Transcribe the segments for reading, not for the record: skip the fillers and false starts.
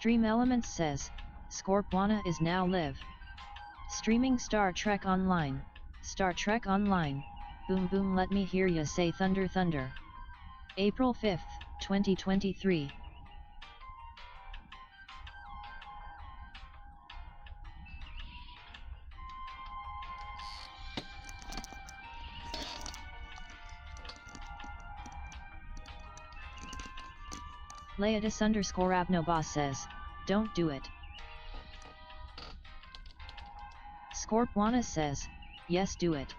Stream Elements says, Scorpwana is now live. Streaming Star Trek Online. Star Trek Online. Boom boom, let me hear ya say thunder thunder. April 5th, 2023. Leodis_Abnobos says, don't do it. Scorpwana says, yes, do it.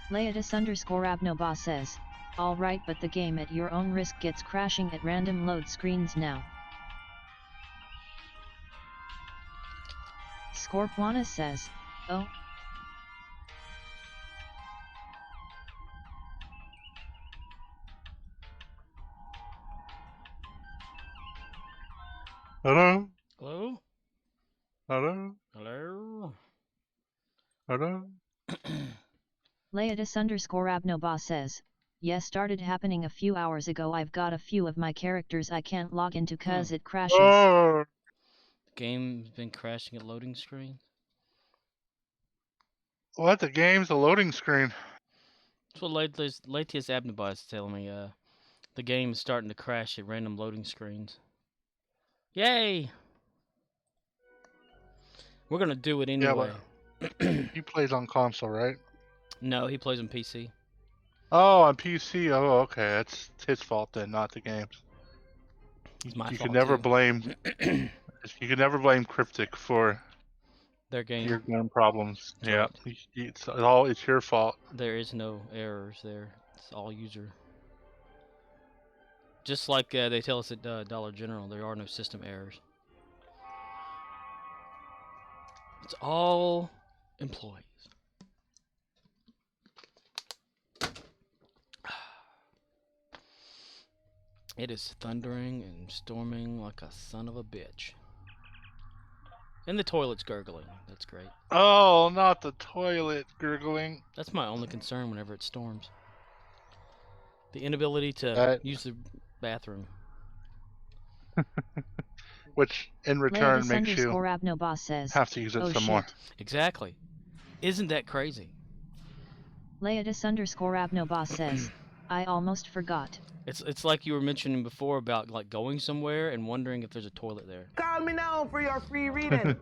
Leodis_Abnobos says, alright, but the game at your own risk gets crashing at random load screens now. Scorpwana says, oh. Hello? Hello? Hello? Hello? Hello? Leodis_Abnobos says, yes, started happening a few hours ago. I've got a few of my characters I can't log into cause it crashes. Oh. The game's been crashing at loading screen. What? The game's a loading screen. That's what Latius Abnobos is telling me. The game is starting to crash at random loading screens. Yay! We're gonna do it anyway. Yeah, but he plays on console, right? No, he plays on PC. Oh, on PC. Oh, okay. That's his fault then, not the game's. It's my You fault can never too. blame. You can never blame Cryptic for Their game. your game problems. That's Yeah, right. it's your fault. There is no errors there. It's all user. Just like they tell us at Dollar General, there are no system errors. It's all employees. It is thundering and storming like a son of a bitch. And the toilet's gurgling. That's great. Oh, not the toilet gurgling. That's my only concern whenever it storms. The inability to use the bathroom. Which, in return, makes you says, have to use it some more. Exactly. Isn't that crazy? Leodis_Abnobos says, I almost forgot. It's like you were mentioning before about like going somewhere and wondering if there's a toilet there. Call me now for your free reading.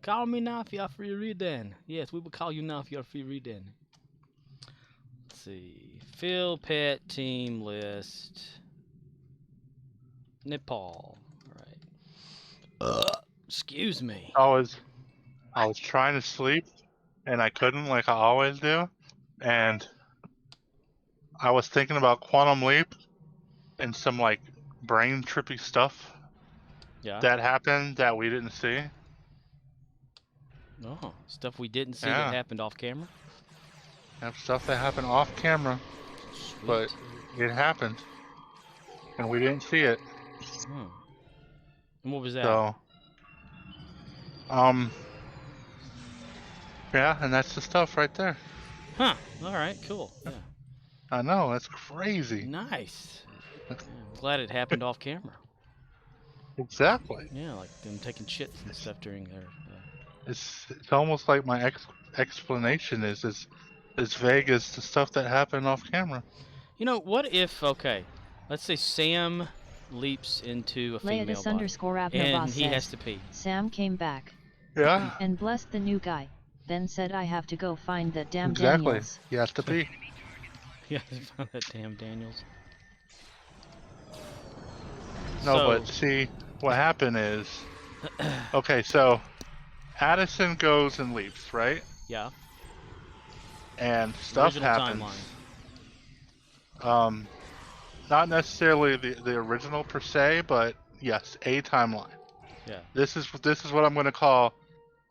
Call me now for your free reading. Yes, we will call you now for your free reading. Let's see. Phil Pet team list. Nepal. All right. Excuse me. I was trying to sleep, and I couldn't, like I always do, and I was thinking about Quantum Leap and some like brain trippy stuff that happened that we didn't see. Oh, stuff we didn't see that happened off camera? Stuff that happened off camera. Sweet. But it happened, and we didn't see it. And what was that? So, yeah, and that's the stuff right there. Huh. All right, cool. Yeah. I know, that's crazy. Nice. Yeah, I'm glad it happened off camera. Exactly. Yeah, like them taking shits and stuff during their... It's almost like my explanation is as vague as the stuff that happened off camera. You know, what if, okay, let's say Sam leaps into a female body, and he has to pee. Sam came back. Yeah. And blessed the new guy, then said I have to go find that damn Exactly. Daniels. He has to pee. Yeah, find that damn Daniels. No, but see, what happened is, okay, so Addison goes and leaps, right? Yeah. And stuff happens. Timeline. Not necessarily the original per se, but yes, a timeline. Yeah. This is what I'm going to call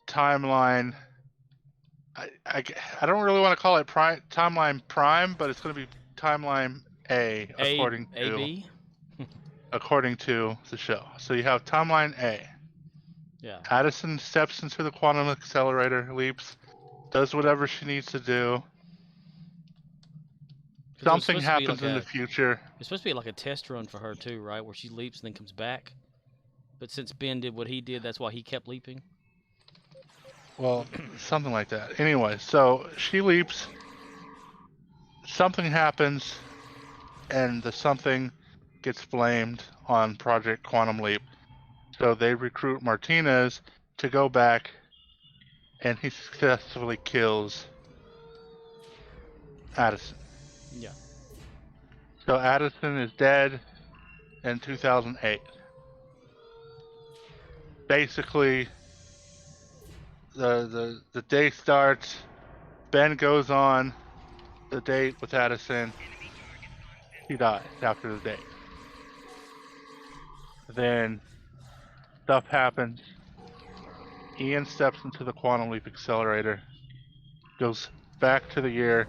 timeline. I don't really want to call it timeline prime, but it's going to be timeline A according to. B? according to the show. So you have timeline A. Yeah. Addison steps into the quantum accelerator, leaps, does whatever she needs to do. 'Cause it was Something supposed to be happens like in the future. It's supposed to be like a test run for her too, right? Where she leaps and then comes back. But since Ben did what he did, that's why he kept leaping. Well, something like that. Anyway, so she leaps. Something happens, and the something gets blamed on Project Quantum Leap. So they recruit Martinez to go back, and he successfully kills Addison. Yeah. So Addison is dead in 2008. Basically, the day starts. Ben goes on the date with Addison. He dies after the date. Then stuff happens. Ian steps into the Quantum Leap Accelerator, goes back to the year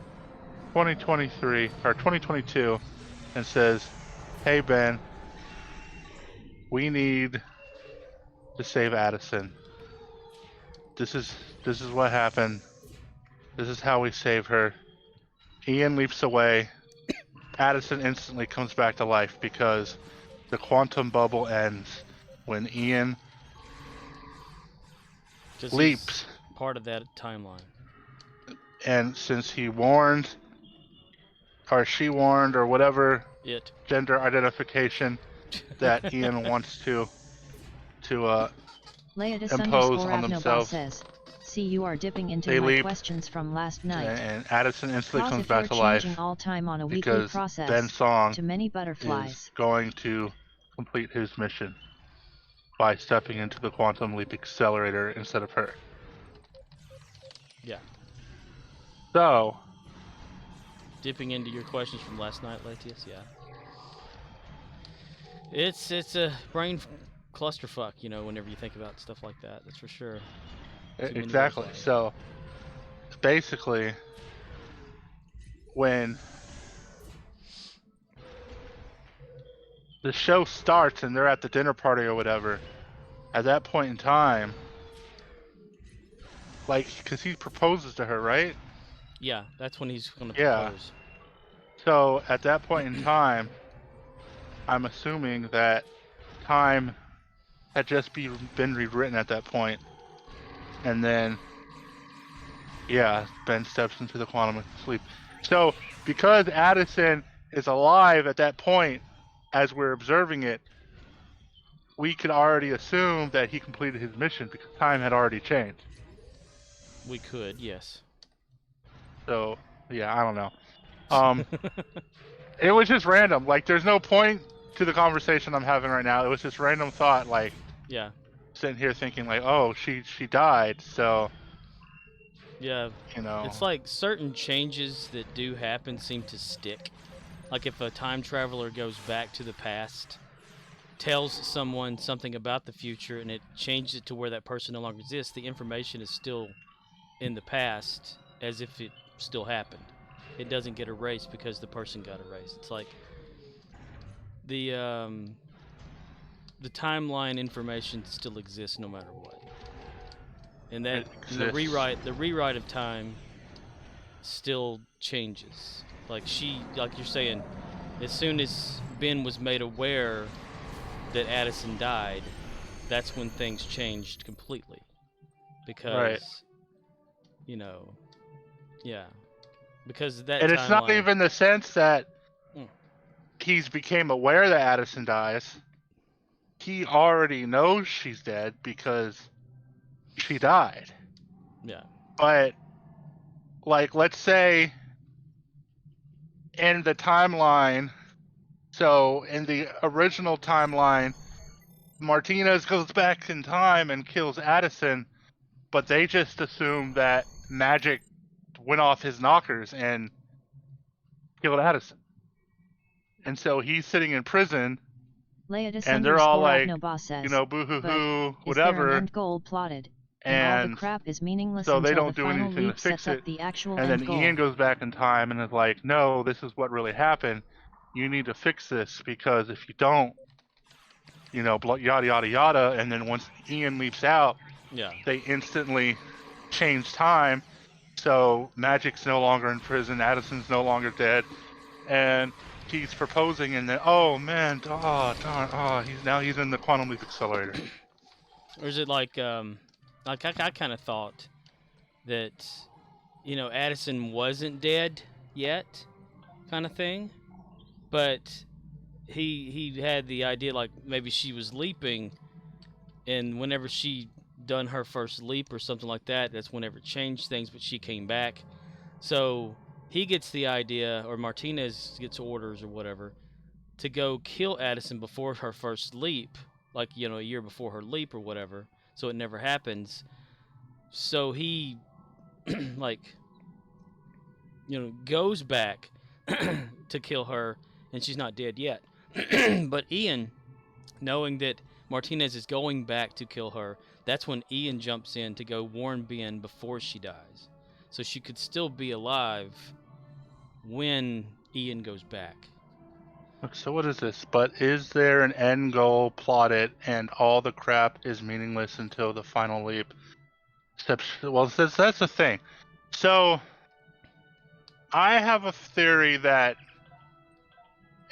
2023 or 2022, and says, "Hey Ben, we need to save Addison. This is what happened. This is how we save her." Ian leaps away. Addison instantly comes back to life because the quantum bubble ends when Ian 'Cause leaps. he's part of that timeline. And since he warned, or she warned, or whatever It. gender identification that Ian wants to Leodis impose underscore on Abnobal themselves. says, "See, you are dipping into They my leap, questions from last night. and Addison instantly Pause comes if back you're to life changing all time on a weekly because process Ben Song to many is butterflies. going to complete his mission by stepping into the Quantum Leap Accelerator instead of her. Yeah. So, Dipping into your questions from last night, Latius. Yeah. It's a brain clusterfuck, you know, whenever you think about stuff like that. That's for sure. Too many exactly. butterflies. So, basically, when the show starts and they're at the dinner party or whatever, at that point in time, like, because he proposes to her, right? Yeah, that's when he's gonna Yeah. propose. So, at that point in time, I'm assuming that time had just been rewritten at that point. And then, yeah, Ben steps into the quantum sleep. So, because Addison is alive at that point, as we're observing it, we could already assume that he completed his mission because time had already changed. We could, yes. So, yeah, I don't know. It was just random. Like, there's no point to the conversation I'm having right now. It was just random thought, like, Yeah. sitting here thinking, like, oh, she died, so, Yeah. you know. It's like certain changes that do happen seem to stick. Like if a time traveler goes back to the past, tells someone something about the future, and it changes it to where that person no longer exists, the information is still in the past as if it still happened. It doesn't get erased because the person got erased. It's like the timeline information still exists no matter what. And that It and the exists. rewrite of time still changes. Like like you're saying, as soon as Ben was made aware that Addison died, that's when things changed completely. Because Right. you know, yeah. Because that And it's not timeline- even the sense that Mm. he's became aware that Addison dies. He already knows she's dead because she died. Yeah. But, like, let's say in the timeline, so in the original timeline, Martinez goes back in time and kills Addison, but they just assume that magic went off his knockers and killed Addison. And so he's sitting in prison, Leodis and they're all underscore like, Abnobal says, you know, boo-hoo-hoo, is there an whatever, end goal plotted? And all the and crap is meaningless so they until don't the do final anything to leap fix sets up it. the actual And end then goal. Ian goes back in time and is like, no, this is what really happened. You need to fix this because if you don't, yada yada yada. And then once Ian leaps out, Yeah. they instantly change time. So Magic's no longer in prison, Addison's no longer dead, and he's proposing, and then oh man, oh darn, oh he's in the quantum leap accelerator. Or is it like I kind of thought that, Addison wasn't dead yet, kind of thing, but he had the idea like maybe she was leaping, and whenever she done her first leap or something like that, that's whenever it changed things, but she came back. So he gets the idea, or Martinez gets orders or whatever, to go kill Addison before her first leap, like, a year before her leap or whatever, so it never happens. So he, goes back to kill her, and she's not dead yet. But Ian, knowing that Martinez is going back to kill her, that's when Ian jumps in to go warn Ben before she dies. So she could still be alive when Ian goes back. So what is this? But is there an end goal plotted, and all the crap is meaningless until the final leap? Well, that's the thing. So I have a theory that,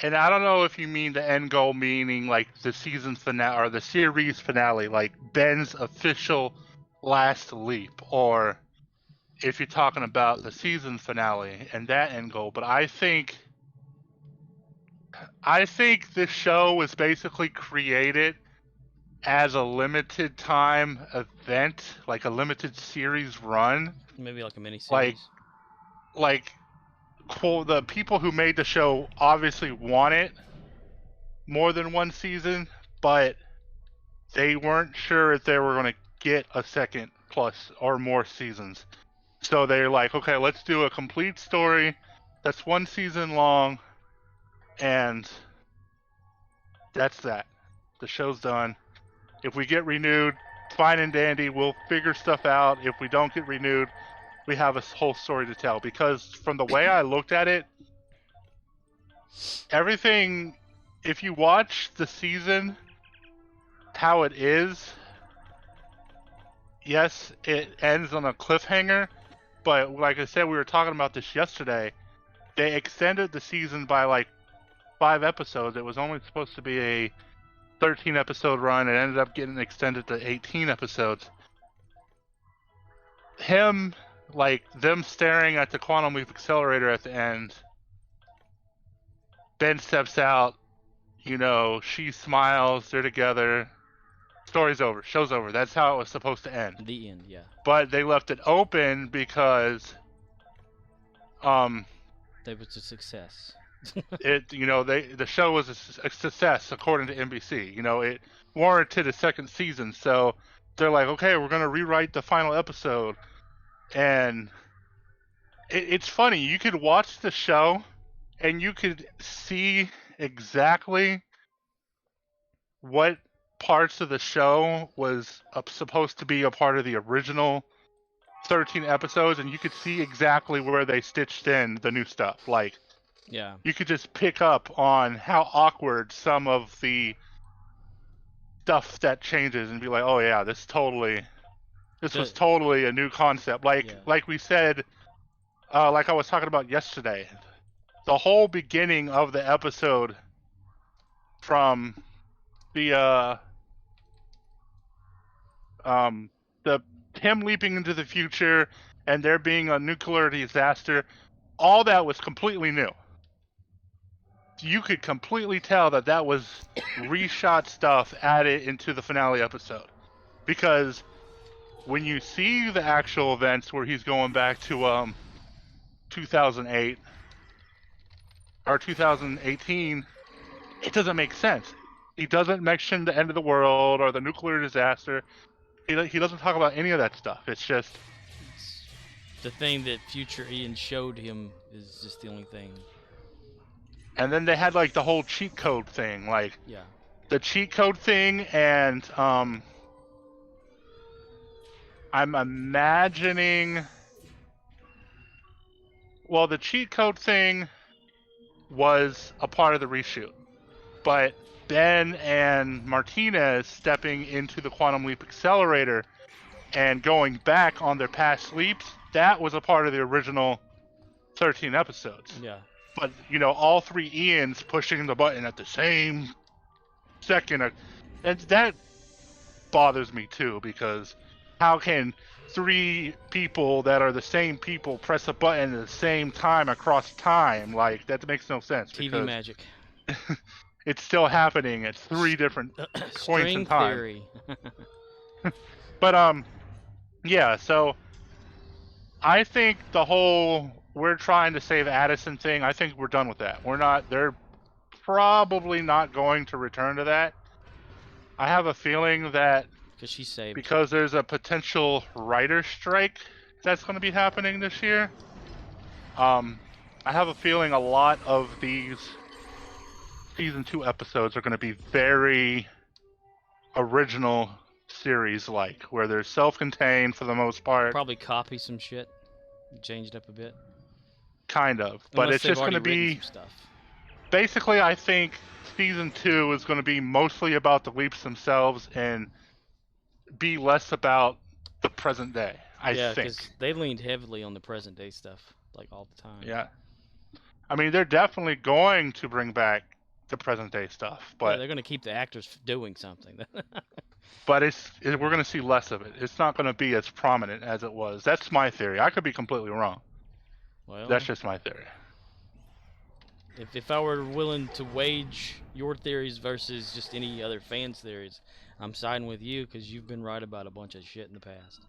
and I don't know if you mean the end goal meaning like the season finale or the series finale, like Ben's official last leap, or if you're talking about the season finale and that end goal. But I think this show was basically created as a limited time event, like a limited series run. Maybe like a mini-series. Like the people who made the show obviously wanted more than one season, but they weren't sure if they were going to get a second plus or more seasons. So they're like, okay, let's do a complete story that's one season long, and that's that. The show's done. If we get renewed, fine and dandy, we'll figure stuff out. If we don't get renewed, we have a whole story to tell. Because from the way I looked at it, everything, if you watch the season, how it is, yes, it ends on a cliffhanger, but like I said, we were talking about this yesterday, they extended the season by like 5 episodes. It was only supposed to be a 13 episode run. It ended up getting extended to 18 episodes. Them staring at the quantum leap accelerator at the end, Ben steps out, she smiles, they're together, story's over, show's over. That's how it was supposed to end. The end, yeah. But they left it open because That was a success. the show was a success according to NBC. It warranted a second season, so they're like, okay, we're gonna rewrite the final episode. And it's funny, you could watch the show and you could see exactly what parts of the show was supposed to be a part of the original 13 episodes, and you could see exactly where they stitched in the new stuff. Like, Yeah. you could just pick up on how awkward some of the stuff that changes and be like, oh yeah, this was totally a new concept. Like we said, like I was talking about yesterday, the whole beginning of the episode from the him leaping into the future and there being a nuclear disaster, all that was completely new. You could completely tell that was reshot stuff added into the finale episode. Because when you see the actual events where he's going back to 2008 or 2018, it doesn't make sense. He doesn't mention the end of the world or the nuclear disaster. He doesn't talk about any of that stuff. It's just the thing that future Ian showed him is just the only thing. And then they had like the whole cheat code thing, like Yeah. the cheat code thing, and I'm imagining. Well, the cheat code thing was a part of the reshoot, but Ben and Martinez stepping into the Quantum Leap Accelerator and going back on their past sleeps, that was a part of the original 13 episodes. Yeah. But, all three Ians pushing the button at the same second, and that bothers me too, because how can three people that are the same people press a button at the same time across time? Like, that makes no sense. TV magic. It's still happening at three different points String in time. theory. But yeah, so I think the whole we're trying to save Addison thing, I think we're done with that. They're probably not going to return to that. I have a feeling that Because she's saved. because there's a potential writer strike that's going to be happening this year, I have a feeling a lot of these season 2 episodes are going to be very original series-like, where they're self-contained for the most part. Probably copy some shit. Change it up a bit. Kind of. But Unless it's they've just going to already written be... some stuff. Basically, I think season 2 is going to be mostly about the leaps themselves and be less about the present day, I Yeah, think. because they leaned heavily on the present day stuff, like all the time. Yeah. I mean, they're definitely going to bring back the present day stuff, Yeah, but they're going to keep the actors doing something. but we're going to see less of it. It's not going to be as prominent as it was. That's my theory. I could be completely wrong. Well, That's just my theory. if I were willing to wage your theories versus just any other fans' theories, I'm siding with you because you've been right about a bunch of shit in the past.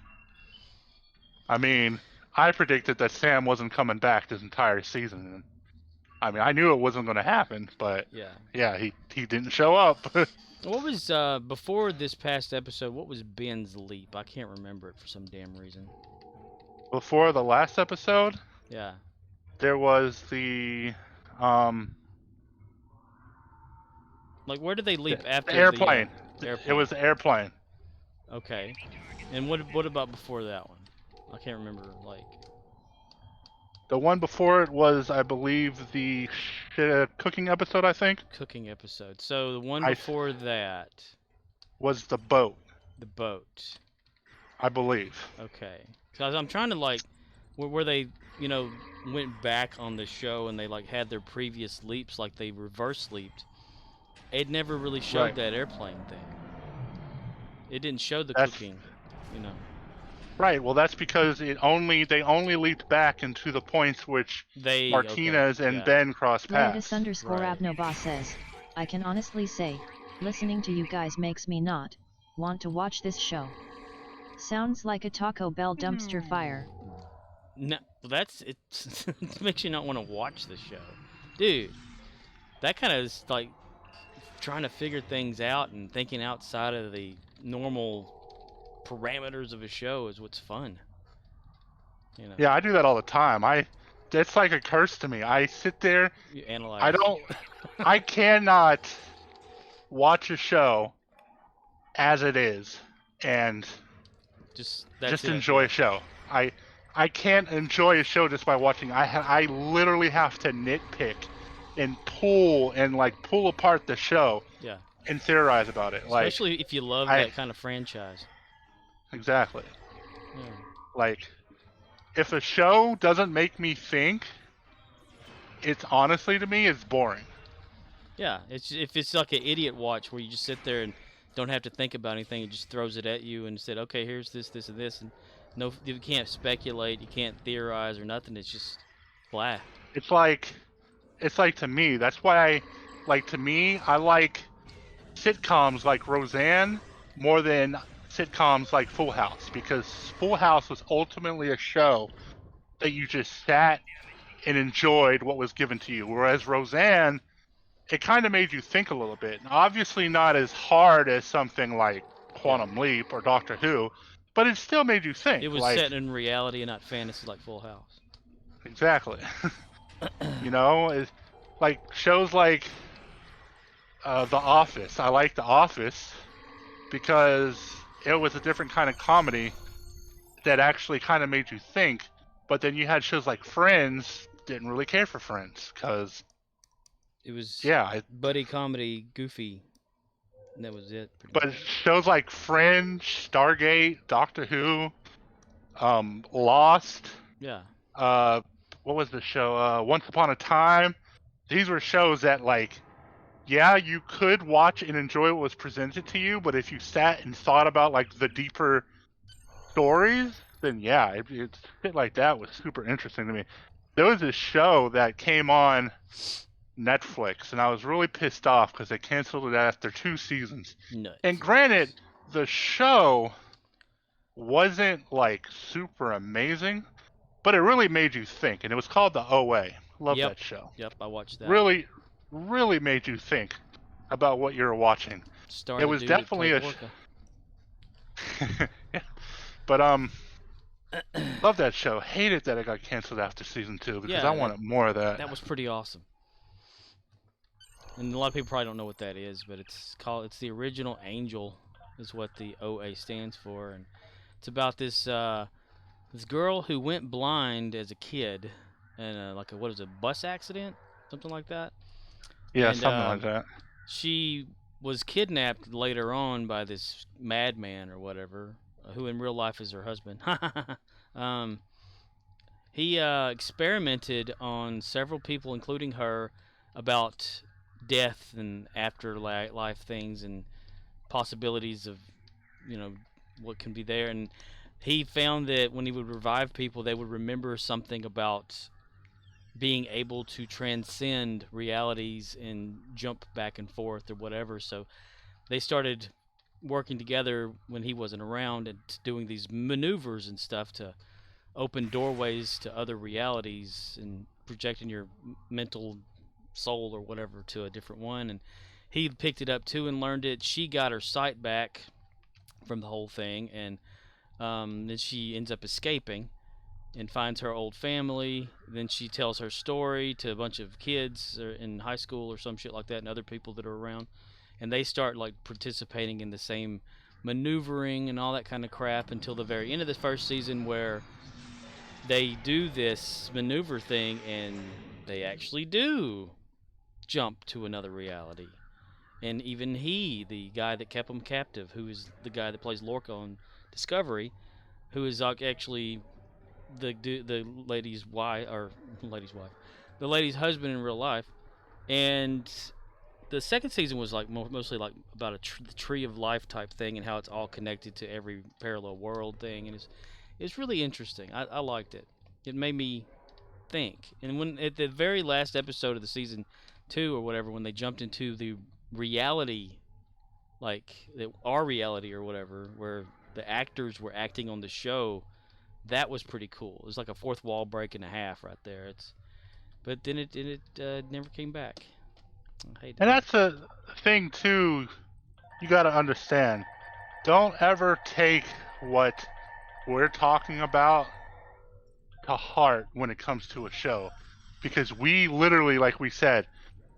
I mean, I predicted that Sam wasn't coming back this entire season. And I mean, I knew it wasn't going to happen, but Yeah. he didn't show up. What was, before this past episode, what was Ben's leap? I can't remember it for some damn reason. Before the last episode, Yeah. there was the Like, where did they leap after airplane. the airplane? It was the airplane. Okay. And what about before that one? I can't remember, like... The one before it was, I believe, the cooking episode, I think, Cooking episode. So the one I- before that, was the boat, the boat. I believe. Okay. Because I'm trying to, like, where they, went back on the show and they, like, had their previous leaps, like they reverse leaped. It never really showed Right. that airplane thing. It didn't show the That's- cooking, Right, well, that's because they only leaped back into the points which They Martinez okay, and yeah. Ben crossed paths. Right. _Abnoba says, I can honestly say, listening to you guys makes me not want to watch this show. Sounds like a Taco Bell dumpster fire. No, that's it. It makes you not want to watch the show, dude. That kind of is like trying to figure things out and thinking outside of the normal parameters of a show is what's fun. Yeah, I do that all the time. It's like a curse to me. I sit there, You analyze. I cannot watch a show as it is and just enjoy a show. I can't enjoy a show just by watching. I literally have to nitpick and pull apart the show Yeah. and theorize about it. Especially if you love that kind of franchise. Exactly. Yeah. Like, if a show doesn't make me think, it's honestly to me, it's boring. Yeah, if it's like an idiot watch where you just sit there and don't have to think about anything, it just throws it at you and said, okay, here's this, this, and this, and no, you can't speculate, you can't theorize or nothing. It's just blah. It's like to me. That's why I like sitcoms like Roseanne more than sitcoms like Full House, because Full House was ultimately a show that you just sat and enjoyed what was given to you, whereas Roseanne, it kind of made you think a little bit. Obviously not as hard as something like Quantum Leap or Doctor Who, but it still made you think. It was set in reality and not fantasy like Full House. Exactly. It's like shows like The Office. I like The Office because it was a different kind of comedy that actually kind of made you think. But then you had shows like Friends, didn't really care for Friends because It was Yeah, buddy comedy, goofy, and that was it. Pretty but much. shows like Fringe, Stargate, Doctor Who, Lost, Yeah. uh, what was the show? Once Upon a Time. These were shows that, like, yeah, you could watch and enjoy what was presented to you, but if you sat and thought about like the deeper stories, then yeah, shit like that was super interesting to me. There was this show that came on Netflix, and I was really pissed off because they canceled it after 2 seasons. Nuts. And granted, the show wasn't like super amazing, but it really made you think, and it was called The OA. Love Yep. that show. Yep, I watched that. Really, really made you think about what you're watching. Starred it the was dude that definitely played a Lorca. yeah. But love that show. Hated that it got canceled after season 2 because Yeah, I wanted more of that. That was pretty awesome. And a lot of people probably don't know what that is, but it's the original Angel is what the OA stands for, and it's about this girl who went blind as a kid in like a bus accident, something like that. Yeah, And, something like that. She was kidnapped later on by this madman or whatever, who in real life is her husband. He experimented on several people, including her, about death and afterlife things and possibilities of, what can be there. And he found that when he would revive people, they would remember something about being able to transcend realities and jump back and forth or whatever. So they started working together when he wasn't around and doing these maneuvers and stuff to open doorways to other realities and projecting your mental soul or whatever to a different one. And he picked it up too and learned it. She got her sight back from the whole thing, and then she ends up escaping and finds her old family. Then she tells her story to a bunch of kids in high school or some shit like that, and other people that are around, and they start like participating in the same maneuvering and all that kind of crap until the very end of the first season, where they do this maneuver thing and they actually do jump to another reality. And even the guy that kept them captive, who is the guy that plays Lorca on Discovery, who is actually the lady's wife, the lady's husband in real life. And the second season was like mostly like about the tree of life type thing and how it's all connected to every parallel world thing, and it's really interesting. I liked it. It made me think. And when at the very last episode of the season 2 or whatever, when they jumped into the reality, like our reality or whatever, where the actors were acting on the show, that was pretty cool. It was like a fourth wall break and a half right there. But then it never came back. I hate And it. that's a thing too. You got to understand. Don't ever take what we're talking about to heart when it comes to a show, because we literally, like we said,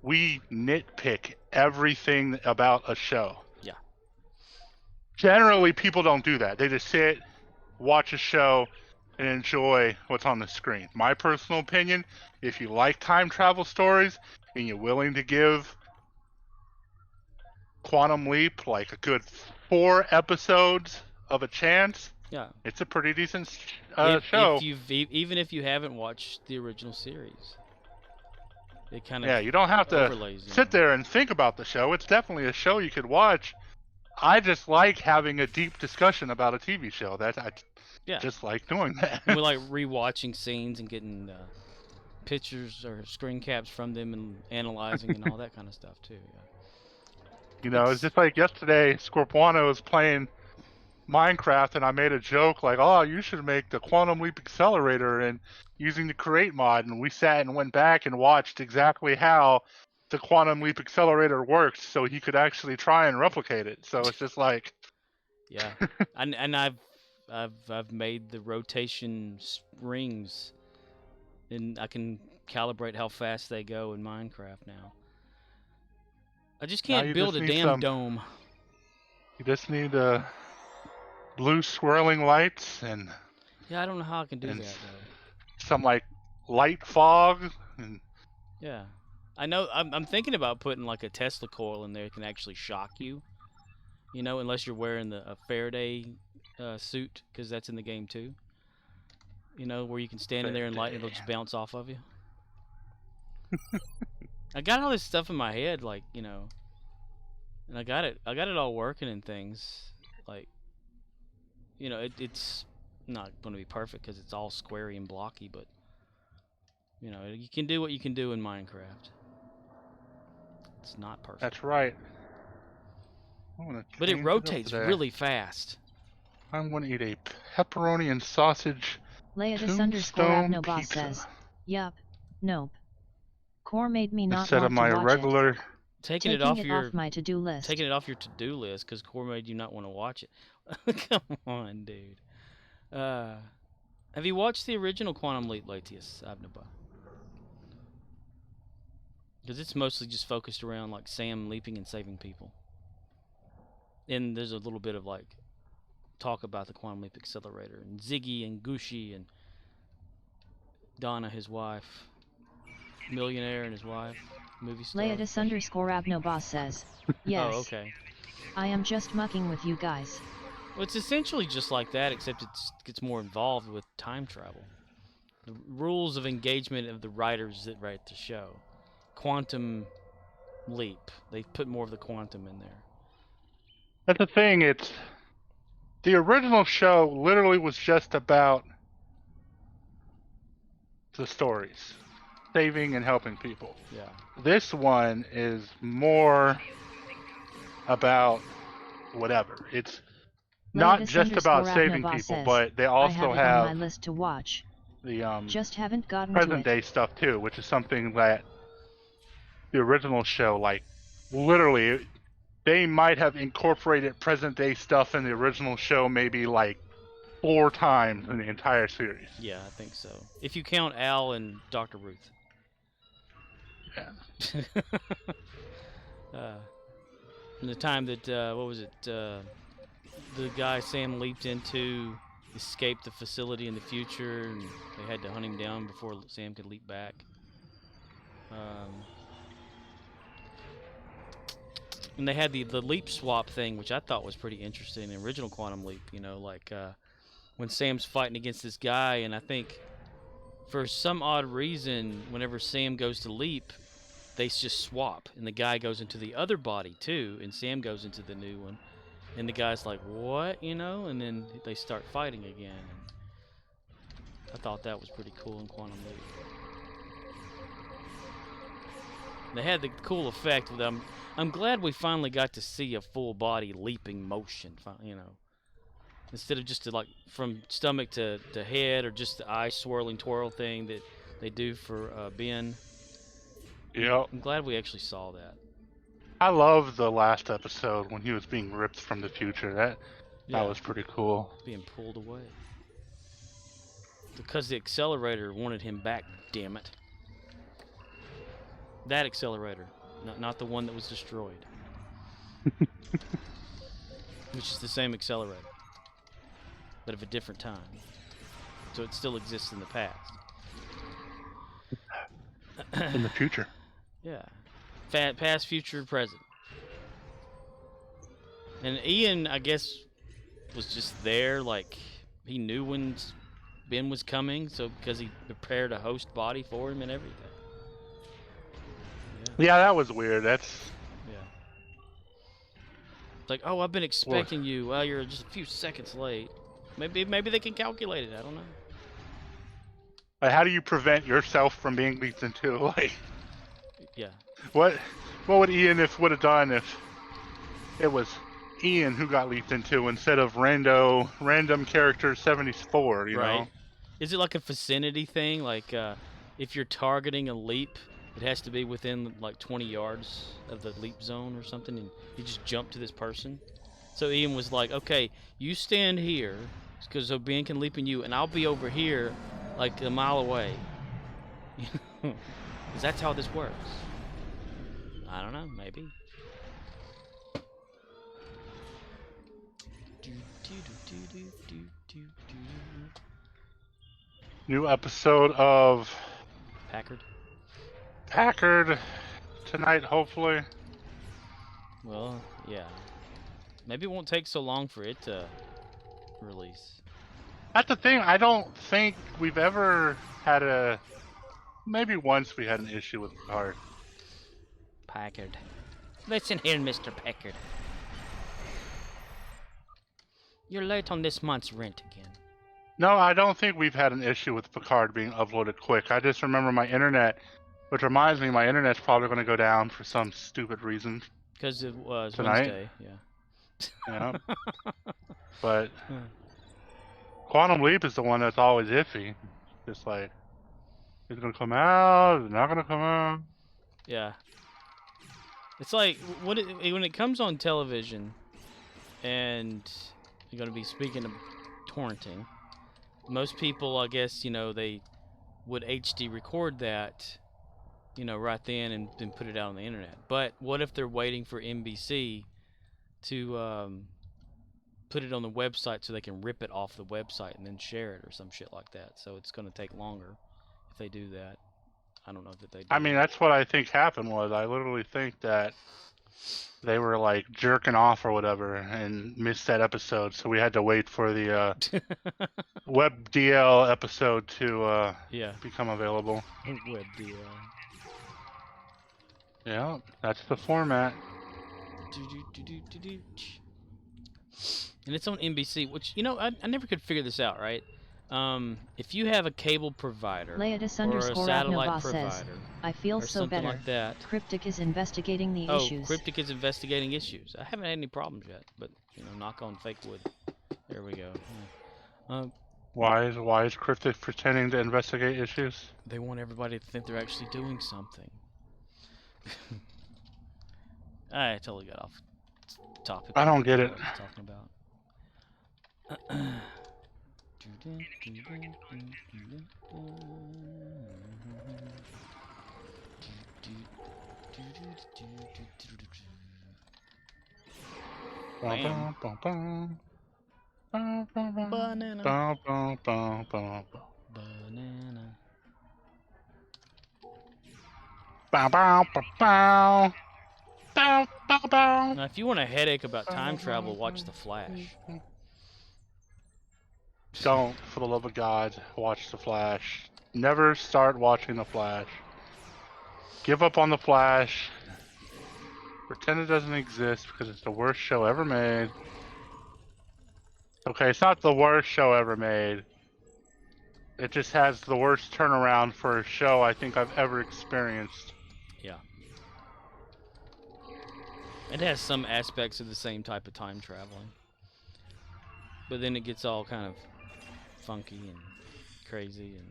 we nitpick everything about a show. Yeah. Generally, people don't do that. They just sit, watch a show, and enjoy what's on the screen. My personal opinion, if you like time travel stories and you're willing to give Quantum Leap like a good 4 episodes of a chance, Yeah. it's a pretty decent If show. even if you haven't watched the original series, it kind of Yeah, you don't have to overlays, you sit know. there and think about the show. It's definitely a show you could watch. I just like having a deep discussion about a TV show. I Yeah. just like doing that. We like rewatching scenes and getting pictures or screen caps from them and analyzing and all that kind of stuff too. Yeah. You know, it's just like yesterday, Scorpiano was playing Minecraft, and I made a joke like, "Oh, you should make the Quantum Leap Accelerator and using the Create mod." And we sat and went back and watched exactly how the Quantum Leap Accelerator worked, so he could actually try and replicate it. So it's just like, Yeah, and I've made the rotation rings, and I can calibrate how fast they go in Minecraft now. I just Now can't you build just a need damn some- dome. you just need blue swirling lights and Yeah, I don't know how I can do And- that though. some like light fog, and Yeah, I know. I'm thinking about putting like a Tesla coil in there that can actually shock you. You know, unless you're wearing a Faraday suit, because that's in the game too. You know, where you can stand in there and light, it'll just bounce off of you. I got all this stuff in my head, like, you know, and I got it all working and things. Like, you know, it's not going to be perfect because it's all squarey and blocky, but you know, you can do what you can do in Minecraft. It's not perfect. That's right. But it rotates really fast. I'm going to eat a pepperoni and sausage Leatus_Abnoboss says, yup, nope. Core made me not instead want of my to watch regular. it. Taking it off my to-do list. Taking it off your to-do list because Core made you not want to watch it. Come on, dude. Have you watched the original Quantum Leap, Latius Abnoba? Because it's mostly just focused around like Sam leaping and saving people. And there's a little bit of like talk about the Quantum Leap Accelerator and Ziggy and Gushi and Donna, his wife, Millionaire and his wife, movie star. Leatus_Abnoboss says, yes. Oh, okay. I am just mucking with you guys. Well, it's essentially just like that, except it gets more involved with time travel. The rules of engagement of the writers that write the show. Quantum Leap. They put more of the quantum in there. That's the thing, it's... The original show literally was just about the stories. Saving and helping people. Yeah. This one is more about whatever. It's not just about saving people, but they also have on my list to watch. The just haven't gotten present day stuff too, which is something that the original show, like, literally, they might have incorporated present day stuff in the original show maybe like 4 times in the entire series. Yeah, I think so. If you count Al and Dr. Ruth. Yeah. In the time that, what was it, the guy Sam leaped into escaped the facility in the future, and they had to hunt him down before Sam could leap back. And they had the leap swap thing, which I thought was pretty interesting in the original Quantum Leap, you know, like when Sam's fighting against this guy, and I think for some odd reason, whenever Sam goes to leap, they just swap, and the guy goes into the other body too, and Sam goes into the new one, and the guy's like, what, you know, and then they start fighting again. I thought that was pretty cool in Quantum Leap. They had the cool effect with them. I'm glad we finally got to see a full body leaping motion, you know, instead of just like from stomach to head, or just the eye swirling twirl thing that they do for Ben. Yeah. I'm glad we actually saw that. I love the last episode when he was being ripped from the future. That was pretty cool. Being pulled away. Because the accelerator wanted him back, damn it. That accelerator, not the one that was destroyed. Which is the same accelerator, but of a different time. So it still exists in the past. In the future. Yeah. Past, future, present. And Ian, I guess, was just there, like, he knew when Ben was coming, so because he prepared a host body for him and everything. Yeah, that was weird. It's like, oh, I've been expecting you. Well, you're just a few seconds late. Maybe they can calculate it. I don't know. Like, how do you prevent yourself from being leaped into? Like, yeah. What would Ian would have done if it was Ian who got leaped into instead of random character 74? You know? Is it like a vicinity thing? Like, if you're targeting a leap, it has to be within like 20 yards of the leap zone or something, and you just jump to this person. So Ian was like, okay, you stand here, because so Ben can leap in you, and I'll be over here like a mile away. Because that's how this works. I don't know, maybe. New episode of Packard. tonight, hopefully. Well, yeah. Maybe it won't take so long for it to release. That's the thing. I don't think we've ever had a. Maybe once we had an issue with Picard. Packard. Listen here, Mr. Packard. You're late on this month's rent again. No, I don't think we've had an issue with Picard being uploaded quick. I just remember my internet, which reminds me my internet's probably going to go down for some stupid reason. Because it was Tonight? Wednesday, yeah. Yeah. But Quantum Leap is the one that's always iffy. Just like, is it going to come out? Is it not going to come out? Yeah. It's like when it comes on television, and you're going to be speaking of torrenting. Most people, I guess, they would HD record that, right then and then put it out on the internet. But what if they're waiting for NBC to put it on the website so they can rip it off the website and then share it or some shit like that? So it's going to take longer if they do that. I don't know that they do. I mean, that's what I think happened was I literally think that they were like jerking off or whatever and missed that episode, so we had to wait for the WebDL episode to yeah, become available. web deal. Yeah, that's the format. And it's on NBC, which I never could figure this out, right? If you have a cable provider or a Leodis_Ravnova satellite says, provider I feel or so something better. like that. Cryptic is investigating the Oh, issues. Cryptic is investigating issues. I haven't had any problems yet, but knock on fake wood. There we go. Yeah. Why is Cryptic pretending to investigate issues? They want everybody to think they're actually doing something. I totally got off topic. I don't get it. What I was talking about. Bam. Banana. Banana. Now, if you want a headache about time travel, watch The Flash. Don't, for the love of God, watch The Flash. Never start watching The Flash. Give up on The Flash. Pretend it doesn't exist because it's the worst show ever made. Okay, it's not the worst show ever made. It just has the worst turnaround for a show I think I've ever experienced. Yeah. It has some aspects of the same type of time traveling. But then it gets all kind of funky and crazy and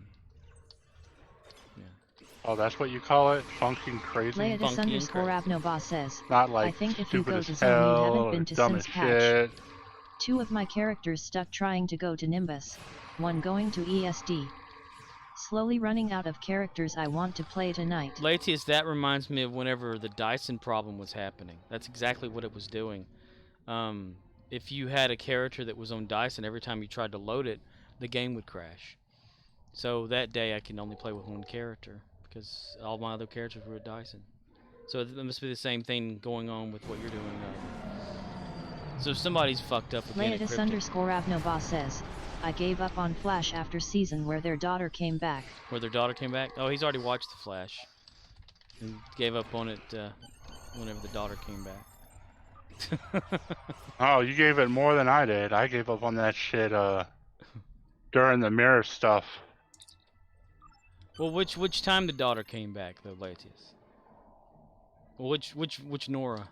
Oh, that's what you call it? Funky and crazy? Leodis_Ravnova says, Not like I think if you stupid go as to zone you hell haven't or been to dumb as since patch. shit. 2 of my characters stuck trying to go to Nimbus, 1 going to ESD. Slowly running out of characters I want to play tonight. Latius, that reminds me of whenever the Dyson problem was happening. That's exactly what it was doing. If you had a character that was on Dyson, every time you tried to load it, the game would crash. So that day I can only play with 1 character because all my other characters were at Dyson. So it must be the same thing going on with what you're doing. So if somebody's fucked up again at Cryptic. Leodis_Ravnova says, I gave up on Flash after season where their daughter came back. Where their daughter came back? Oh, he's already watched The Flash. And gave up on it whenever the daughter came back. Oh, you gave it more than I did. I gave up on that shit during the mirror stuff. Well, which time the daughter came back though, Latius? Well, which Nora?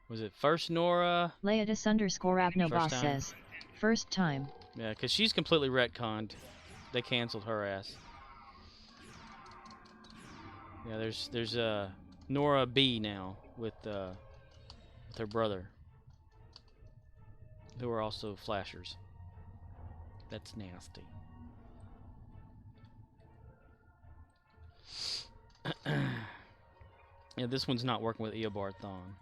Was it first Nora? Leodis_Ravnova First time? says, first time. Yeah, because she's completely retconned. They canceled her ass. Yeah, there's Nora B now with her brother, who are also Flashers. That's nasty. Yeah, this one's not working with Eobard Thawne.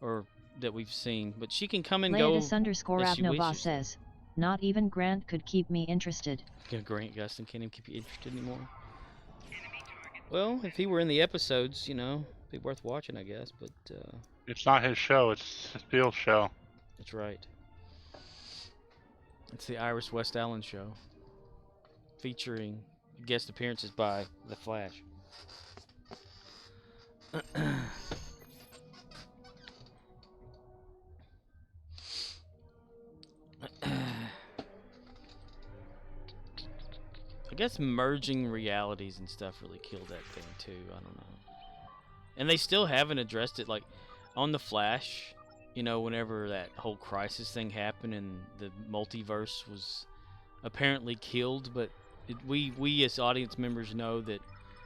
Or that we've seen, but she can come and go as she Leodis_Ravnova wishes. says, not even Grant could keep me interested. Yeah, Grant Gustin can't even keep you interested anymore. Well, if he were in the episodes, you know, be worth watching, I guess. But It's not his show. It's Bill's show. that's right. It's the Iris West Allen show, featuring guest appearances by The Flash. I guess merging realities and stuff really killed that thing too. I don't know. And they still haven't addressed it. Like on The Flash, you know, whenever that whole crisis thing happened and the multiverse was apparently killed, but we as audience members know that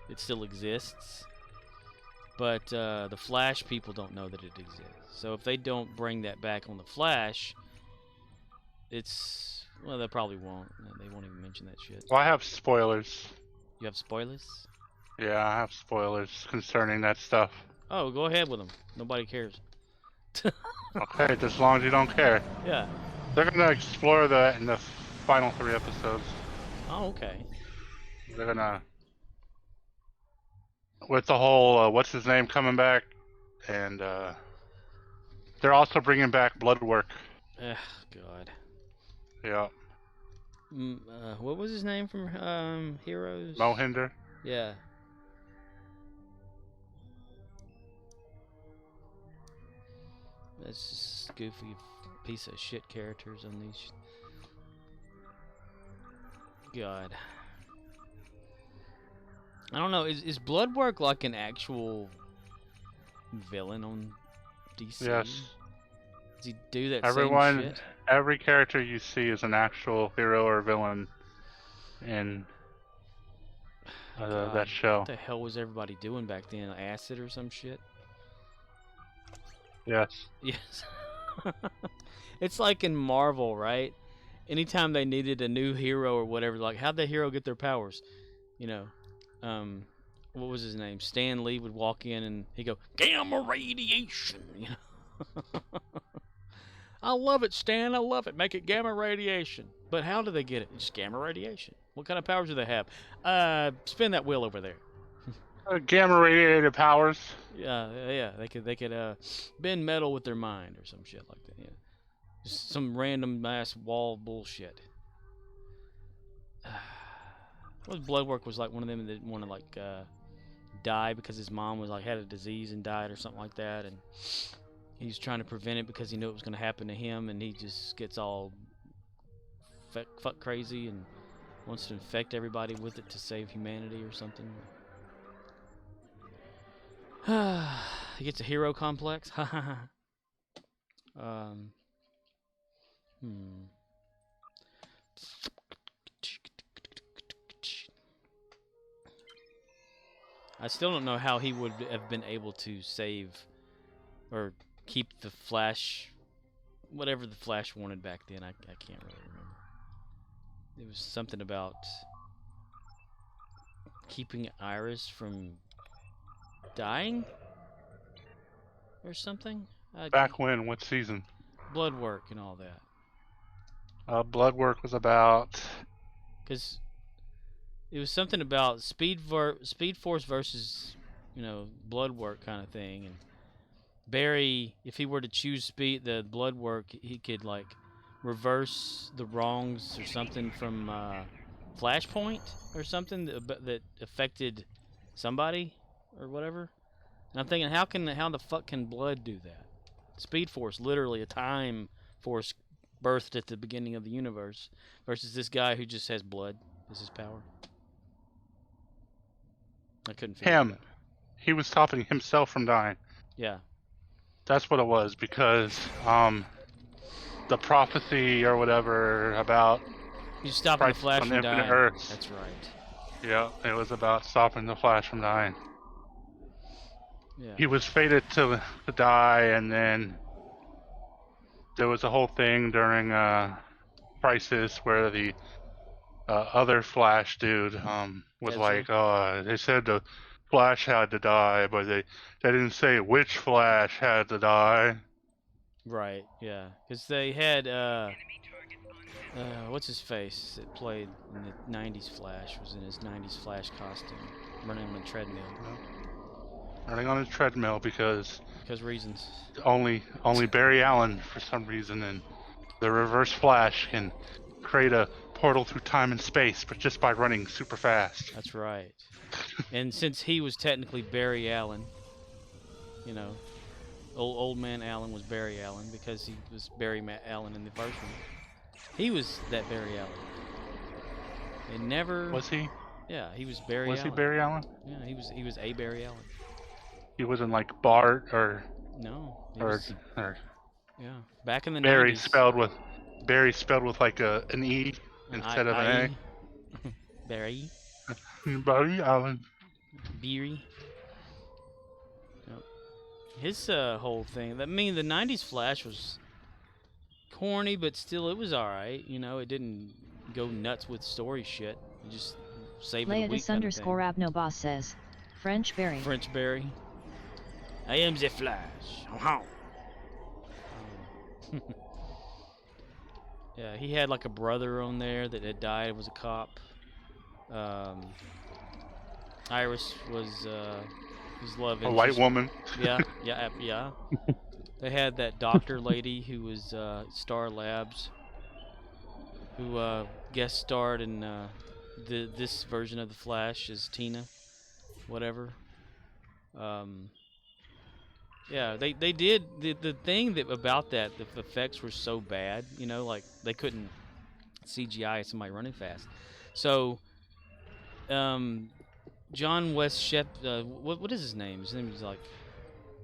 it still exists. But the Flash people don't know that it exists. So if they don't bring that back on The Flash, it's, well, they probably won't. They won't even mention that shit. Well, I have spoilers. You have spoilers? Yeah, I have spoilers concerning that stuff. Oh, go ahead with them. Nobody cares. Okay, just as long as you don't care. Yeah. They're gonna explore that in the final 3 episodes. Oh, okay. They're gonna, with the whole what's his name coming back, and they're also bringing back Bloodwork. Ugh, God. Yeah, What was his name from Heroes? Mohinder. Yeah. That's just goofy piece of shit characters on these. God. I don't know. Is Bloodwork like an actual villain on DC? Yes. Does he do that Everyone, same shit? every character you see is an actual hero or villain in God, that show. What the hell was everybody doing back then? Acid or some shit? Yes. Yes. It's like in Marvel, right? Anytime they needed a new hero or whatever, like how'd the hero get their powers? You know, what was his name? Stan Lee would walk in and he'd go, gamma radiation. You know? I love it, Stan. I love it. Make it gamma radiation. But how do they get it? Just gamma radiation. What kind of powers do they have? Spin that wheel over there. Gamma radiated powers. Yeah. They could bend metal with their mind or some shit like that. Yeah, just some random ass wall bullshit. Well, Bloodwork was like one of them that didn't want to like die because his mom was like had a disease and died or something like that, and he's trying to prevent it because he knew it was going to happen to him, and he just gets all fuck crazy and wants to infect everybody with it to save humanity or something. He gets a hero complex. I still don't know how he would have been able to save or keep the Flash, whatever the Flash wanted back then. I can't really remember. It was something about keeping Iris from dying or something. Back when? What season? Bloodwork and all that. Bloodwork was about. Because it was something about Speed Force versus, you know, Bloodwork kind of thing. And Barry, if he were to choose the Bloodwork, he could like reverse the wrongs or something from Flashpoint or something that affected somebody or whatever. And I'm thinking, how the fuck can Blood do that? Speed Force, literally a time force birthed at the beginning of the universe, versus this guy who just has blood as his power. I couldn't figure it out. He was stopping himself from dying. Yeah. That's what it was, because the prophecy or whatever about He's stopping the Crisis Flash on from Infinite dying. Earths. That's right. Yeah, it was about stopping the Flash from dying. Yeah. He was fated to die, and then there was a whole thing during Crisis where the other Flash dude was Ezra? like, "Oh, they said the Flash had to die, but they didn't say which Flash had to die." Right. Yeah. Because they had what's his face that played in the 90s Flash was in his 90s Flash costume, running on a treadmill. Running on a treadmill because Reasons. only Barry Allen, for some reason, and the Reverse Flash can create a portal through time and space, but just by running super fast. That's right. And since he was technically Barry Allen, you know, old man Allen was Barry Allen because he was Barry Allen in the first one. He was that Barry Allen. They never. Was he? Yeah, he was Barry. Was Allen. he Barry Allen? Yeah, he was a Barry Allen. He wasn't like Bart or No. or Yeah, back in the Barry 90s. spelled with like an E instead of an A. Barry. A. Barry Allen. Beery. Yep. His whole thing. I mean, the '90s Flash was corny, but still, it was all right. You know, it didn't go nuts with story shit. You just save it a week. Leodis_Abnoboss says, French Barry. French Barry. I am the Flash. Yeah, he had like a brother on there that had died. Was a cop. Iris was his love interest. A white woman. Yeah. They had that doctor lady who was Star Labs, who guest starred in this version of the Flash as Tina, whatever. Yeah, they did the thing that about that the effects were so bad, you know, like they couldn't CGI somebody running fast. So, John West Shep, what is his name? His name is like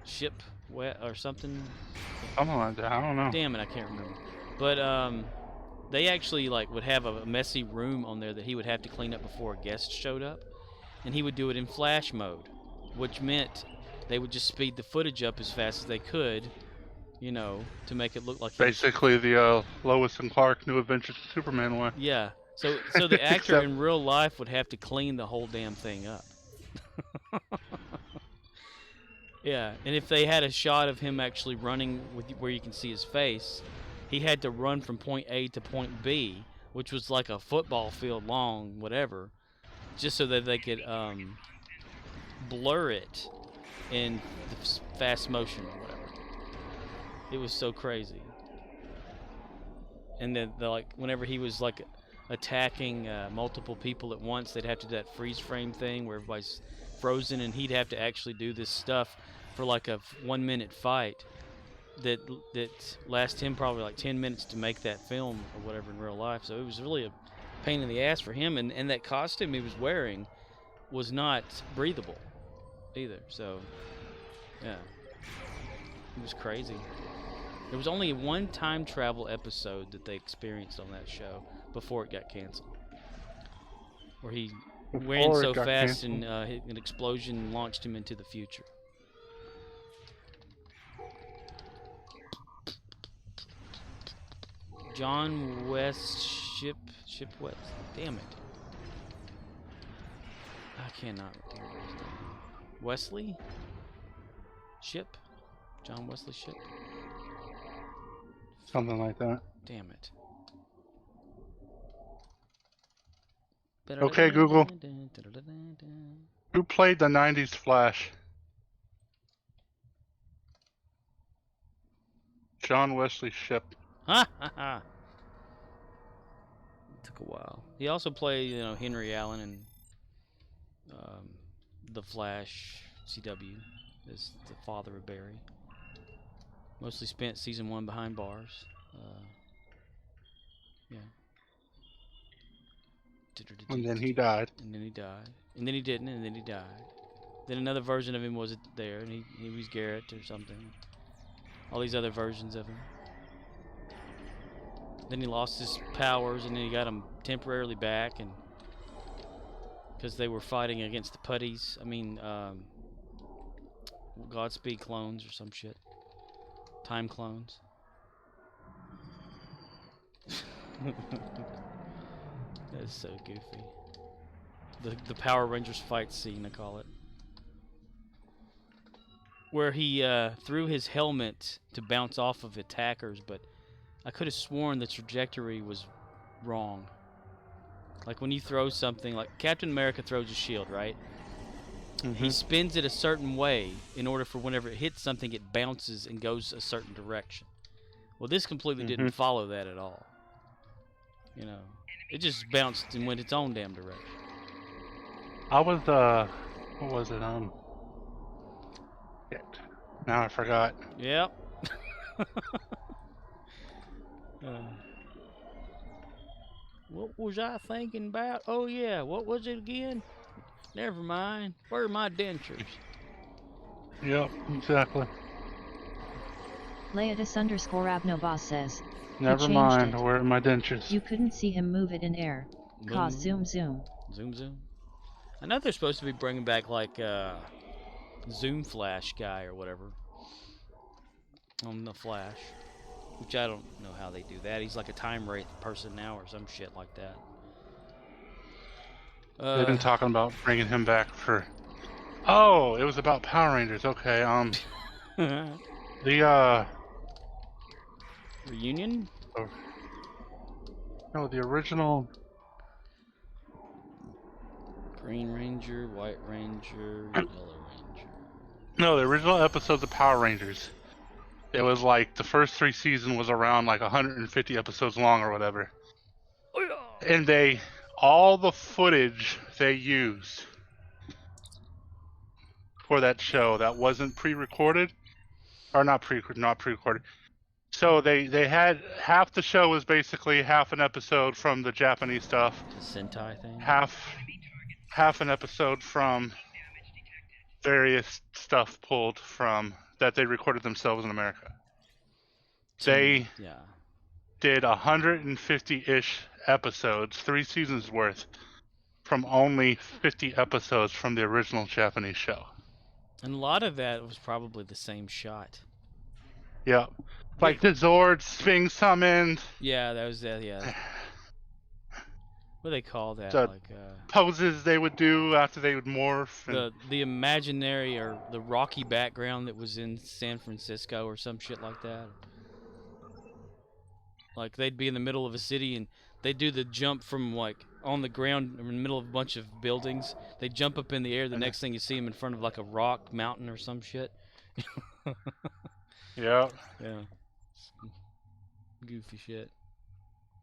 Ship Wet or something. Something like that. I don't know. Damn it, I can't remember. But they actually like would have a messy room on there that he would have to clean up before a guest showed up, and he would do it in flash mode, which meant they would just speed the footage up as fast as they could, you know, to make it look like basically the Lois and Clark New Adventures of Superman one. Yeah. So the actor in real life would have to clean the whole damn thing up. Yeah, and if they had a shot of him actually running where you can see his face, he had to run from point A to point B, which was like a football field long, whatever, just so that they could blur it in the fast motion or whatever. It was so crazy. And then like whenever he was like attacking multiple people at once, they'd have to do that freeze frame thing where everybody's frozen, and he'd have to actually do this stuff for like a 1 minute fight that lasted him probably like 10 minutes to make that film or whatever in real life. So it was really a pain in the ass for him, and that costume he was wearing was not breathable either. So yeah, it was crazy. There was only one time travel episode that they experienced on that show before it got canceled, where he ran so fast and an explosion launched him into the future. John West Ship West. Damn it. I cannot remember his name. Wesley? Ship? John Wesley Ship? Something like that. Damn it. Okay, Google. Who played the 90s Flash? John Wesley Ship. Ha ha ha. Took a while. He also played, you know, Henry Allen and the Flash CW as the father of Barry. Mostly spent season 1 behind bars. Yeah. And then he died. And then he died. And then he didn't, and then he died. Then another version of him wasn't there, and he was Garrett or something. All these other versions of him. Then he lost his powers, and then he got them temporarily back, and because they were fighting against the putties. I mean, Godspeed clones or some shit. Time clones. That is so goofy. The Power Rangers fight scene, I call it. Where he threw his helmet to bounce off of attackers, but I could have sworn the trajectory was wrong. Like when you throw something, like Captain America throws a shield, right? He spins it a certain way in order for whenever it hits something, it bounces and goes a certain direction. Well, this completely didn't follow that at all. You know, it just bounced and went its own damn direction. I was what was it? Shit. Now I forgot. Yep. What was I thinking about? Oh yeah, what was it again? Never mind. Where are my dentures? Yep, exactly. Leatus_Abnoboss says, Never changed mind. it. Where are my dentures? you couldn't see him move it in air. Cause Boom. zoom. Zoom zoom. I know they're supposed to be bringing back like Zoom Flash guy or whatever on the Flash, which I don't know how they do that. He's like a time rate person now or some shit like that. They've been talking about bringing him back for. Oh, it was about Power Rangers. Okay. The Reunion? No, the original. Green Ranger, White Ranger, Yellow Ranger. No, the original episodes of Power Rangers. It was like the first 3 seasons was around like 150 episodes long or whatever. And all the footage they used for that show that wasn't pre-recorded, or not pre-recorded. So they had half the show was basically half an episode from the Japanese stuff, The Sentai thing? half an episode from various stuff pulled from that they recorded themselves in America. They Yeah. did 150-ish episodes, 3 seasons worth, from only 50 episodes from the original Japanese show. And a lot of that was probably the same shot. Yeah. Like the Zords being summoned, Yeah, that was that, yeah. What do they call that? The- Like poses they would do after they would morph. And, the imaginary or the rocky background that was in San Francisco or some shit like that. Like they'd be in the middle of a city and they'd do the jump from like on the ground in the middle of a bunch of buildings. They jump up in the air. The next thing you see them in front of like a rock mountain or some shit. yeah. Yeah. Goofy shit.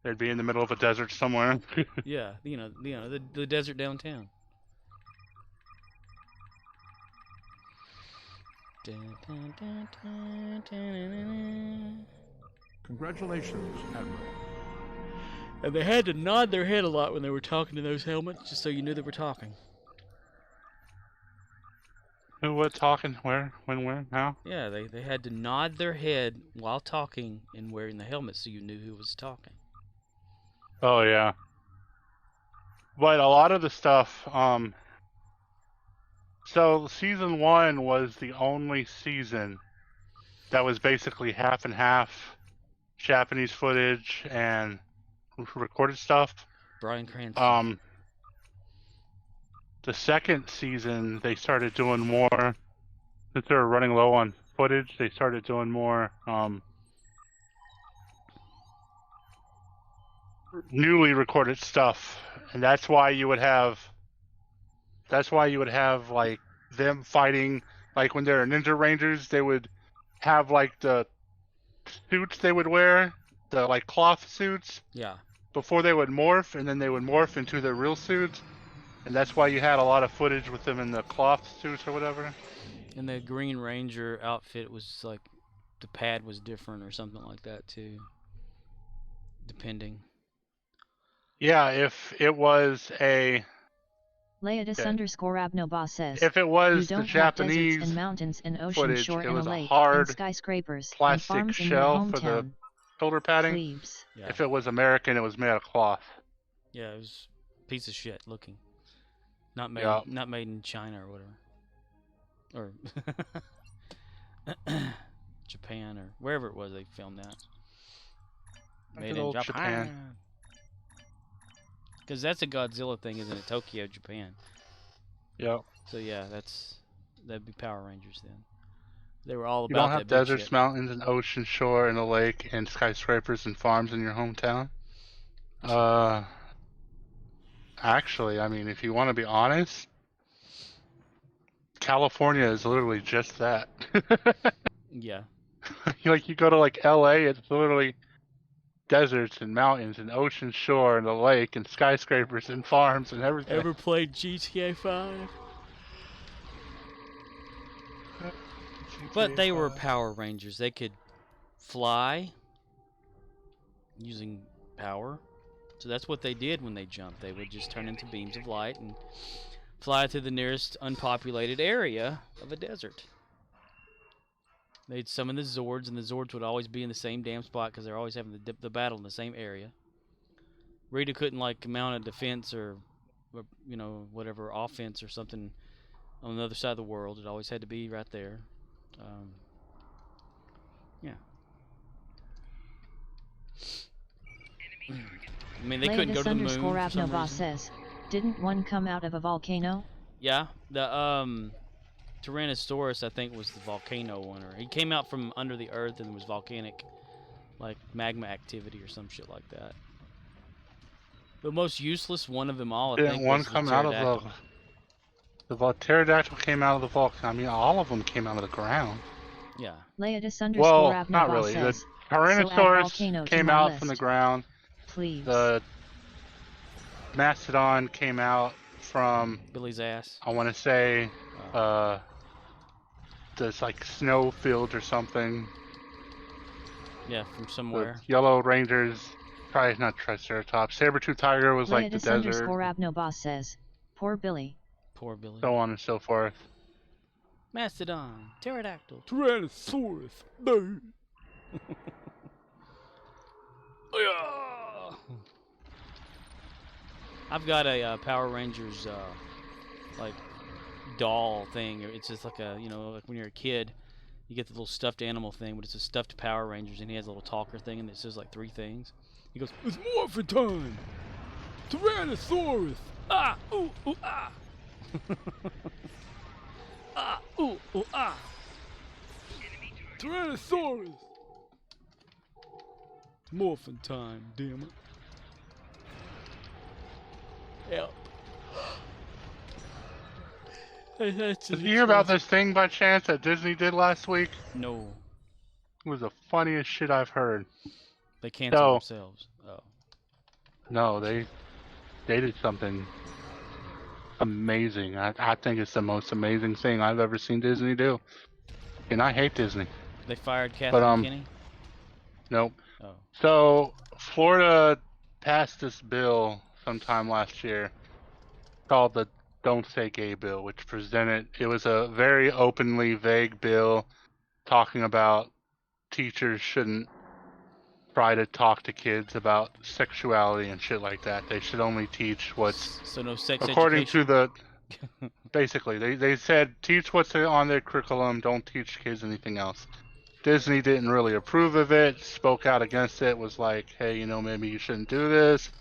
They'd be in the middle of a desert somewhere. Yeah, the desert downtown. Congratulations, Admiral. And they had to nod their head a lot when they were talking to those helmets, just so you knew they were talking. Who, what, talking? Where? When? Where? How? Yeah, they had to nod their head while talking and wearing the helmet so you knew who was talking. Oh, yeah. But a lot of the stuff, so season 1 was the only season that was basically half and half Japanese footage and recorded stuff. Bryan Cranston. The second season, they started doing more, since they were running low on footage, they started doing more, newly recorded stuff. And that's why you would have like them fighting, like when they're Ninja Rangers, they would have like the suits they would wear, the like cloth suits, Yeah. before they would morph, and then they would morph into their real suits. And that's why you had a lot of footage with them in the cloth suits or whatever. And the Green Ranger outfit was like, the pad was different or something like that too. Depending. Yeah, if it was Leatus_Abnoboss says, if it you was the don't have deserts Japanese and mountains and ocean footage, shore it and a was a lake hard and skyscrapers and plastic farms in your shell for the hometown. shoulder padding. Plebes. Yeah. If it was American, it was made out of cloth. Yeah, it was a piece of shit looking. Not made Yeah. not made in China or whatever. Or Japan or wherever it was they filmed that. Made Good in old Japan. Japan. Because that's a Godzilla thing, isn't it? Tokyo, Japan. Yep. So yeah, that'd be Power Rangers then. They were all You about don't have that big deserts, shit. mountains, and ocean shore, and a lake, and skyscrapers and farms in your hometown. Actually, I mean, if you want to be honest, California is literally just that. Yeah. Like, you go to like LA, it's literally deserts and mountains and ocean shore and a lake and skyscrapers and farms and everything. Ever played GTA 5? But they were Power Rangers. They could fly using power. So that's what they did when they jumped. They would just turn into beams of light and fly to the nearest unpopulated area of a desert. They'd summon the Zords, and the Zords would always be in the same damn spot because they're always having the battle in the same area. Rita couldn't like mount a defense or you know, whatever offense or something on the other side of the world. It always had to be right there. Yeah. I mean, they couldn't go to the moon for some Abnobas reason. says, didn't one come out of a volcano? Yeah, the Tyrannosaurus, I think, was the volcano one, or he came out from under the earth and was volcanic, like magma activity or some shit like that. The most useless one of them all, I Didn't think, one was come the out of pterodactyl. the pterodactyl came out of the volcano? I mean, all of them came out of the ground. Yeah. Leodis Well, Abnobas not really. The says, Tyrannosaurus volcano to came my out from the list. ground. please. The Mastodon came out from, Billy's ass. I want to say, this like snow field or something. Yeah, from The somewhere. Yellow Rangers, probably not Triceratops. Saber-tooth tiger was like the Leodis desert, Abnobas says, poor Billy. Poor Billy. so on and so forth. Mastodon. Pterodactyl. Tyrannosaurus. No. I've got a Power Rangers like doll thing. It's just like a, you know, like when you're a kid, you get the little stuffed animal thing, but it's a stuffed Power Rangers, and he has a little talker thing, and it says like 3 things. He goes, "It's morphin' time! Tyrannosaurus! Ah! Ooh! Ooh! Ah! Ah! Ooh! Ooh! Ah! Tyrannosaurus! Morphin' time, damn it! Help!" Did you hear about this thing by chance that Disney did last week? No, It was the funniest shit I've heard. they canceled No. themselves. Oh. No, they did something amazing. I think it's the most amazing thing I've ever seen Disney do. And I hate Disney. They fired Kathleen McKinney? Nope. Oh. So, Florida passed this bill sometime last year called the Don't Say Gay bill, which it was a very openly vague bill talking about teachers shouldn't try to talk to kids about sexuality and shit like that. They should only teach what's So no sex according education? to the basically they said teach what's on their curriculum, don't teach kids anything else. Disney didn't really approve of it, spoke out against it, was like, hey, you know, maybe you shouldn't do this.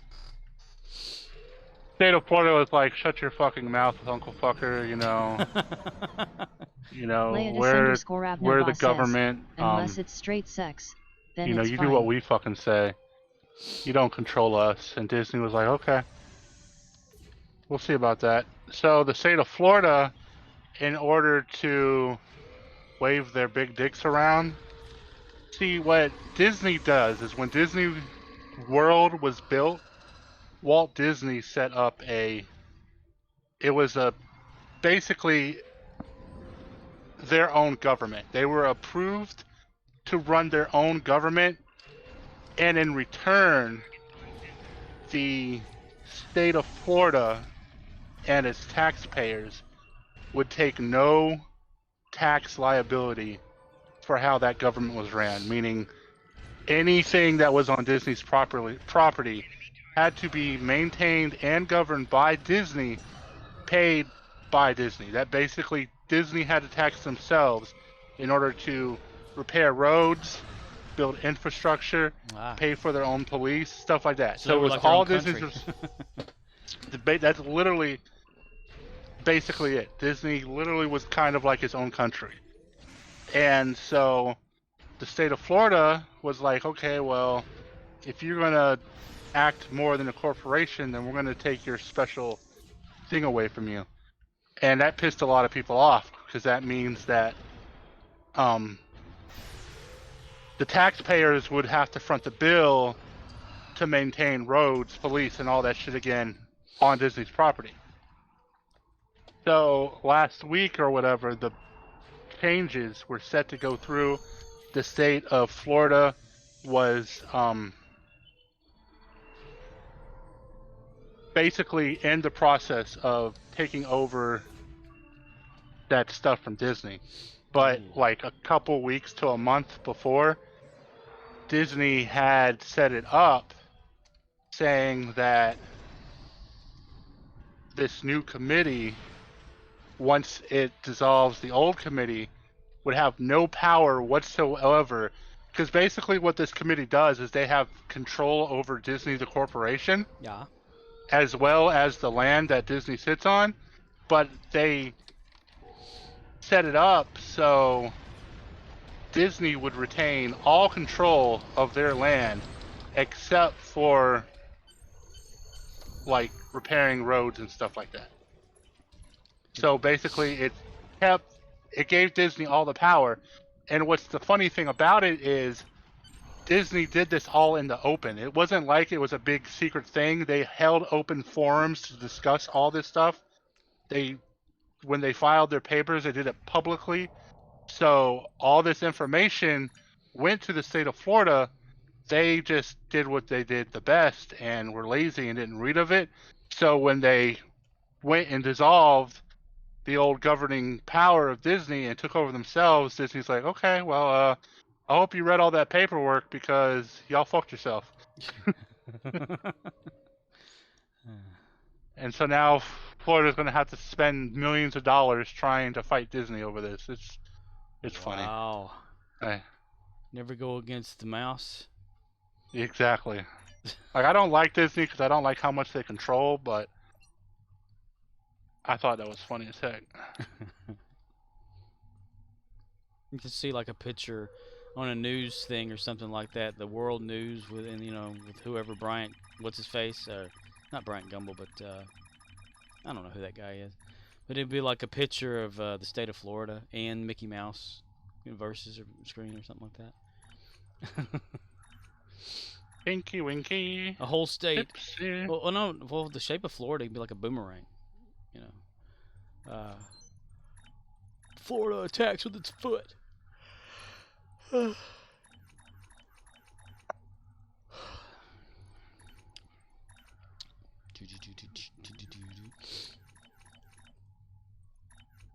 State of Florida was like, shut your fucking mouth, Uncle Fucker, you know. You know, Leodis we're the Abnobas government. says, unless it's straight sex, then You know, it's you fine. do what we fucking say. You don't control us. And Disney was like, okay. We'll see about that. So the state of Florida, in order to wave their big dicks around, see, what Disney does is when Disney World was built, Walt Disney set up basically their own government. They were approved to run their own government, and in return, the state of Florida and its taxpayers would take no tax liability for how that government was ran, meaning anything that was on Disney's property had to be maintained and governed by Disney, paid by Disney. That basically Disney had to tax themselves in order to repair roads, build infrastructure, pay for their own police, stuff like that. So So they it were was like their all own Disney's. country. That's literally basically it. Disney literally was kind of like its own country. And so the state of Florida was like, okay, well, if you're gonna act more than a corporation, then we're going to take your special thing away from you. And that pissed a lot of people off because that means that the taxpayers would have to front the bill to maintain roads, police, and all that shit again on Disney's property. So last week or whatever, the changes were set to go through. The state of Florida was basically in the process of taking over that stuff from Disney. But like a couple weeks to a month before, Disney had set it up saying that this new committee, once it dissolves the old committee, would have no power whatsoever. Because basically what this committee does is they have control over Disney, the corporation, Yeah. as well as the land that Disney sits on. But they set it up so Disney would retain all control of their land except for like repairing roads and stuff like that. So basically it gave Disney all the power. And what's the funny thing about it is Disney did this all in the open. It wasn't like it was a big secret thing. They held open forums to discuss all this stuff. When they filed their papers, they did it publicly. So all this information went to the state of Florida. They just did what they did the best and were lazy and didn't read of it. So when they went and dissolved the old governing power of Disney and took over themselves, Disney's like, okay, well, I hope you read all that paperwork because y'all fucked yourself. And so now Florida's going to have to spend millions of dollars trying to fight Disney over this. It's funny. Wow. Hey. Never go against the mouse. Exactly. Like, I don't like Disney because I don't like how much they control, but I thought that was funny as heck. You can see like a picture on a news thing or something like that, the world news with whoever Bryant, what's his face, not Bryant Gumbel, but I don't know who that guy is, but it'd be like a picture of the state of Florida and Mickey Mouse versus a screen or something like that. Winky Winky. A whole state. Tipsy. Well, the shape of Florida would be like a boomerang, Florida attacks with its foot.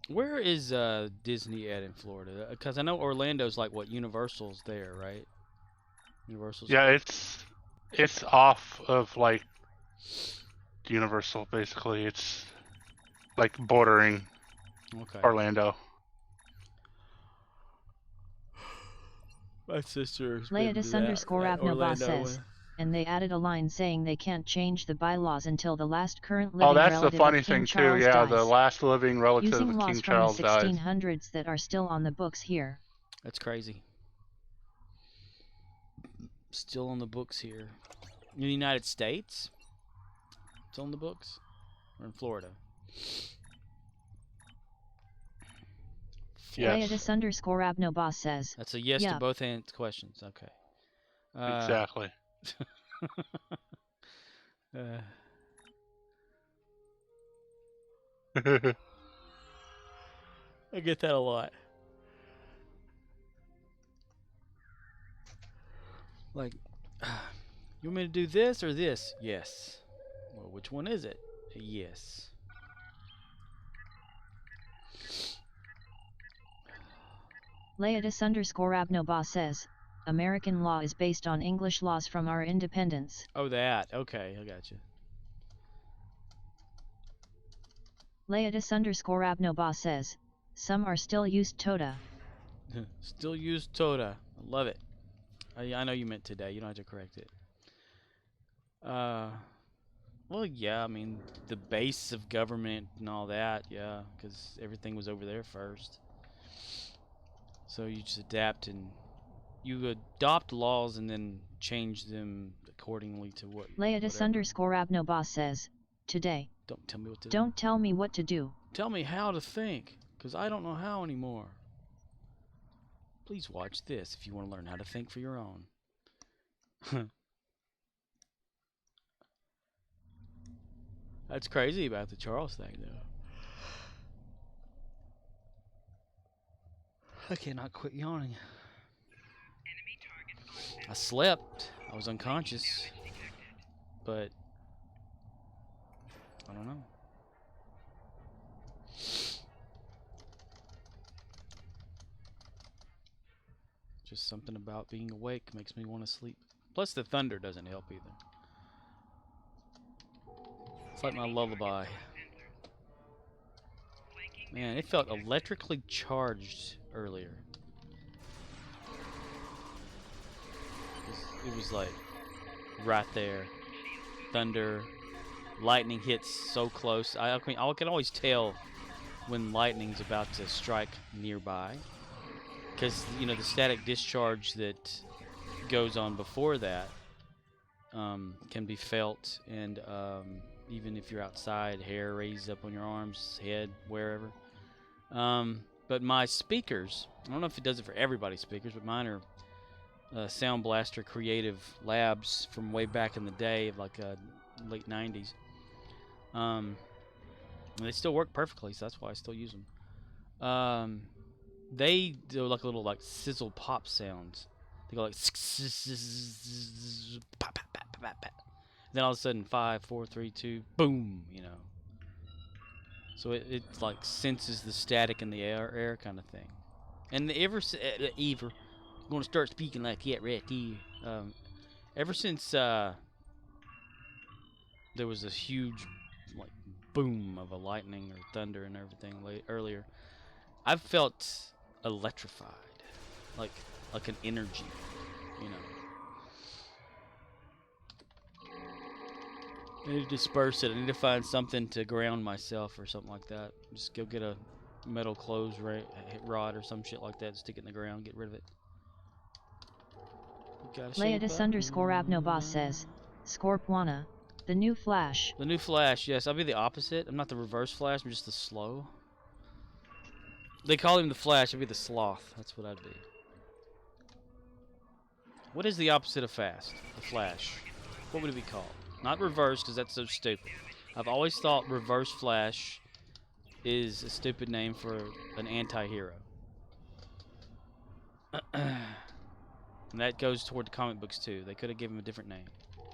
Where is Disney at in Florida? Because I know Orlando's like what, Universal's there, right? Universal's. Yeah, it's off of like Universal basically. It's like bordering Orlando. My sister. Leodis_Abnoboss says, and they added a line saying they can't change the bylaws until the last current living relative that's the funny of King thing Charles too. Yeah, dies, the last living relative using of laws King from Charles the dies. 1600s that are still on the books here. That's crazy. Still on the books here. In the United States? It's on the books? Or in Florida? Yes. Leodis_Abnoboss says, That's a yes to Yup. both questions. Okay. Exactly. I get that a lot. Like, you want me to do this or this? Yes. Well, which one is it? Yes. Leodis_Abnoboss says, American law is based on English laws from our independence. Oh, that. Okay, I got you. Leodis_Abnoboss says, some are still used Toda. Still use Toda. I love it. I know you meant today. You don't have to correct it. Well, yeah, I mean, the base of government and all that, yeah, because everything was over there first. So you just adapt and you adopt laws and then change them accordingly to what. Laetus whatever. _Abnoboss says, today, Don't tell me what to do. don't tell me what to do. Tell me how to think, because I don't know how anymore. Please watch this if you want to learn how to think for your own. That's crazy about the Charles thing, though. I cannot quit yawning. I slept. I was unconscious. But I don't know. Just something about being awake makes me want to sleep. Plus the thunder doesn't help either. It's like my lullaby. Man, it felt electrically charged earlier. It was like right there. Thunder, lightning hits so close. I can always tell when lightning's about to strike nearby, because you know the static discharge that goes on before that can be felt, and even if you're outside, hair raised up on your arms, head, wherever. But my speakers, I don't know if it does it for everybody's speakers, but mine are Sound Blaster Creative Labs from way back in the day, of like late 90s. And they still work perfectly, so that's why I still use them. They do like little like sizzle pop sounds. They go like pop, pop, pop, pop, pop. Then all of a sudden 5, 4, 3, 2, boom, you know. So it like senses the static in the air kind of thing. And ever I'm gonna start speaking like that right here. Ever since there was a huge like boom of a lightning or thunder and everything earlier, I've felt electrified, like an energy, you know. I need to disperse it. I need to find something to ground myself or something like that. Just go get a metal clothes rod or some shit like that, stick it in the ground, get rid of it. Laetus _Abnoboss says, Scorpwana, the new Flash. The new Flash, yes. I'll be the opposite. I'm not the reverse Flash, I'm just the slow. They call him the Flash, I'll be the sloth. That's what I'd be. What is the opposite of fast? The Flash. What would it be called? Not reverse, because that's so stupid. I've always thought reverse Flash is a stupid name for an anti-hero. And that goes toward the comic books too. They could have given him a different name.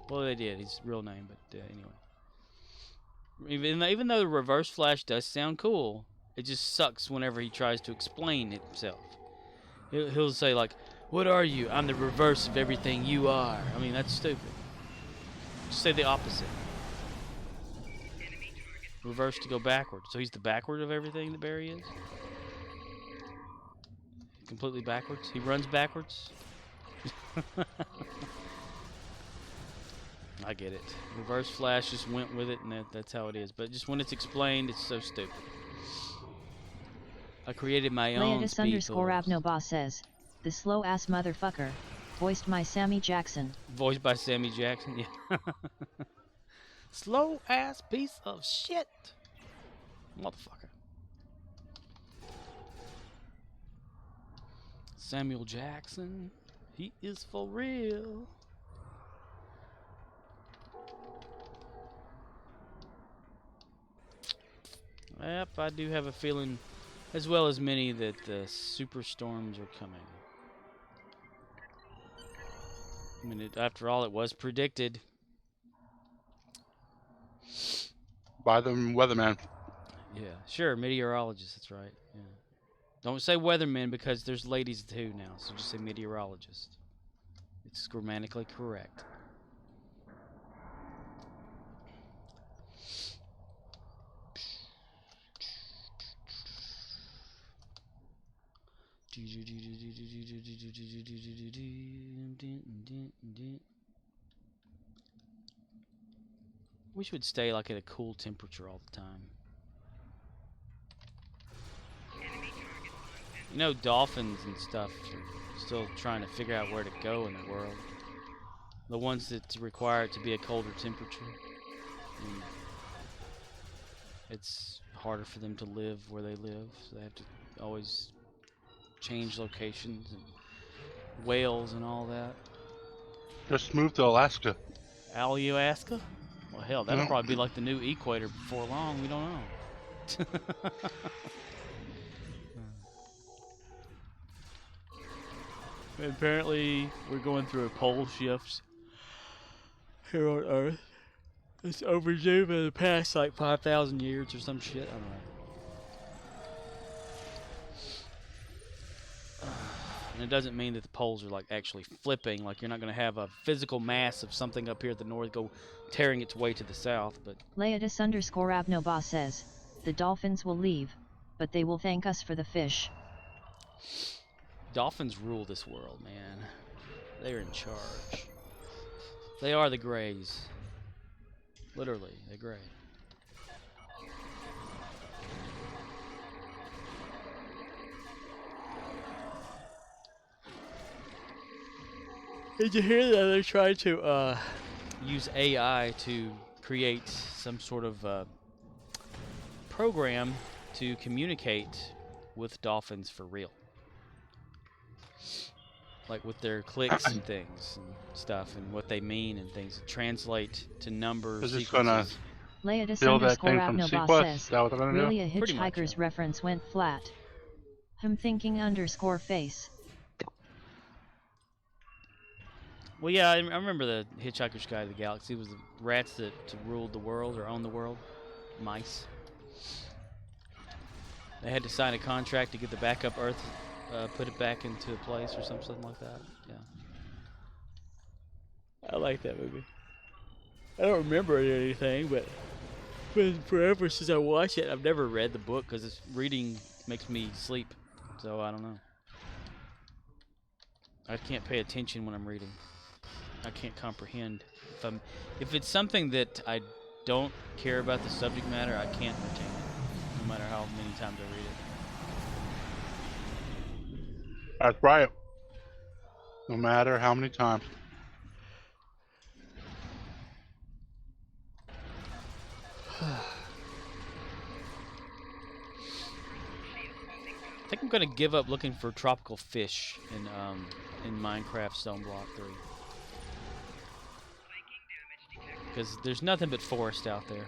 Well, they did. His real name, but anyway. Even though the Reverse Flash does sound cool, it just sucks whenever he tries to explain it himself. He'll say like, "What are you? I'm the reverse of everything you are." I mean, that's stupid. Just say the opposite. Reverse to go backward. So he's the backward of everything that Barry is? Completely backwards? He runs backwards? I get it. Reverse Flash just went with it, and that's how it is. But just when it's explained, it's so stupid. I created my own Laetus _Abnoboss says, the slow ass motherfucker, voiced by Sammy Jackson. Voiced by Sammy Jackson, yeah. Slow ass piece of shit. Motherfucker. Samuel Jackson. He is for real. Yep, I do have a feeling, as well as many, that the superstorms are coming. I mean, after all, it was predicted. By the weatherman. Yeah, sure, meteorologist, that's right. Yeah. Don't say weatherman, because there's ladies too now, so just say meteorologist. It's grammatically correct. Wish we'd stay like at a cool temperature all the time. You know, dolphins and stuff are still trying to figure out where to go in the world. The ones that require it to be a colder temperature. And it's harder for them to live where they live, so they have to always change locations and whales and all that. Just move to Alaska. Alaska? Well, hell, that'll Yeah. probably be like the new equator before long. We don't know. Apparently, we're going through a pole shift here on Earth. It's overdue in the past like 5,000 years or some shit. I don't know. And it doesn't mean that the poles are like actually flipping. Like you're not going to have a physical mass of something up here at the north go tearing its way to the south. But Leodis_Abnoba says, the dolphins will leave, but they will thank us for the fish. dolphins rule this world, man. They're in charge. They are the Greys. Literally, they're Grey. Did you hear that they're trying to use AI to create some sort of program to communicate with dolphins for real? Like with their clicks and things and stuff and what they mean and things. Translate to numbers. Is this gonna sequences. steal that thing from Leodis_Abnoba Sequest? says, Is that what they're gonna really do? a Pretty much, hitchhiker's yeah. reference went flat. I'm thinking _face. Well, yeah, I remember the Hitchhiker's Guide to the Galaxy. It was the rats that ruled the world or owned the world. Mice. They had to sign a contract to get the backup Earth, put it back into place or something like that. Yeah. I like that movie. I don't remember anything, but it's been forever since I watched it. I've never read the book because reading makes me sleep. So I don't know. I can't pay attention when I'm reading. I can't comprehend. If it's something that I don't care about the subject matter, I can't retain it, no matter how many times I read it. That's right. No matter how many times. I think I'm gonna give up looking for tropical fish in Minecraft Stone Block 3. Because there's nothing but forest out there.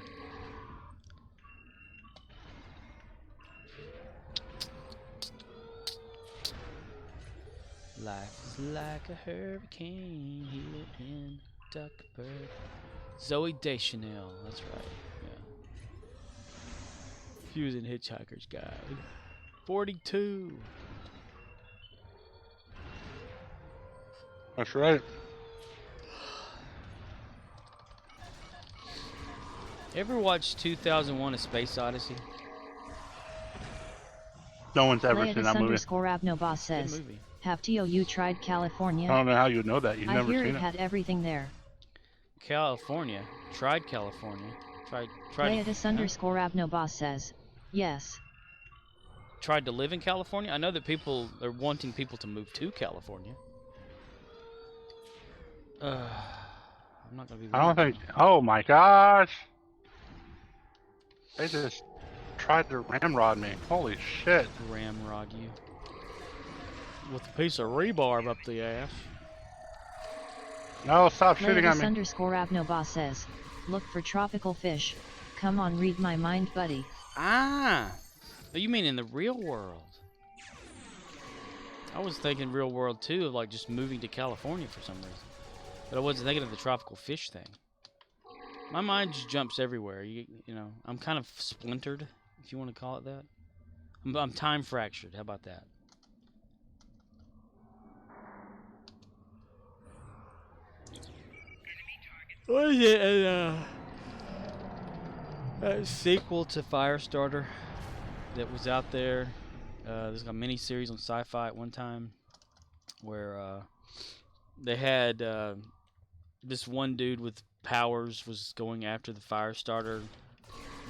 Life is like a hurricane here in Duckburg. Zoe Deschanel, that's right, yeah. She was in Hitchhiker's Guide. 42. That's right. Ever watched 2001: A Space Odyssey? No one's ever seen that movie. Leodis_Abnoba Good says, movie. have you tried California? I don't know how you know that. You've I never hear seen it it. had everything there. California. Tried California. Tried. Leodis_Abnoba says, yes. Tried to live in California. I know that people are wanting people to move to California. I'm not gonna be. I don't living think. Oh my gosh! They just tried to ramrod me. Holy shit! there. Ramrod you with a piece of rebarb up the ass. No, stop shooting at me. Leodis_Abnoba says, look for tropical fish. Come on, read my mind, buddy. Ah, oh, you mean in the real world? I was thinking real world too, of like just moving to California for some reason. But I wasn't thinking of the tropical fish thing. My mind just jumps everywhere. You know, I'm kind of splintered, if you want to call it that. I'm time fractured. How about that? What is it? A sequel to Firestarter that was out there. There's a mini series on Sci-Fi at one time where they had this one dude with powers was going after the Firestarter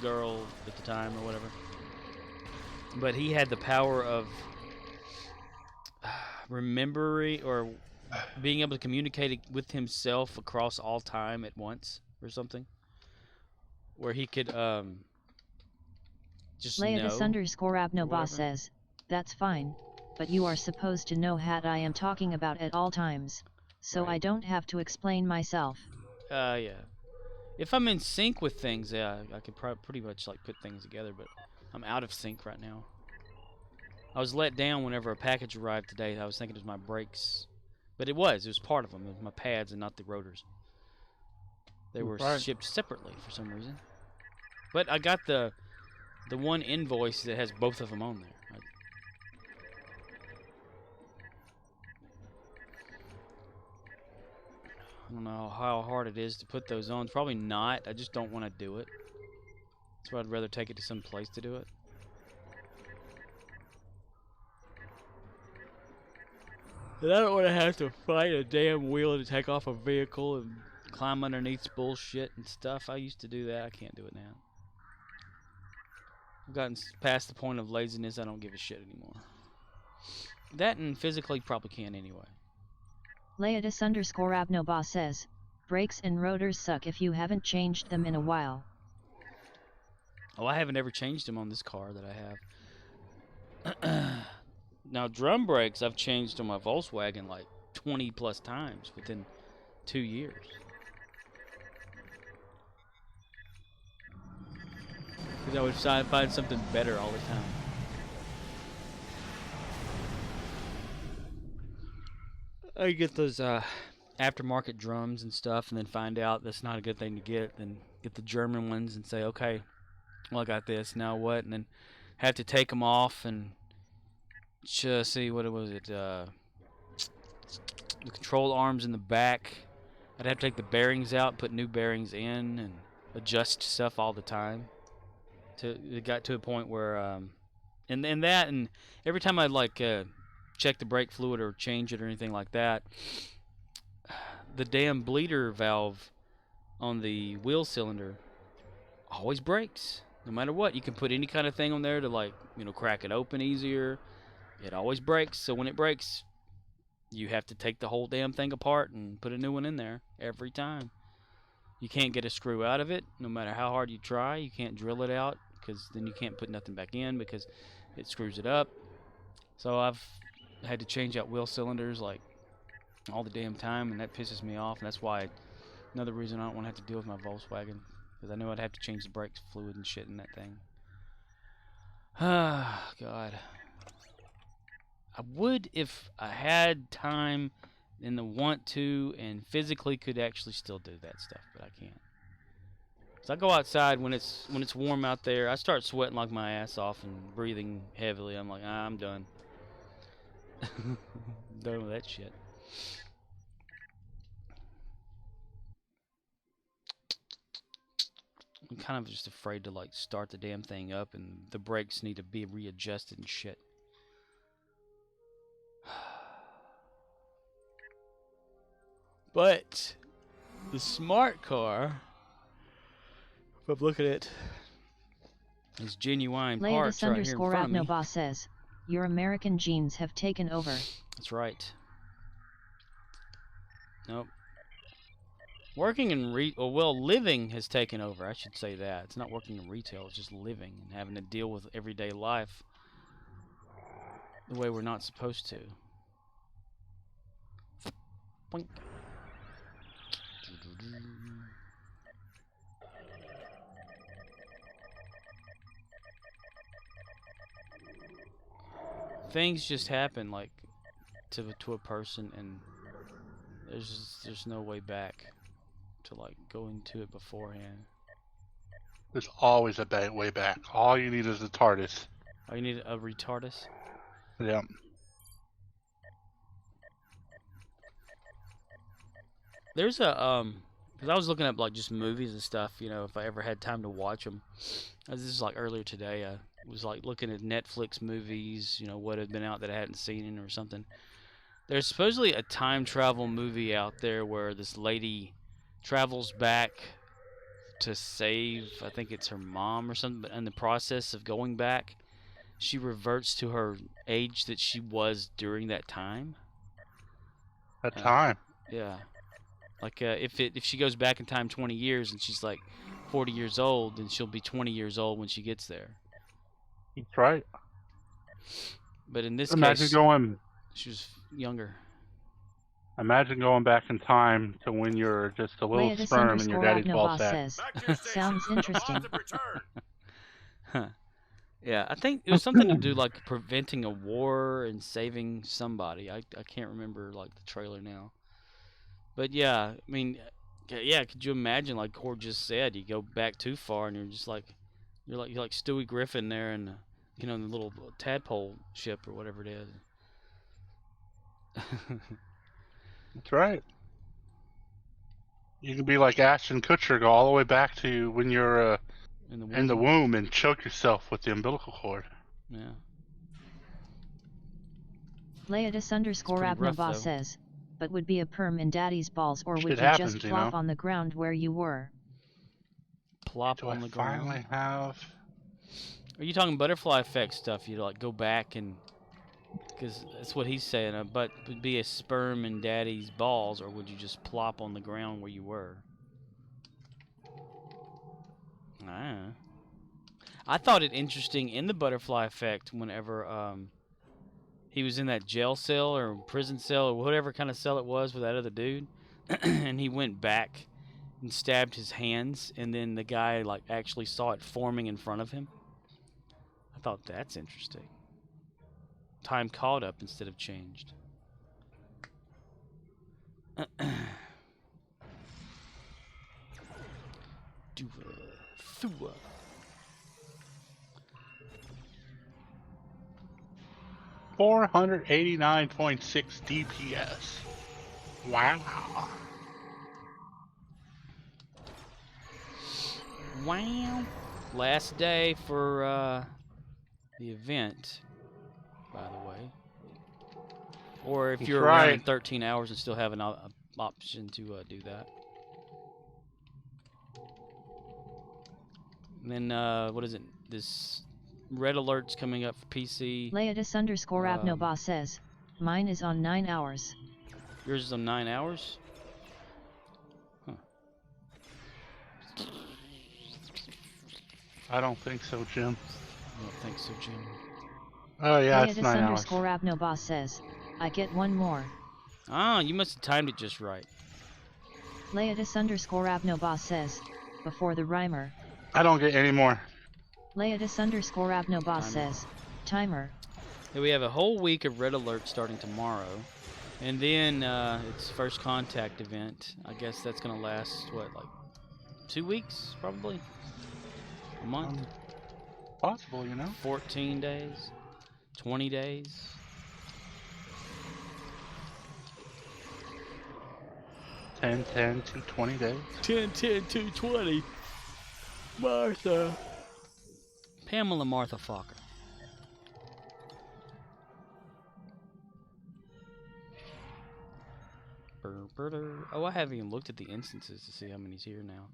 girl at the time or whatever. But he had the power of remembering or being able to communicate with himself across all time at once or something, where he could just Laetus know. underscore Abnoba whatever. says, that's fine, but you are supposed to know what I am talking about at all times, so Right. I don't have to explain myself. Yeah. If I'm in sync with things, yeah, I could pretty much like put things together, but I'm out of sync right now. I was let down whenever a package arrived today. I was thinking it was my brakes, but it was part of them. It was my pads and not the rotors. They were Right. shipped separately for some reason. But I got the one invoice that has both of them on there. I don't know how hard it is to put those on. It's probably not. I just don't want to do it. That's why I'd rather take it to some place to do it. And I don't want to have to fight a damn wheel to take off a vehicle and climb underneath bullshit and stuff. I used to do that. I can't do it now. I've gotten past the point of laziness. I don't give a shit anymore. That and physically probably can anyway. Laetus underscore Abnoba says, brakes and rotors suck if you haven't changed them in a while. Oh, I haven't ever changed them on this car that I have. Now, drum brakes, I've changed on my Volkswagen like 20 plus times within 2 years. Because I would find something better all the time. I get those aftermarket drums and stuff, and then find out that's not a good thing to get. Then get the German ones and say, okay, well, I got this, now what? And then have to take them off and just see, what was it? The control arms in the back. I'd have to take the bearings out, put new bearings in, and adjust stuff all the time. It got to a point where, and every time I'd like check the brake fluid or change it or anything like that, the damn bleeder valve on the wheel cylinder always breaks. No matter what, you can put any kind of thing on there to, like, crack it open easier. It always breaks. So when it breaks, you have to take the whole damn thing apart and put a new one in there every time. You can't get a screw out of it, no matter how hard you try. You can't drill it out, because then you can't put nothing back in because it screws it up. So I've had to change out wheel cylinders like all the damn time, and that pisses me off. And that's why another reason I don't want to have to deal with my Volkswagen, because I know I'd have to change the brake fluid and shit in that thing. Ah, God. I would if I had time and the want to and physically could actually still do that stuff, but I can't. So I go outside when it's warm out there. I start sweating like my ass off and breathing heavily. I'm like, I'm done. Done with that shit. I'm kind of just afraid to like start the damn thing up, and the brakes need to be readjusted and shit. But the smart car, if I'm looking at his genuine parts Laetus right here in underscore front of me. Abnoba says, your American genes have taken over. That's right. Nope. Working in living has taken over. I should say that. It's not working in retail. It's just living and having to deal with everyday life the way we're not supposed to. Boink. Things just happen like to a person, and there's no way back to like go into it beforehand. There's always a way back. All you need is a TARDIS. Oh, you need a retardus? Yeah. There's a because I was looking up like just movies and stuff, if I ever had time to watch them. This is like earlier today. I was like looking at Netflix movies, what had been out that I hadn't seen or something. There's supposedly a time travel movie out there where this lady travels back to save, I think it's her mom or something, but in the process of going back, she reverts to her age that she was during that time. That Yeah. time. Yeah. Like if she goes back in time 20 years and she's like 40 years old, then she'll be 20 years old when she gets there. That's right. But in this Imagine case, going. she was younger. Imagine going back in time to when you're just a little sperm in your daddy's ball Leotis_Abnobos sack. says, Back to your station. sounds interesting. Pause and return. Huh. Yeah, I think it was something to do like preventing a war and saving somebody. I can't remember like the trailer now. But yeah, I mean, yeah, could you imagine like Cord just said, you go back too far and you're just like you're like Stewie Griffin there in in the little tadpole ship or whatever it is. That's right. You can be like Ashton Kutcher, go all the way back to when you're in the womb and choke yourself with the umbilical cord. Yeah. Leotis_Abnobos though. says, but would be a perm in daddy's balls or would Shit you happens, just you plop know? on the ground where you were? Plop Do on I the ground. finally have? Are you talking butterfly effect stuff? You like go back and because that's what he's saying. But would be a sperm in daddy's balls, or would you just plop on the ground where you were? I thought it interesting in the butterfly effect whenever he was in that jail cell or prison cell or whatever kind of cell it was with that other dude, and he went back and stabbed his hands, and then the guy like actually saw it forming in front of him. I thought that's interesting. Time caught up instead of changed. Thua. 489.6 DPS. Wow. Wow. Last day for the event, by the way. Or if That's you're around in right. 13 hours and still have an option to do that. And then, what is it? This red alert's coming up for PC. Leotis_Abnobos says, mine is on 9 hours. Yours is on 9 hours? Huh. I don't think so, Jim. I don't think so, Jim. Oh yeah, it's 9 hours. Leotis_Abnobos says, I get one more. Ah, you must have timed it just right. Leotis_Abnobos says, before the rhymer. I don't get any more. Leotis_Abnobos Timer. says, timer. Yeah, we have a whole week of red alert starting tomorrow. And then it's first contact event. I guess that's going to last, what, like 2 weeks, probably? A month? Possible, you know. 14 days? 20 days? 10 to 20 days. 10 to 20. Martha. Pamela Martha Fokker. Oh, I haven't even looked at the instances to see how many's here now.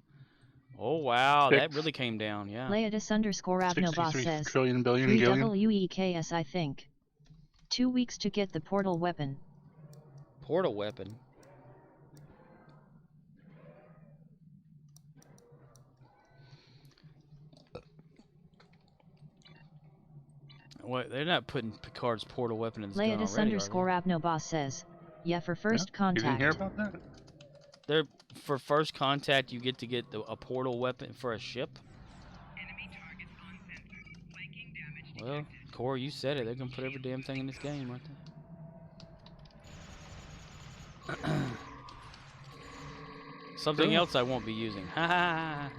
Oh, wow. That 6. really came down, yeah. Leotis_Abnobos 63 says, trillion billion 3 gillion. WEKS I think. 2 weeks to get the portal weapon. Portal weapon. Wait, they're not putting Picard's portal weapon in this gun already, are Leotis_Abnobos says, yeah, for first You didn't hear contact. about that? They're for first contact. You get to get a portal weapon for a ship. Well, Corey, you said it. They're gonna put every damn thing in this game right there. Something Cool. else I won't be using. Ha ha.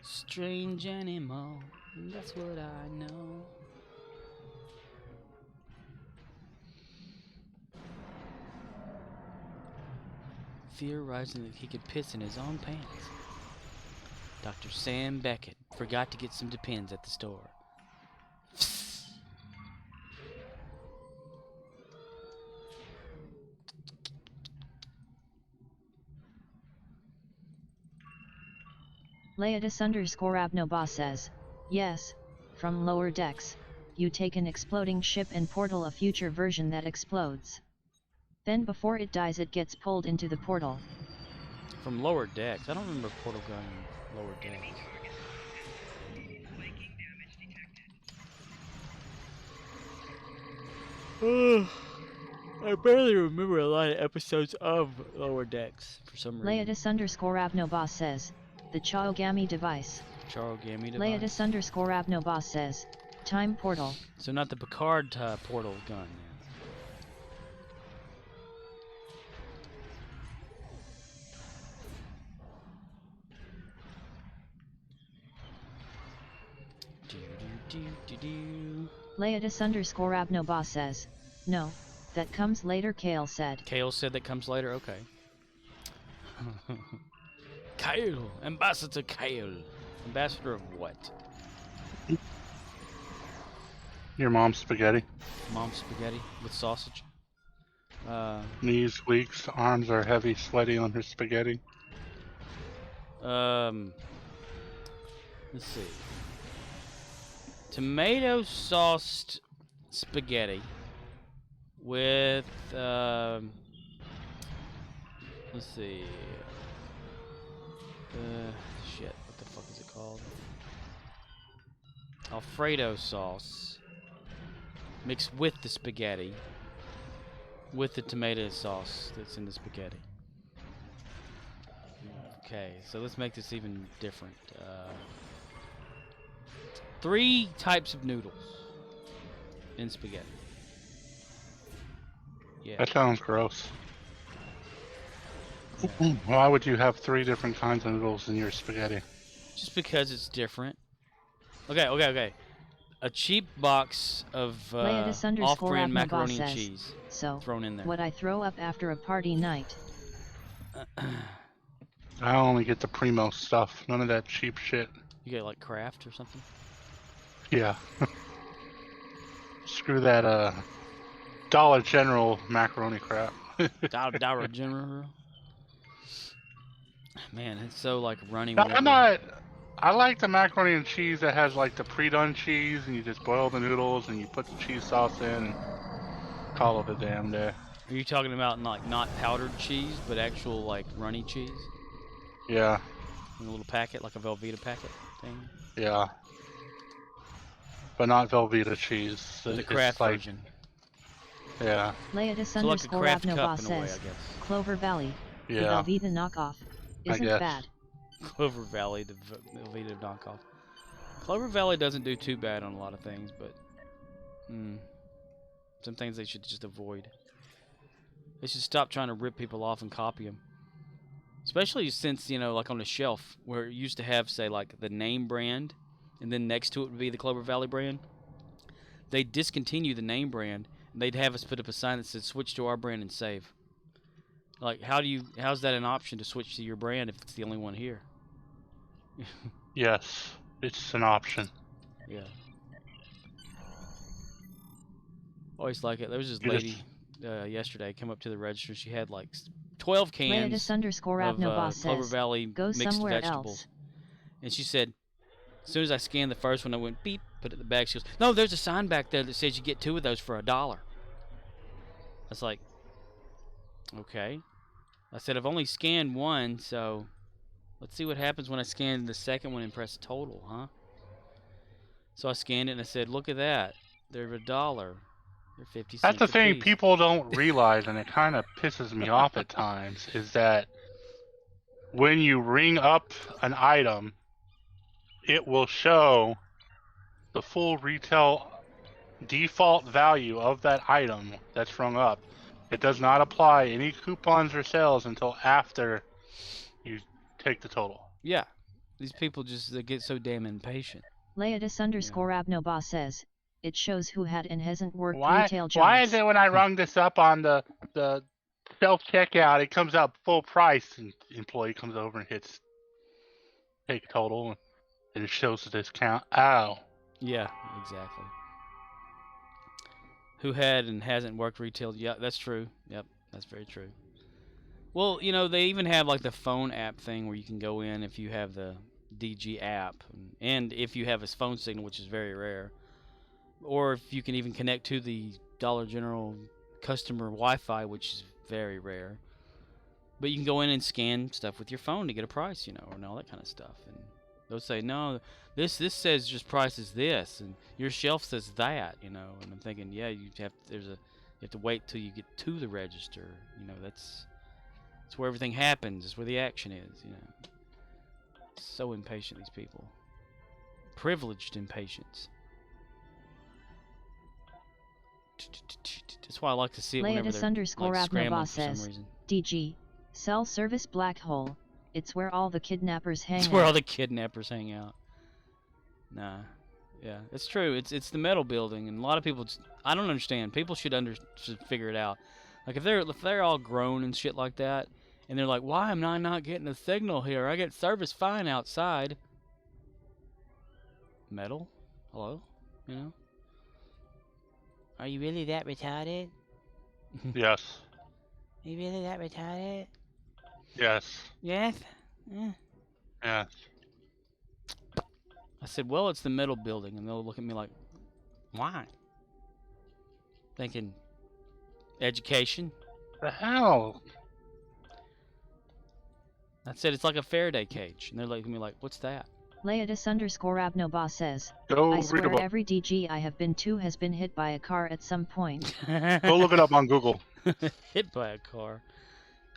Strange animal. That's what I know. Theorizing that he could piss in his own pants. Dr. Sam Beckett forgot to get some Depends at the store. Leotis_Abnobos says, yes, from lower decks. you take an exploding ship and portal a future version that explodes. Then before it dies it gets pulled into the portal. From lower decks. I don't remember portal gun in lower decks. I barely remember a lot of episodes of Lower Decks for some reason. Laetus_Abnoboss says, the Chaogami device. Charogami device. Laetus_Abnoboss says, time portal. So not the Picard portal gun. Laetus_Abnoboss says, no, that comes later. Kale said. Kale said that comes later, okay. Kale, Ambassador Kale. Ambassador of what? Your mom's spaghetti. Mom's spaghetti with sausage. Knees weak, arms are heavy, sweaty on her spaghetti. Let's see. Tomato sauced spaghetti with let's see. Shit, what the fuck is it called? Alfredo sauce mixed with the spaghetti with the tomato sauce that's in the spaghetti. Okay, so let's make this even different. 3 types of noodles in spaghetti. Yeah. That sounds gross. Why would you have 3 different kinds of noodles in your spaghetti? Just because it's different. Okay. A cheap box of off-brand macaroni and cheese so, thrown in there. What I throw up after a party night. I only get the primo stuff. None of that cheap shit. You get like Kraft or something? Yeah. Screw that Dollar General macaroni crap. Dollar General. Man, it's so like running. I like the macaroni and cheese that has like the pre-done cheese, and you just boil the noodles and you put the cheese sauce in and call it a damn day. Are you talking about like not powdered cheese, but actual like runny cheese? Yeah. In a little packet, like a Velveeta packet thing? Yeah. But not Velveeta cheese. The Kraft version. Yeah. Laetus_Abnoboss says, Clover Valley, the Velveeta knockoff, isn't bad. Clover Valley, the Velveeta knockoff. Clover Valley doesn't do too bad on a lot of things, but some things they should just avoid. They should stop trying to rip people off and copy them. Especially since, you know, like on the shelf, where it used to have, say, like the name brand, and then next to it would be the Clover Valley brand. They'd discontinue the name brand, and they'd have us put up a sign that said, switch to our brand and save. Like, how's that an option to switch to your brand if it's the only one here? Yes, it's an option. Yeah. Always like it. There was this lady yesterday come up to the register. She had like 12 cans of Clover Valley mixed vegetables. And she said, as soon as I scanned the first one, I went beep, put it in the bag. She goes, no, there's a sign back there that says you get 2 of those for $1. I was like, okay. I said, I've only scanned one, so let's see what happens when I scan the second one and press total, huh? So I scanned it and I said, look at that. They're $1. They're 50 cents. That's the thing piece. people don't realize, and it kind of pisses me off at times, is that when you ring up an item, it will show the full retail default value of that item that's rung up. It does not apply any coupons or sales until after you take the total. Yeah. These people they get so damn impatient. Laetus_Abnoboss says, it shows who had and hasn't worked retail jobs. Why is it when I rung this up on the self-checkout, it comes out full price, and the employee comes over and hits take total, and it shows the discount? Ow. Yeah, exactly. Who had and hasn't worked retail? Yeah, that's true. Yep, that's very true. Well, you know, they even have like the phone app thing where you can go in if you have the DG app, and if you have a phone signal, which is very rare, or if you can even connect to the Dollar General customer Wi-Fi, which is very rare. But you can go in and scan stuff with your phone to get a price, and all that kind of stuff. And they'll say, no, this says just price is this, and your shelf says that, And I'm thinking, yeah, you have to wait till you get to the register. That's where everything happens. It's where the action is. So impatient, these people. Privileged impatience. That's why I like to see it whenever they're like, scrambling for some reason. DG. Cell service black hole. It's where all the kidnappers hang out. It's where all the kidnappers hang out. Nah. Yeah, it's true. It's the metal building, and a lot of people I don't understand. People should figure it out. Like if they're all grown and shit like that, and they're like, "Why am I not getting a signal here? I get service fine outside." Metal? Hello? Are you really that retarded? Yes. Are you really that retarded? Yes. Yes? Yeah. Yes. I said, well, it's the metal building. And they'll look at me like, why? Thinking, education. The hell? I said, it's like a Faraday cage. And they're looking at me like, what's that? Leodis_Abnoba says, Go I read swear about. every DG I have been to has been hit by a car at some point. Go look it up on Google. Hit by a car.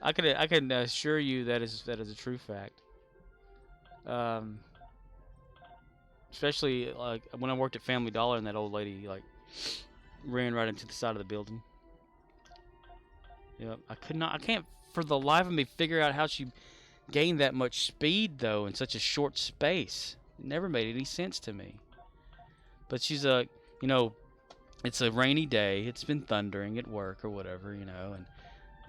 I can assure you that is a true fact. Especially like when I worked at Family Dollar and that old lady like ran right into the side of the building. Yep, I can't for the life of me figure out how she gained that much speed though in such a short space. It never made any sense to me. But she's it's a rainy day. It's been thundering at work or whatever, and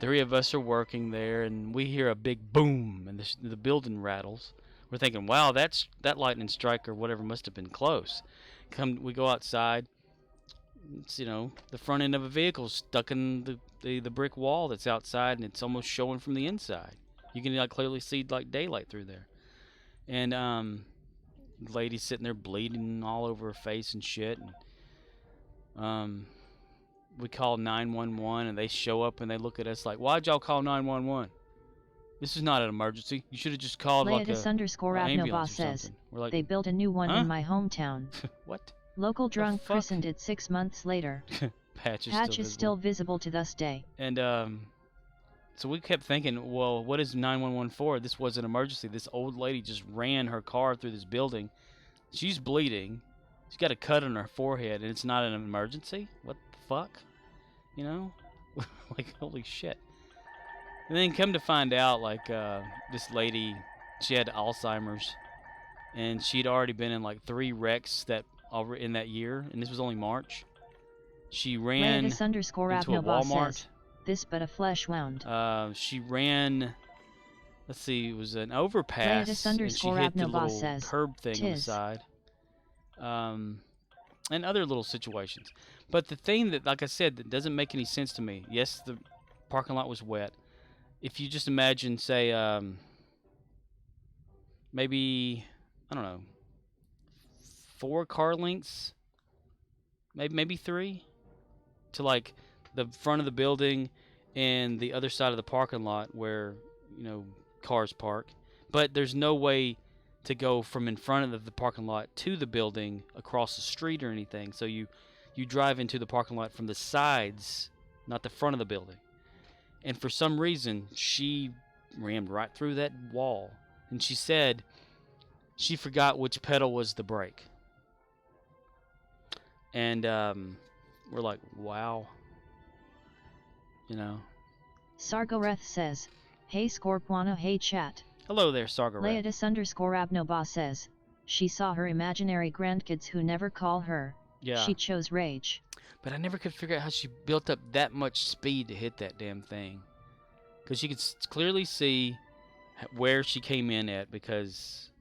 3 of us are working there, and we hear a big boom, and the building rattles. We're thinking, wow, that lightning strike or whatever must have been close. We go outside. It's, the front end of a vehicle stuck in the brick wall that's outside, and it's almost showing from the inside. You can clearly see daylight through there. And the lady's sitting there bleeding all over her face and shit. And we call 911, and they show up and they look at us like, why'd y'all call 911? This is not an emergency. You should have just called Leodis_Abnoba says, We're like, they built a new one in my hometown. what? Local drunk christened it 6 months later. Patch is still visible to this day. And so we kept thinking, well, what is 911 for? This was an emergency. This old lady just ran her car through this building. She's bleeding. She's got a cut on her forehead, and it's not an emergency? What the fuck? Like, holy shit. And then come to find out, this lady, she had Alzheimer's, and she'd already been in 3 wrecks in that year, and this was only March. She ran into a Walmart. Says, this but a flesh wound. She ran, let's see, it was an overpass, and she hit the little curb thing on the side. And other little situations. But the thing that, like I said, that doesn't make any sense to me, yes, the parking lot was wet. If you just imagine, say, maybe, I don't know, 4 car lengths, maybe 3, to the front of the building and the other side of the parking lot where, cars park. But there's no way to go from in front of the parking lot to the building across the street or anything. So you drive into the parking lot from the sides, not the front of the building. And for some reason, she rammed right through that wall. And she said she forgot which pedal was the brake. And we're like, wow. Sargoreth says, hey Scorpuano, hey chat. Hello there, Sargoreth. Leodis_Abnoba says, she saw her imaginary grandkids who never call her. Yeah. She chose rage. But I never could figure out how she built up that much speed to hit that damn thing. Because you could clearly see where she came in at, because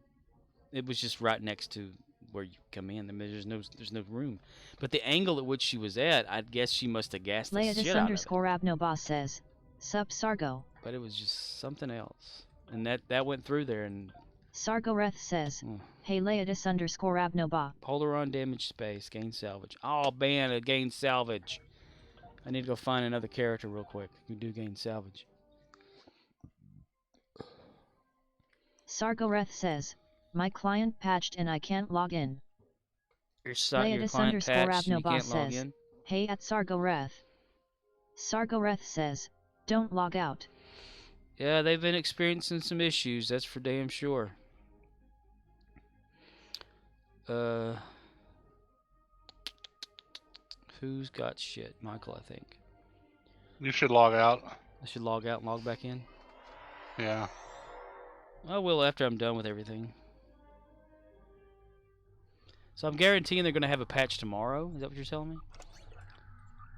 it was just right next to where you come in. I mean, there's no room. But the angle at which she was at, I guess she must have gassed the shit out of it. Leodis_Abnoba says, sup Sargo. But it was just something else. And that went through there, and Sargoreth says, Hmm. hey Leodis_Abnoba. Polaron damage space. Gain salvage. Oh, man, a gain salvage. I need to go find another character real quick who do gain salvage. Sargoreth says, my client patched and I can't log in. Your Leodis client underscore patched and you Abnoba can't log says, in? hey at Sargoreth. Sargoreth says, don't log out. Yeah, they've been experiencing some issues, that's for damn sure. Who's got shit? Michael, I think. You should log out. I should log out and log back in. Yeah. I will after I'm done with everything. So I'm guaranteeing they're going to have a patch tomorrow. Is that what you're telling me?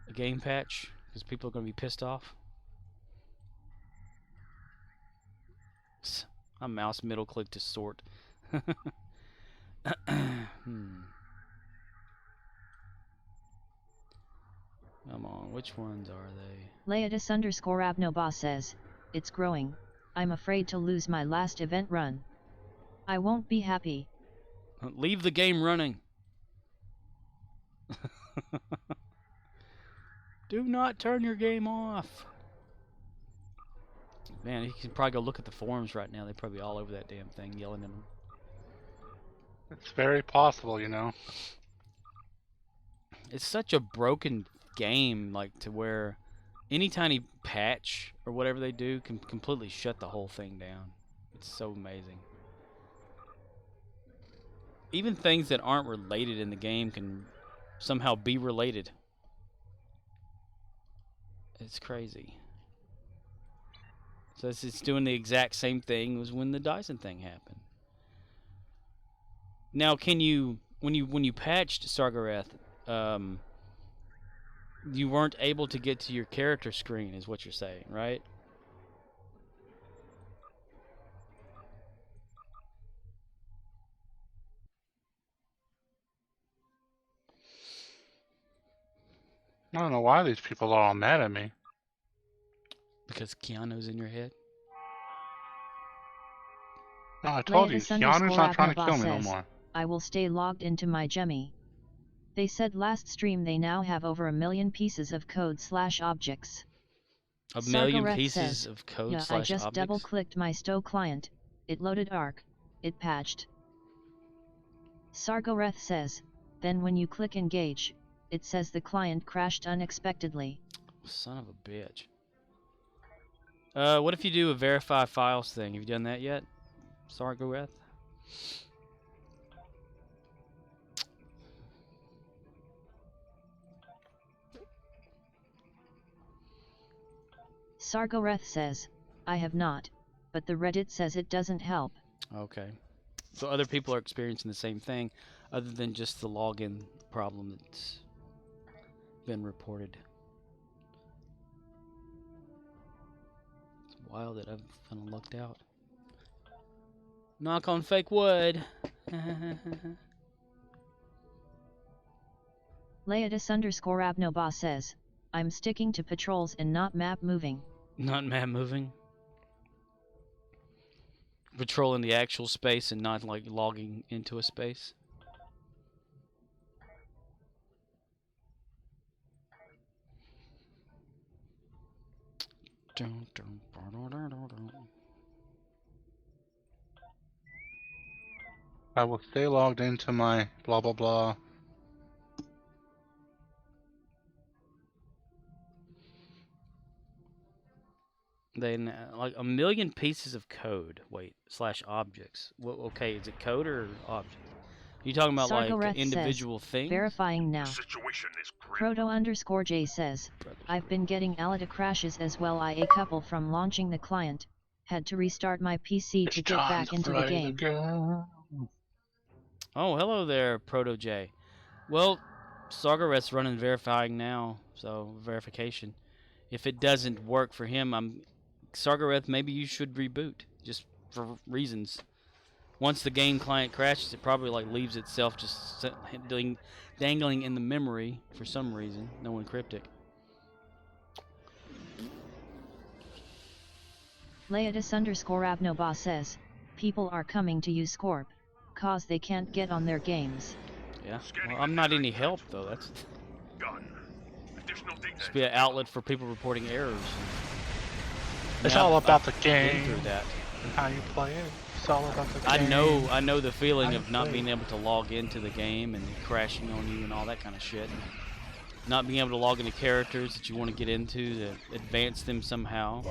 A game patch? Because people are going to be pissed off? I mouse middle click to sort. Come on, which ones are they? Leodis_Abnoba says, it's growing. I'm afraid to lose my last event run. I won't be happy. Leave the game running. Do not turn your game off. Man, you can probably go look at the forums right now. They're probably all over that damn thing, yelling at them. It's very possible, you know. It's such a broken game, like, to where any tiny patch or whatever they do can completely shut the whole thing down. It's so amazing. Even things that aren't related in the game can somehow be related. It's crazy. So it's doing the exact same thing as when the Dyson thing happened. Now, can you, when you patched Sargoreth, you weren't able to get to your character screen, is what you're saying, right? I don't know why these people are all mad at me. Because Keanu's in your head? No, I told you, Keanu's not trying to kill me no says, more. I will stay logged into my Gemmy. They said last stream they now have over 1 million pieces of code/objects. A million Sargoreth pieces says, of code yeah, slash I just objects? double-clicked my Stow client, it loaded ARC, it patched. Sargoreth says, then when you click engage, it says the client crashed unexpectedly. Son of a bitch. What if you do a verify files thing? Have you done that yet, Sargoreth? Sargoreth says, I have not, but the Reddit says it doesn't help. Okay. So other people are experiencing the same thing, other than just the login problem that's been reported. It's wild that I've kind of lucked out. Knock on fake wood. Leodis_Abnoba says, I'm sticking to patrols and not map moving. Not map moving. Patrolling the actual space and not like logging into a space. I will stay logged into my blah blah blah. Then like 1 million pieces of code. Wait, slash objects. Well, okay, is it code or object? You talking about Sargoreth like individual says, things? verifying now. Situation is grim. Proto_J says, I've been getting Alita crashes as well. I a couple from launching the client, had to restart my PC to get back into the game. Oh, hello there, Proto_J. Well, Sargoreth's running verifying now, so verification. If it doesn't work for him, Sargoreth, maybe you should reboot, just for reasons. Once the game client crashes, it probably like leaves itself just dangling in the memory for some reason. No one cryptic. Leodis_Abnoba says, people are coming to use Scorp, cause they can't get on their games. Yeah. Well, I'm not any help though. That's just be an outlet for people reporting errors. It's Now, all about the I've been game through that. and how you play it. It's all about the I game. know the feeling I of not play. being able to log into the game and crashing on you and all that kind of shit. Not being able to log into characters that you want to get into to advance them somehow.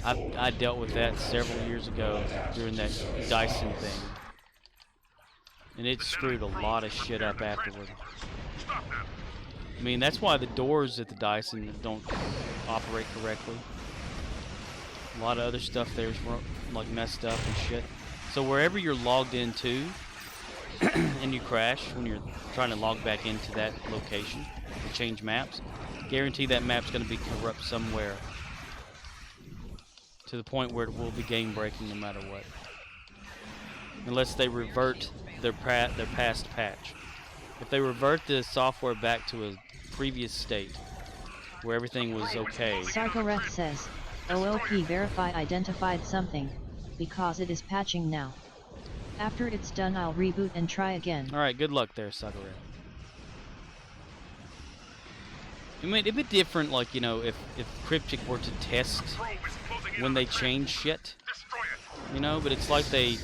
I dealt with that several years ago during that Dyson thing. And it screwed a lot of shit up afterward. I mean, that's why the doors at the Dyson don't operate correctly. A lot of other stuff there's like messed up and shit. So wherever you're logged into and you crash when you're trying to log back into that location to change maps, guarantee that map's going to be corrupt somewhere to the point where it will be game breaking no matter what. Unless they revert their past patch. If they revert the software back to a previous state where everything was okay. Sarkoreth says, OLP verify identified something, because it is patching now. After it's done I'll reboot and try again. Alright, good luck there, Sarkoreth. I mean, it'd be different, like, you know, if Cryptic were to test when they change shit. You know, but it's like they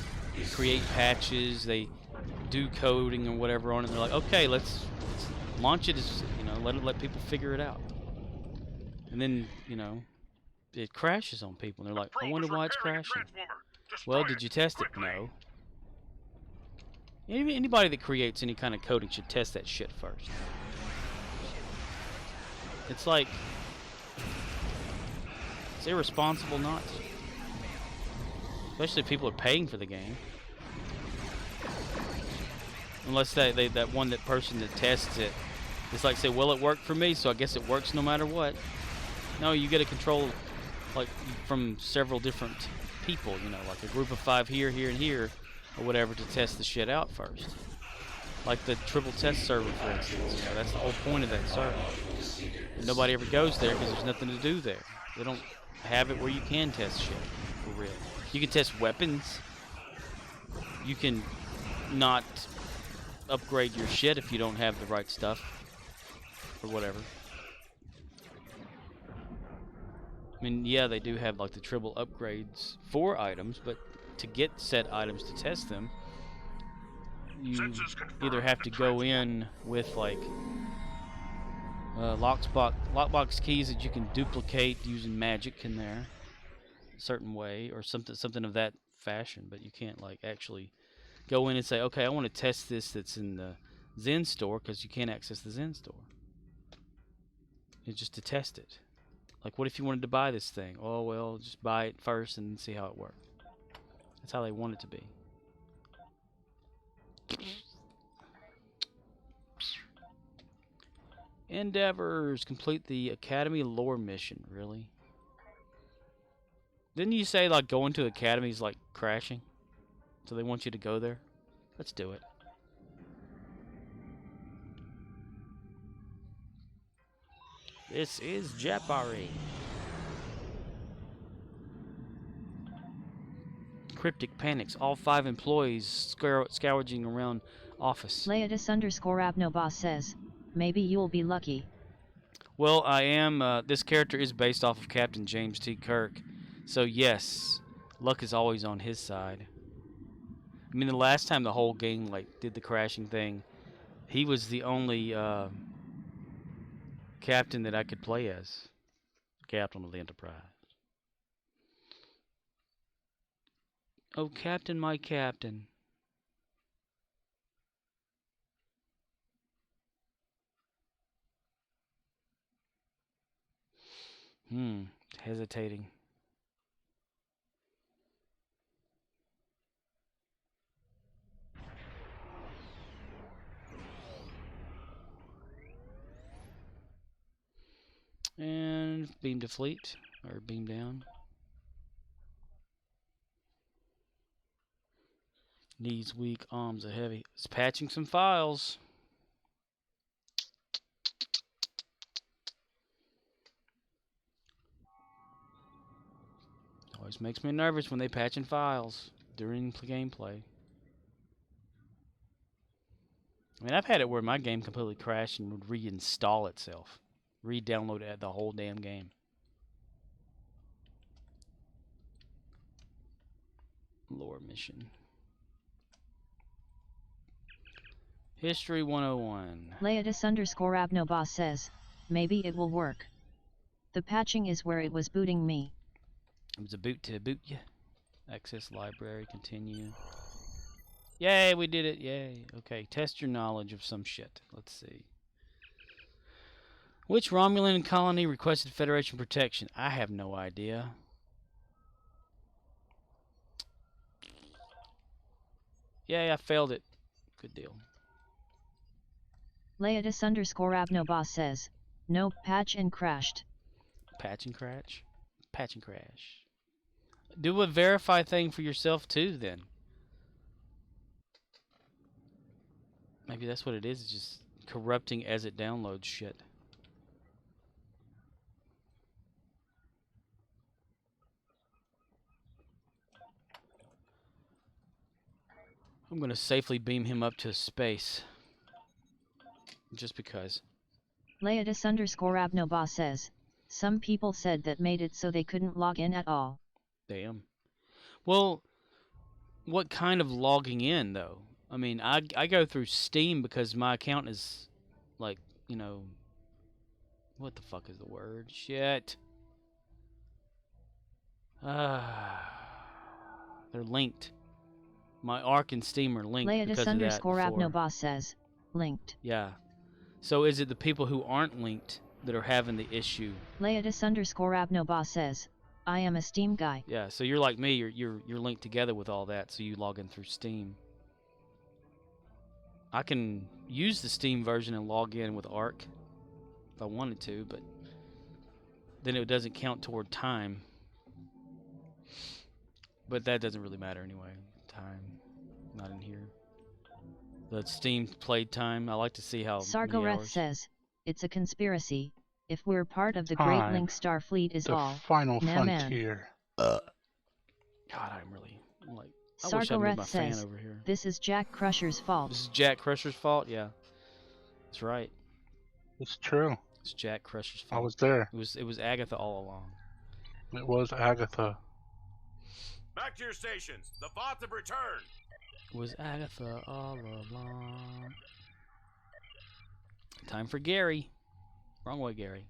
create patches, they do coding or whatever on it, and they're like, okay, let's launch it as, you know, let people figure it out. And then, you know, it crashes on people, and they're like, I wonder why it's crashing. Well, did you test it? No. Anybody that creates any kind of coding should test that shit first. It's like, it's irresponsible not to. Especially if people are paying for the game. Unless that person that tests it, it's like, say, well, it worked for me, so I guess it works no matter what. No, you get a control, like, from several different people, you know, like a group of 5 here, here, and here, or whatever, to test the shit out first. Like the triple test server, for instance. You know, that's the whole point of that server. And nobody ever goes there because there's nothing to do there. They don't have it where you can test shit for real. You can test weapons. You can not upgrade your shit if you don't have the right stuff or whatever. I mean, yeah, they do have like the triple upgrades for items, but to get said items to test them, you either have to go in with like lockbox keys that you can duplicate using magic in there a certain way, or something of that fashion, but you can't like actually go in and say, okay, I want to test this that's in the Zen store, because you can't access the Zen store. It's just to test it. Like, what if you wanted to buy this thing? Oh, well, just buy it first and see how it works. That's how they want it to be. Endeavors. Complete the Academy lore mission. Really? Didn't you say, like, going to Academy is like crashing? So they want you to go there? Let's do it. This is Japari. Cryptic panics. All 5 employees scourging around office. Leatus_Abnoboss says, maybe you'll be lucky. Well, I am. This character is based off of Captain James T. Kirk. So, yes, luck is always on his side. I mean, the last time the whole game like did the crashing thing, he was the only captain that I could play as. Captain of the Enterprise. Oh, Captain, my Captain. Hesitating. And beam to fleet, or beam down. Knees weak, arms are heavy. It's patching some files. Always makes me nervous when they patching files. during gameplay. I mean, I've had it where my game completely crashed and would reinstall itself. Re-download the whole damn game. Lore mission. History 101. Leodis_Abnoboss says, maybe it will work. The patching is where it was booting me. It was a boot to boot you. Access library, continue. Yay, we did it, yay. Okay, test your knowledge of some shit. Let's see. Which Romulan colony requested Federation protection? I have no idea. Yay, I failed it. Good deal. Leodis_Abnoboss says, no, patch and crashed. Patch and crash? Patch and crash. Do a verify thing for yourself too, then. Maybe that's what it is. It's just corrupting as it downloads shit. I'm going to safely beam him up to space. Just because. Leodis_Abnoboss says, some people said that made it so they couldn't log in at all. Damn. Well, what kind of logging in, though? I mean, I go through Steam because my account is, like, you know... What the fuck is the word? Shit. They're linked. My Arc and Steam are linked because of that. Leodis_Abnoboss says, linked. Yeah. So is it the people who aren't linked that are having the issue? Leodis_Abnoboss says, I am a Steam guy. Yeah, so you're like me, you're linked together with all that, so you log in through Steam. I can use the Steam version and log in with Arc if I wanted to, but then it doesn't count toward time. But that doesn't really matter anyway. Time, not in here. The Steam played time, I like to see how many Sargoreth hours. says, it's a conspiracy. If we're part of the Great Link Starfleet is The all. final Nah, man. frontier. God, I'm really, like, I wish I moved my Sargoreth fan says, over here. this is Jack Crusher's fault. This is Jack Crusher's fault? Yeah. That's right. It's true. It's Jack Crusher's I fault. was there. It was Agatha all along. It was Agatha. Back to your stations. The bots have returned. It was Agatha all along. Time for Gary. Wrong way, Gary.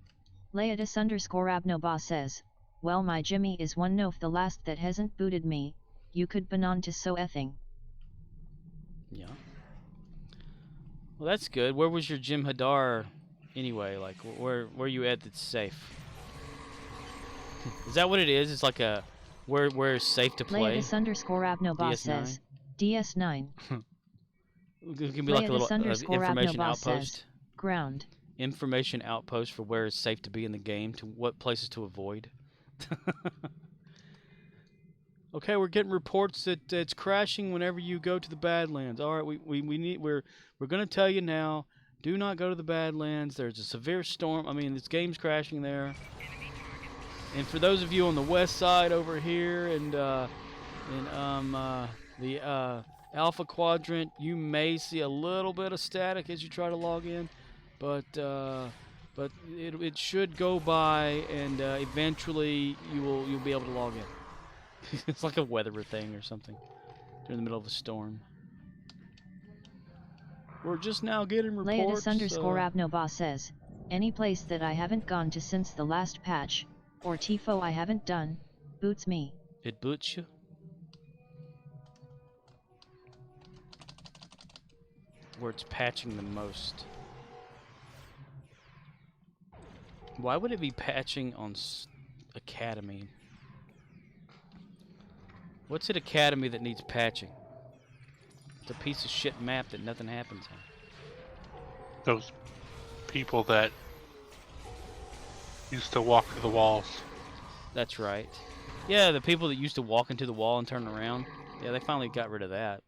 Leodis_Abnoboss says, well, my Jimmy is one of the last that hasn't booted me. You could ban on to so ething. Yeah. Well, that's good. Where was your Jim Hadar anyway? Like, where you at that's safe? Is that what it is? It's like a where it's safe to play? Leodis_Abnoboss says, DS9. It can be like a little information Leodis_Abnoboss outpost. says, ground. Information outpost for where it's safe to be in the game, to what places to avoid. Okay, we're getting reports that it's crashing whenever you go to the Badlands. All right, we're going to tell you now. Do not go to the Badlands. There's a severe storm. I mean, this game's crashing there. And for those of you on the west side over here and the Alpha Quadrant, you may see a little bit of static as you try to log in, but it should go by, and eventually you'll be able to log in. It's like a weather thing or something during the middle of a storm. We're just now getting reports. Leodis_Abnoboss says, any place that I haven't gone to since the last patch, or TIFO I haven't done, boots me. It boots you? Where it's patching the most. Why would it be patching on Academy? What's at Academy that needs patching? It's a piece of shit map that nothing happens on. Those people that used to walk through the walls. That's right. Yeah, the people that used to walk into the wall and turn around. Yeah, they finally got rid of that.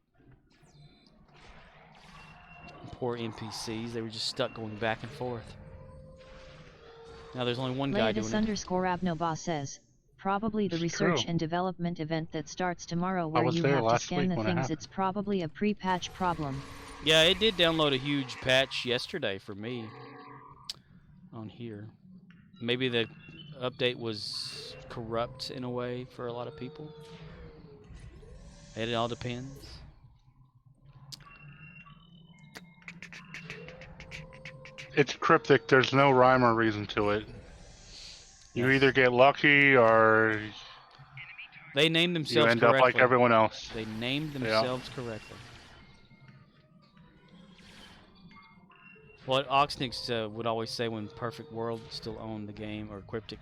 Poor NPCs, they were just stuck going back and forth. Now there's only one guy doing it. Leodis_Abnoboss says, Probably the It's research true. and development event that starts tomorrow I where was you there have to last scan week the when it things. happened. It's probably a pre-patch problem. Yeah, it did download a huge patch yesterday for me on here. Maybe the update was corrupt in a way for a lot of people. It all depends. It's cryptic. There's no rhyme or reason to it. You Yes. either get lucky or They named you themselves end correctly. up like everyone else. They named themselves correctly. What Oxnix would always say when Perfect World still owned the game, or Cryptic,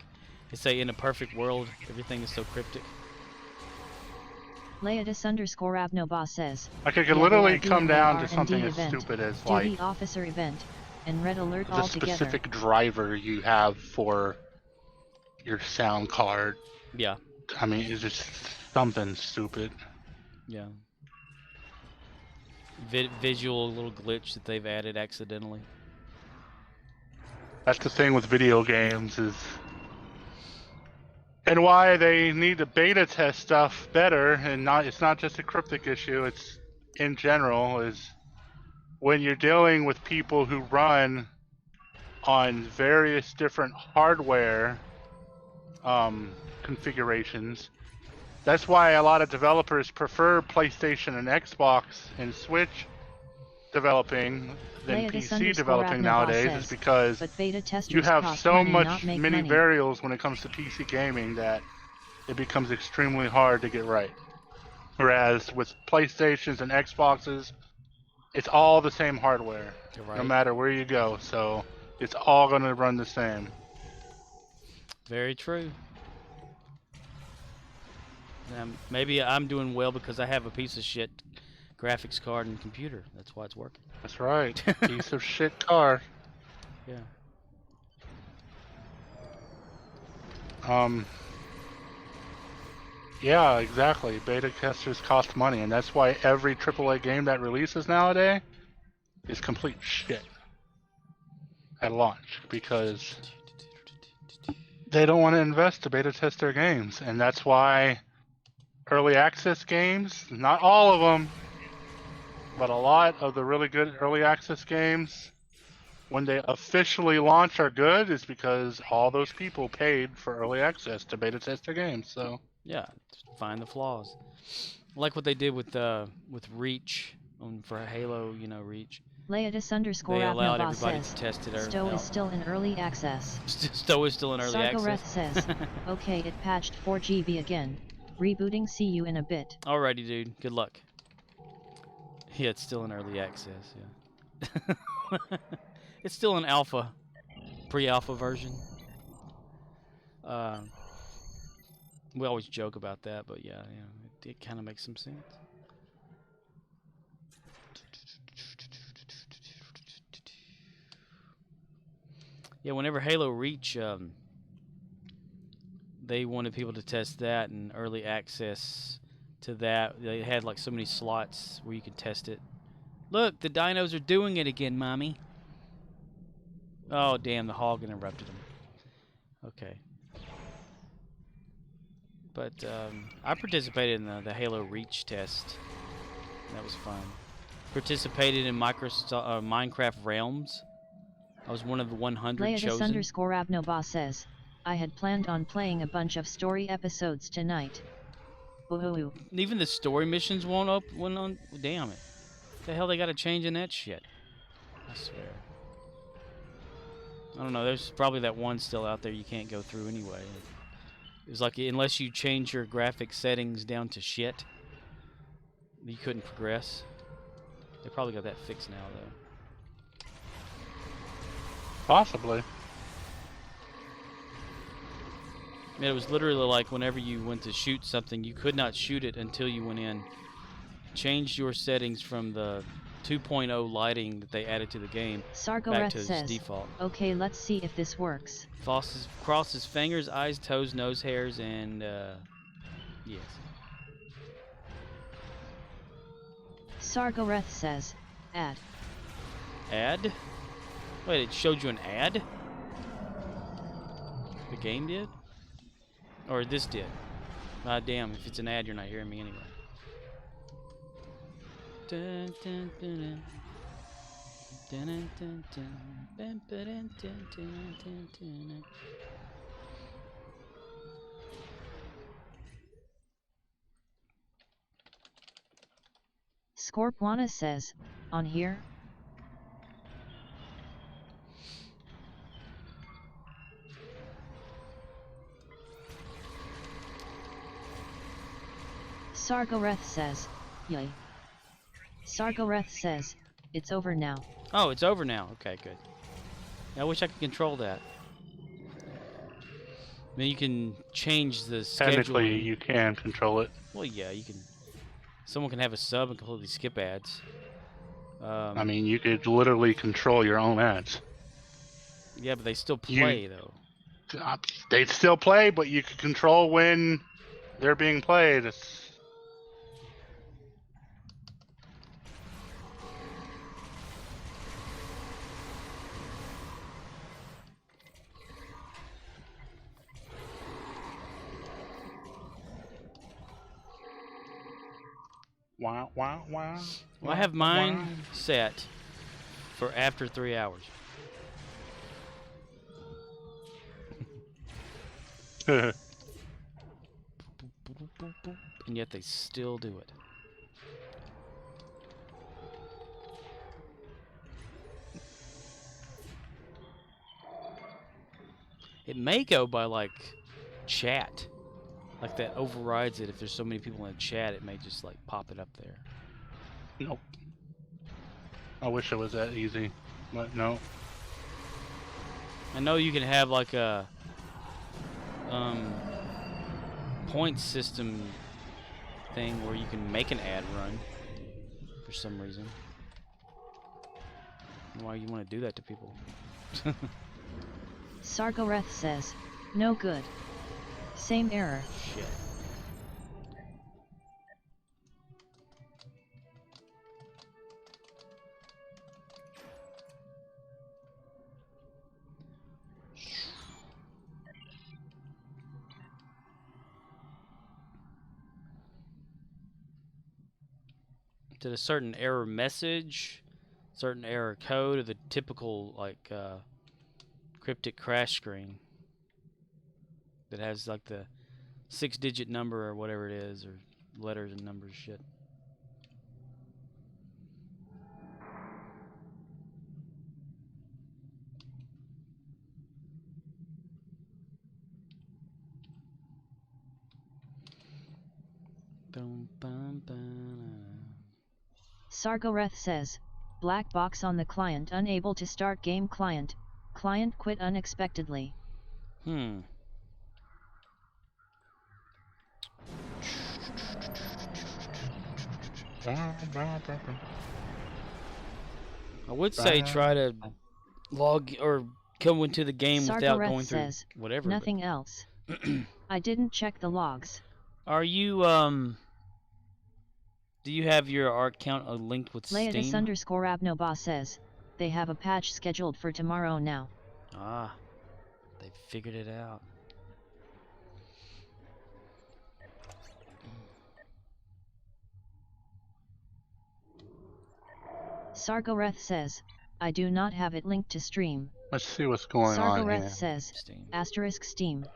they say in a perfect world, everything is so cryptic. Leodis_Abnoba says, Like it could yeah, they literally are come doing down a to something R&D as event, stupid as duty like officer event, and red alert the altogether. specific driver you have for your sound card. Yeah, I mean, it's just something stupid. yeah. Visual little glitch that they've added accidentally. That's the thing with video games is, and why they need to beta test stuff better, and it's not just a cryptic issue. It's in general is when you're dealing with people who run on various different hardware configurations. That's why a lot of developers prefer PlayStation and Xbox and Switch developing than PC developing nowadays, is because but beta testers you have cost so money, much not make many money. variables when it comes to PC gaming that it becomes extremely hard to get right. Whereas with PlayStations and Xboxes, it's all the same hardware, Right. no matter where you go. So it's all going to run the same. Very true. Maybe I'm doing well because I have a piece of shit graphics card and computer. That's why it's working. That's right. Piece of shit car. Yeah. Yeah, exactly. Beta testers cost money, and that's why every AAA game that releases nowadays is complete shit at launch, because they don't want to invest to beta test their games, and that's why early access games, not all of them, but a lot of the really good early access games, when they officially launch, are good, is because all those people paid for early access to beta test their games. So Yeah, find the flaws. Like what they did with Reach for Halo, Reach. Leodis_Abnoba They allowed everybody says, to test it. Stowe is still in early access. Stowe is still in early Sargoreth access. says, okay, it patched 4 GB again. Rebooting, see you in a bit. Alrighty, dude. Good luck. Yeah, it's still in early access, yeah. It's still in alpha, pre-alpha version. We always joke about that, but yeah, it kind of makes some sense. Yeah, whenever Halo Reach, they wanted people to test that and early access to that. They had like so many slots where you could test it. Look, the dinos are doing it again, mommy. Oh, damn, the hog interrupted him. Okay. But I participated in the Halo Reach test. That was fun. Participated in Minecraft Realms. I was one of the 100 chosen. Leodis_Abnoba says, I had planned on playing a bunch of story episodes tonight. Ooh. Even the story missions went on. Damn it. The hell they got to change in that shit? I swear. I don't know. There's probably that one still out there you can't go through anyway. It was like, unless you change your graphic settings down to shit, you couldn't progress. They probably got that fixed now, though. possibly. I mean, it was literally like whenever you went to shoot something, you could not shoot it until you went in, changed your settings from the 2.0 lighting that they added to the game back Sargoreth to its says, default. okay, let's see if this works. Cross his fingers, eyes, toes, nose hairs, and yes. Sargoreth says, ad. Ad? Wait, it showed you an ad? The game did? Or this did. Ah, damn, if it's an ad, you're not hearing me anyway. Dun, dun, dun, dun. Dun, dun, dun, dun. Dun, dun, dun, dun, dun, dun, dun. Scorpwana says, on here? Sargoreth says, yay. Sargoreth says, it's over now. Oh, it's over now. Okay, good. I wish I could control that. Then you can change the schedule. Technically, you can control it. Well, yeah, you can. Someone can have a sub and completely skip ads. I mean, you could literally control your own ads. Yeah, but they still play though. They still play, but you can control when they're being played. Wow, wow, wow. Well, I have mine set for after 3 hours. And yet they still do it. It may go by like chat. Like that overrides it. If there's so many people in chat, it may just like pop it up there. Nope. I wish it was that easy, but no. I know you can have like a point system thing where you can make an ad run for some reason. Why you want to do that to people? Sargoreth says, no good. Same error. Shit. Did a certain error message, certain error code, or the typical like cryptic crash screen that has like the 6-digit number or whatever it is, or letters and numbers shit. Sargoreth says, black box on the client, unable to start game client. Client quit unexpectedly. I would say try to log or come into the game without Sargoreth going through says, whatever. nothing else. I didn't check the logs. Are you do you have your ARC count linked with Steam? Leatus_Abnoba says, they have a patch scheduled for tomorrow now. Ah, they figured it out. Sargoreth says, I do not have it linked to stream. Let's see what's going on Sargoreth here. says, Steam. *Steam.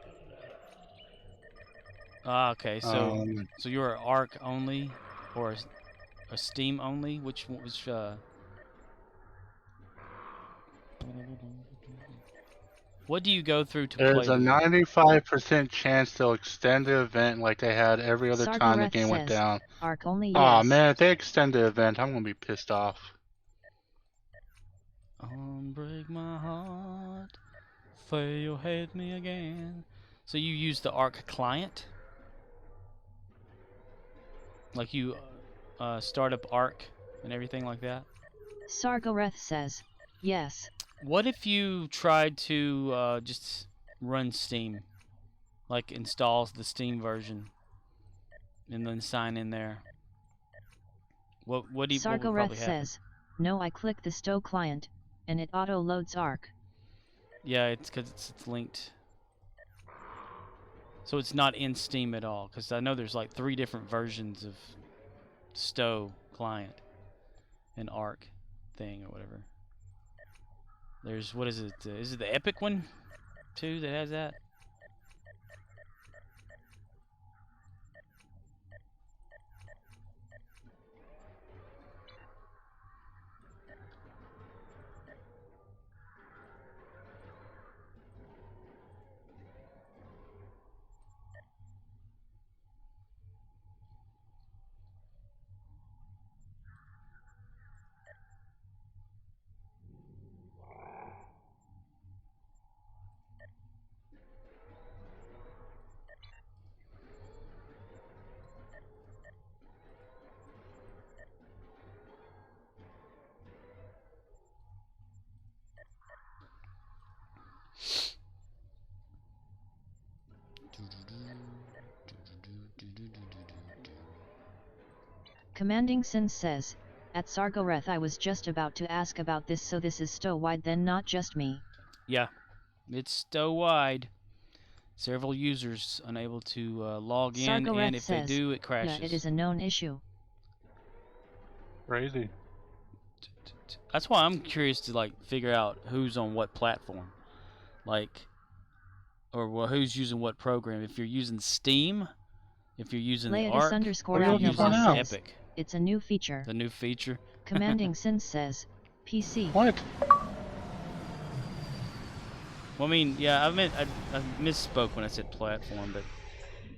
Ah, okay. So so you're an ARC only or a Steam only? Which what do you go through to play? There's a 95% chance they'll extend the event like they had every other time the Sargoreth game went says, down. ARC only, yes. Aw, man, if they extend the event, I'm gonna be pissed off. Break my heart, say you'll hate me again. So you use the ARC client? Like you start up ARC and everything like that? Sargoreth says, yes. What if you tried to just run Steam? Like installs the Steam version and then sign in there? What would Sargoreth probably happen? says, no, I click the Stow client, and it auto-loads ARC. Yeah, it's because it's linked. So it's not in Steam at all, because I know there's like 3 different versions of Stow client and Arc thing or whatever. There's, what is it? Is it the Epic one too that has that? Commanding Sin says, at Sargoreth I was just about to ask about this, so this is Stow-wide then, not just me. Yeah, it's Stow-wide. Several users unable to log in, Sargoreth and if says, they do, it crashes. Yeah, it is a known issue. Crazy. That's why I'm curious to like figure out who's on what platform, like, or well, who's using what program. If you're using Steam, if you're using the Arc, Leatus_Abnobos What are you looking for now? says, Epic, it's a new feature. the new feature. Commanding Sin says, PC. What? Well, I mean, yeah, I misspoke when I said platform, but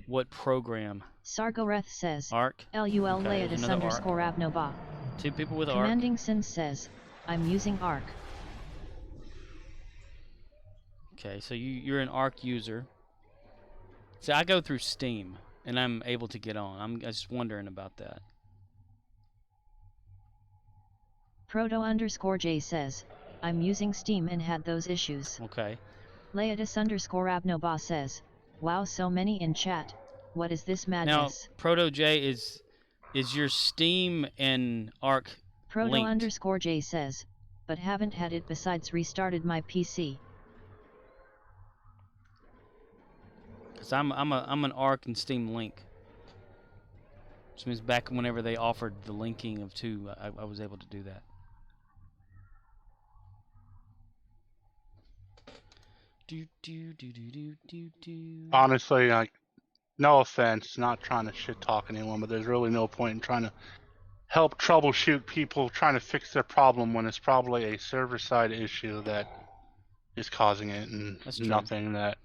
what program? Sargoreth says, Arc. LUL Okay, Leatus another _Abnoba. 2 people with Arc. Commanding Sin says, I'm using Arc. Okay, so you're an Arc user. See, I go through Steam, and I'm able to get on. I'm just wondering about that. Proto_J says, I'm using Steam and had those issues. Okay. Leatus_Abnoba says, wow, so many in chat. What is this madness? Now, Proto J is your Steam and Arc linked? Proto_J says, but haven't had it besides restarted my PC. Cause I'm an Arc and Steam link. Which means back whenever they offered the linking of 2, I was able to do that. Honestly, like, no offense, not trying to shit talk anyone, but there's really no point in trying to help troubleshoot people trying to fix their problem when it's probably a server-side issue that is causing it, and That's true. nothing that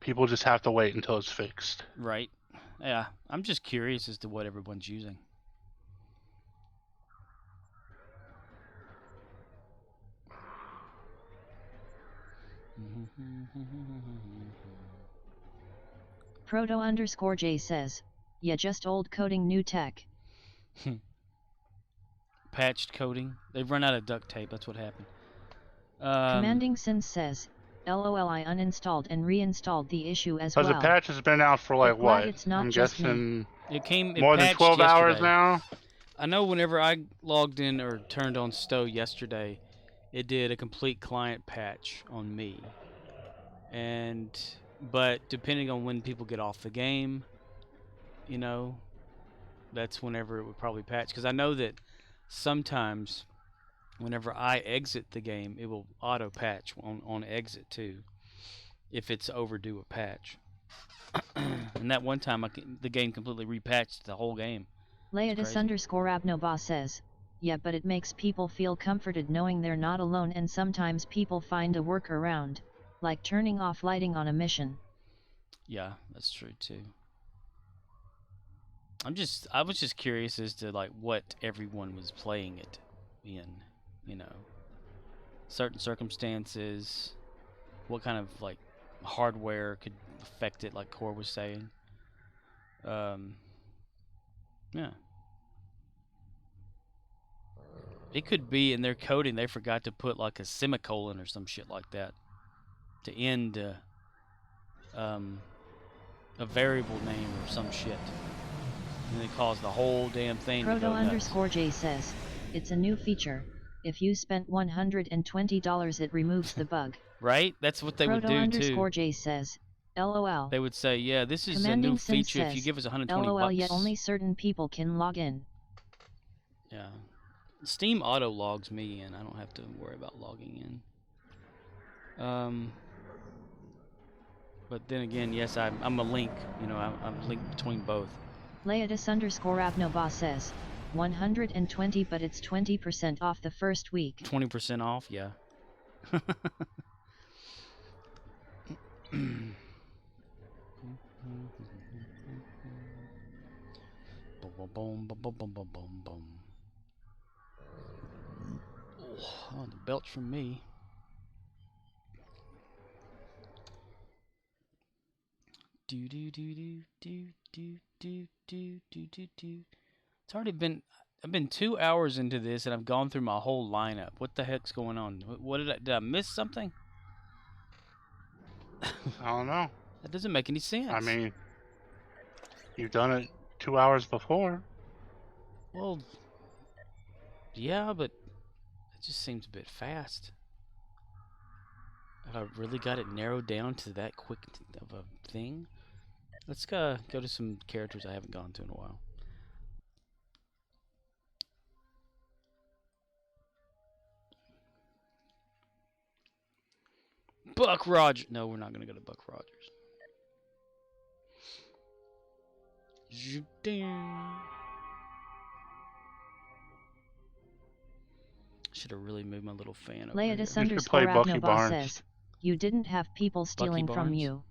people just have to wait until it's fixed. Right. Yeah. I'm just curious as to what everyone's using. Proto_J says, yeah, just old coding, new tech. Patched coding. They've run out of duct tape. That's what happened. Commanding Sin says, LOL, I uninstalled and reinstalled the issue as Because well. the patch has been out for like But glad what? it's not I'm just me. guessing It more than patched 12 hours yesterday. now. I know whenever I logged in or turned on Stow yesterday, it did a complete client patch on me. But depending on when people get off the game, you know, that's whenever it would probably patch. Because I know that sometimes whenever I exit the game, it will auto patch on exit too, if it's overdue a patch. And that one time, the game completely repatched the whole game. Leatus_Abnoba says, yeah, but it makes people feel comforted knowing they're not alone, and sometimes people find a workaround, like turning off lighting on a mission. Yeah, that's true too. I was just curious as to like what everyone was playing it in, you know, certain circumstances, what kind of like hardware could affect it, like Core was saying. Yeah. It could be in their coding they forgot to put like a semicolon or some shit like that to end a variable name or some shit. And it caused the whole damn thing to go nuts. Proto_J says, it's a new feature. If you spent $120, it removes the bug. Right? That's what they would do too. Proto_J says, LOL. They would say, yeah, this is a Commanding new Sim feature if you says, give us 120 LOL, bucks. yet only certain people can log in. Yeah. Steam auto logs me in. I don't have to worry about logging in. But then again, yes, I'm a link. You know, I'm a link between both. Leatus_Abnobas says, 120 but it's 20% off the first week. 20% off, yeah. Boom, boom, boom, boom, boom, boom, boom, boom. Oh, the belch from me. Do do do do do do do do do do do. It's already been. I've been 2 hours into this, and I've gone through my whole lineup. What the heck's going on? What did I miss something? I don't know. That doesn't make any sense. I mean, you've done it 2 hours before. well, yeah, but it just seems a bit fast. Have I really got it narrowed down to that quick of a thing? Let's go to some characters I haven't gone to in a while. Buck Rogers. No, we're not going to go to Buck Rogers. Should have really moved my little fan over here. Leatus_Abnobas says, you didn't have people stealing from Barnes? you.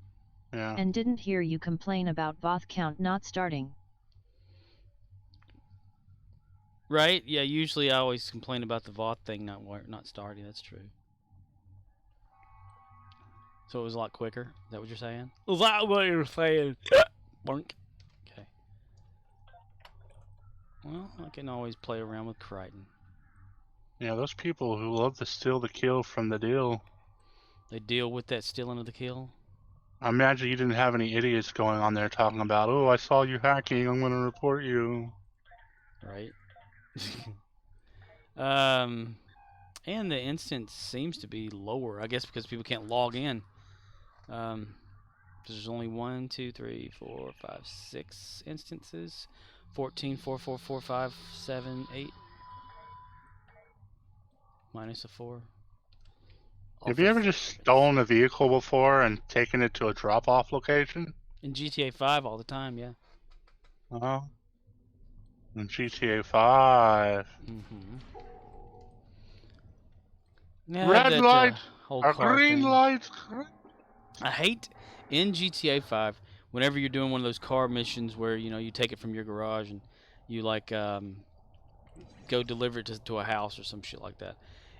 Yeah. And didn't hear you complain about Voth count not starting. Right? Yeah, usually I always complain about the Voth thing not starting. That's true. So it was a lot quicker? Is that what you're saying? Is that what you're saying? Bonk. Okay. Well, I can always play around with Crichton. Yeah, those people who love to steal the kill from the deal. They deal with that stealing of the kill. I imagine you didn't have any idiots going on there talking about, oh, I saw you hacking, I'm going to report you. Right? And the instance seems to be lower, I guess because people can't log in. There's only 1, 2, 3, 4, 5, 6 instances. 14, 4, 4, 4, 5, 7, 8. Minus a 4. Have you ever just stolen a vehicle before and taken it to a drop-off location? In GTA 5 all the time, yeah. Uh-huh. In GTA 5. Mm-hmm. Yeah, Red light, whole a car green thing. light. I hate in GTA 5 whenever you're doing one of those car missions where you take it from your garage and you like go deliver it to a house or some shit like that,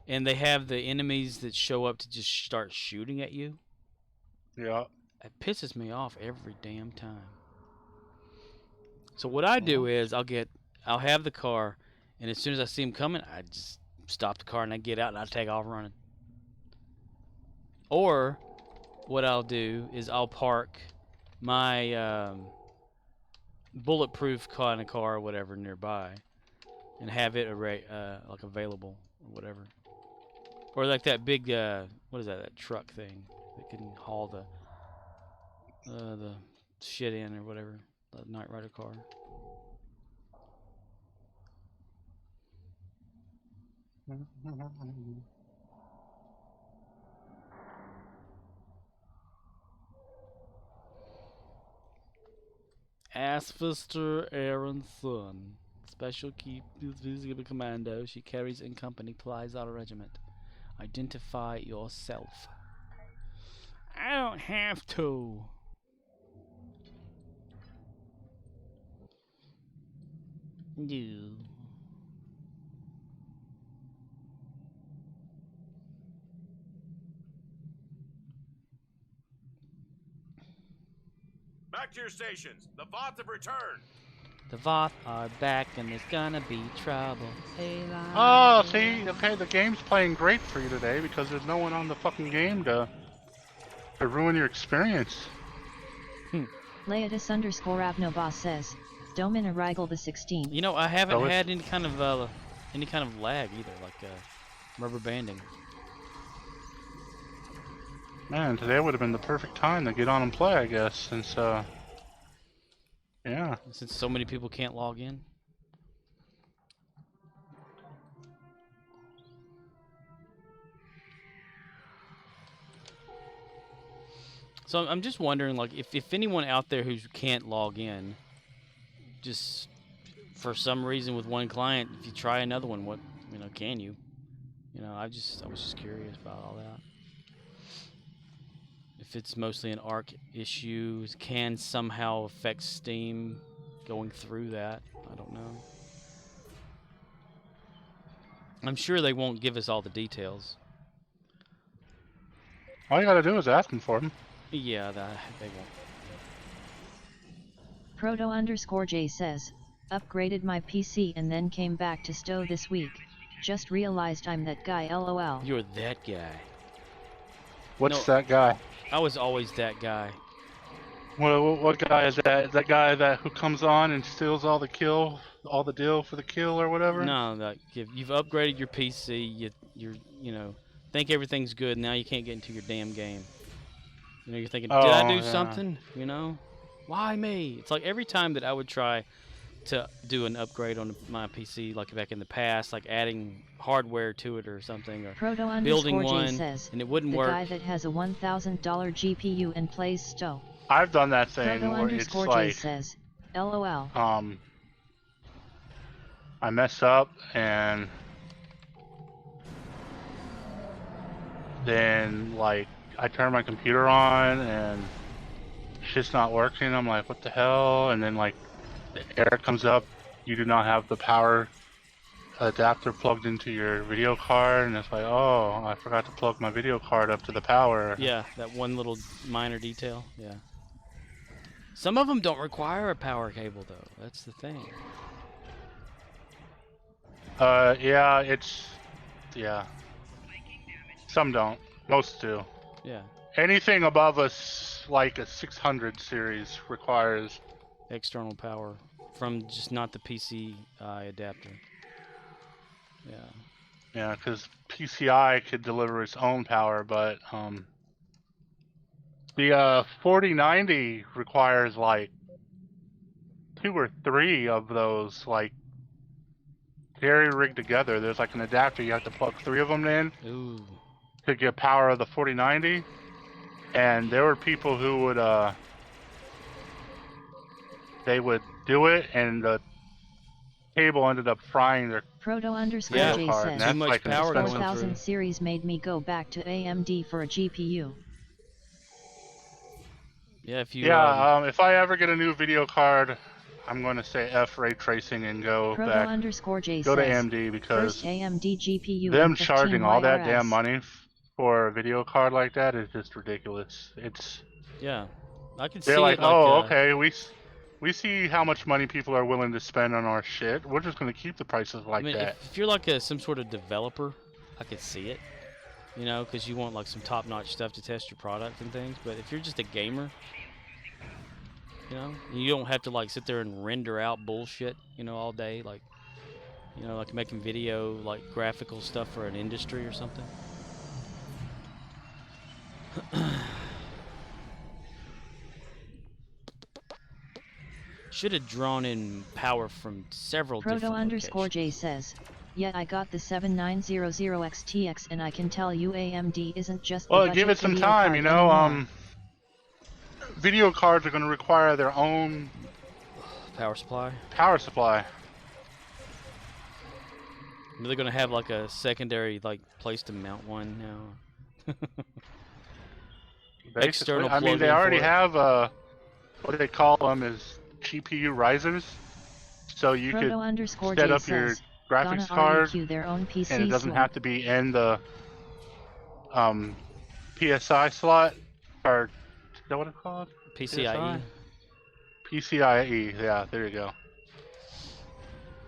and they have the enemies that show up to just start shooting at you. Yeah. It pisses me off every damn time. So what I do is I'll have the car, and as soon as I see them coming, I just stop the car and I get out and I take off running. Or what I'll do is I'll park my bulletproof kind of car or whatever nearby and have it like available or whatever. Or like that big what is that truck thing that can haul the shit in or whatever, the Knight Rider car. Asphister Aronson, Special Key Physical Commando. She carries in company Plizar Regiment. Identify yourself. I don't have to. No. Back to your stations. The Voth have returned. The Voth are back and there's gonna be trouble. Hey, Oh, see, okay, the game's playing great for you today because there's no one on the fucking game to ruin your experience. Leatus_Abnobas says, Domin Arrigal the 16th. You know, I haven't So had any kind of lag either, like rubber banding. Man, today would have been the perfect time to get on and play, I guess, since yeah. Since so many people can't log in. So I'm just wondering, like, if anyone out there who can't log in, just for some reason with one client, if you try another one, what, can you? I was just curious about all that. If it's mostly an ARC issue, can somehow affect Steam going through that. I don't know. I'm sure they won't give us all the details. All you gotta do is ask them for them. Yeah, they won't. Proto_J says, upgraded my PC and then came back to Stowe this week. Just realized I'm that guy, lol. You're that guy. What's that guy? I was always that guy. What guy is that? Is that guy who comes on and steals all the deal for the kill or whatever? No, like you've upgraded your PC, you're think everything's good. Now you can't get into your damn game. You're thinking, did I do something? Why me? It's like every time that I would try to do an upgrade on my PC, like back in the past, like adding hardware to it or something, or building one, says, and it wouldn't the work. The guy that has a $1,000 GPU and plays Stowe. I've done that thing where it's like, says, LOL. I mess up and then like I turn my computer on and shit's not working. I'm like, what the hell? And then like the error comes up. You do not have the power adapter plugged into your video card, and it's like, oh, I forgot to plug my video card up to the power. Yeah, that one little minor detail. Yeah. Some of them don't require a power cable though. That's the thing. Yeah. Some don't. Most do. Yeah. Anything above like a 600 series requires external power from just not the PCI adapter. Yeah. Yeah, because PCI could deliver its own power, but the 4090 requires like 2 or 3 of those, like very rigged together. There's like an adapter you have to plug 3 of them in. Ooh. To get power of the 4090, and there were people who would they would do it, and the cable ended up frying their Proto_J card. says, too much power going 4000 through. series made me go back to AMD for a GPU. Yeah, if you if I ever get a new video card, I'm going to say F ray tracing and go back. Go to AMD, because AMD GPU them charging all that YRS. damn money for a video card like that is just ridiculous. Yeah, I can see they're like, it. oh, okay, we see how much money people are willing to spend on our shit. We're just going to keep the prices like that. If you're like some sort of developer, I could see it. Because you want like some top-notch stuff to test your product and things. But if you're just a gamer, you don't have to like sit there and render out bullshit, all day, like making video, like graphical stuff for an industry or something. Should have drawn in power from several different locations. Proto_J says, yeah, I got the 7900XTX and I can tell you AMD isn't just the Well, give it some time, video cards are going to require their own power supply. They're going to have like a secondary place to mount one now. External I mean, they already have what they call them is GPU risers, so you could set up your graphics card, and it doesn't have to be in the PSI slot, or is that what it's called? PCIe. PCIe, yeah, there you go.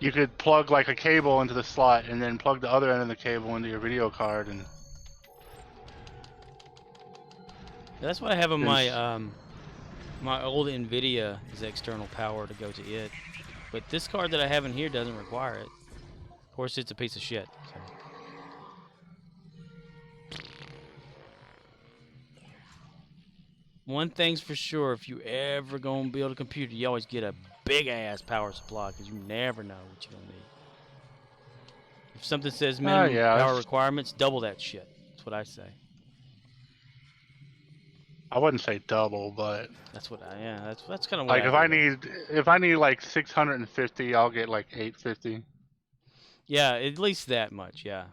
You could plug like a cable into the slot, and then plug the other end of the cable into your video card, and that's what I have on my my old NVIDIA is external power to go to it, but this card that I have in here doesn't require it. Of course, it's a piece of shit. So. One thing's for sure, if you ever gonna build a computer, you always get a big ass power supply because you never know what you're gonna need. If something says minimum yeah, power it's- requirements, double that shit. That's what I say. I wouldn't say double, but That's what I that's kind of what like if I need like 650, I'll get like 850. Yeah, at least that much, yeah.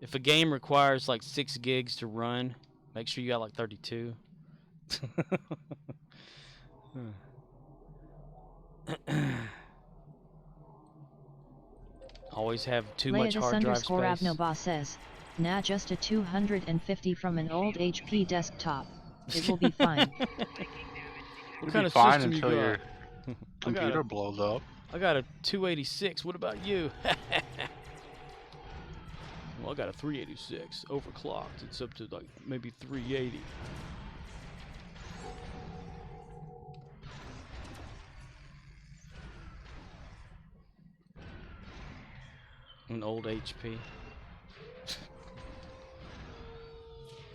If a game requires like 6 gigs to run, make sure you got like 32. Always have too much hard drive space. Abnoboss says, nah, just a 250 from an old HP desktop. It will be fine. What It'll kind be of fine system you until got? your computer blows up. I got a 286. What about you? Well, I got a 386 overclocked. It's up to like maybe 380. An old HP.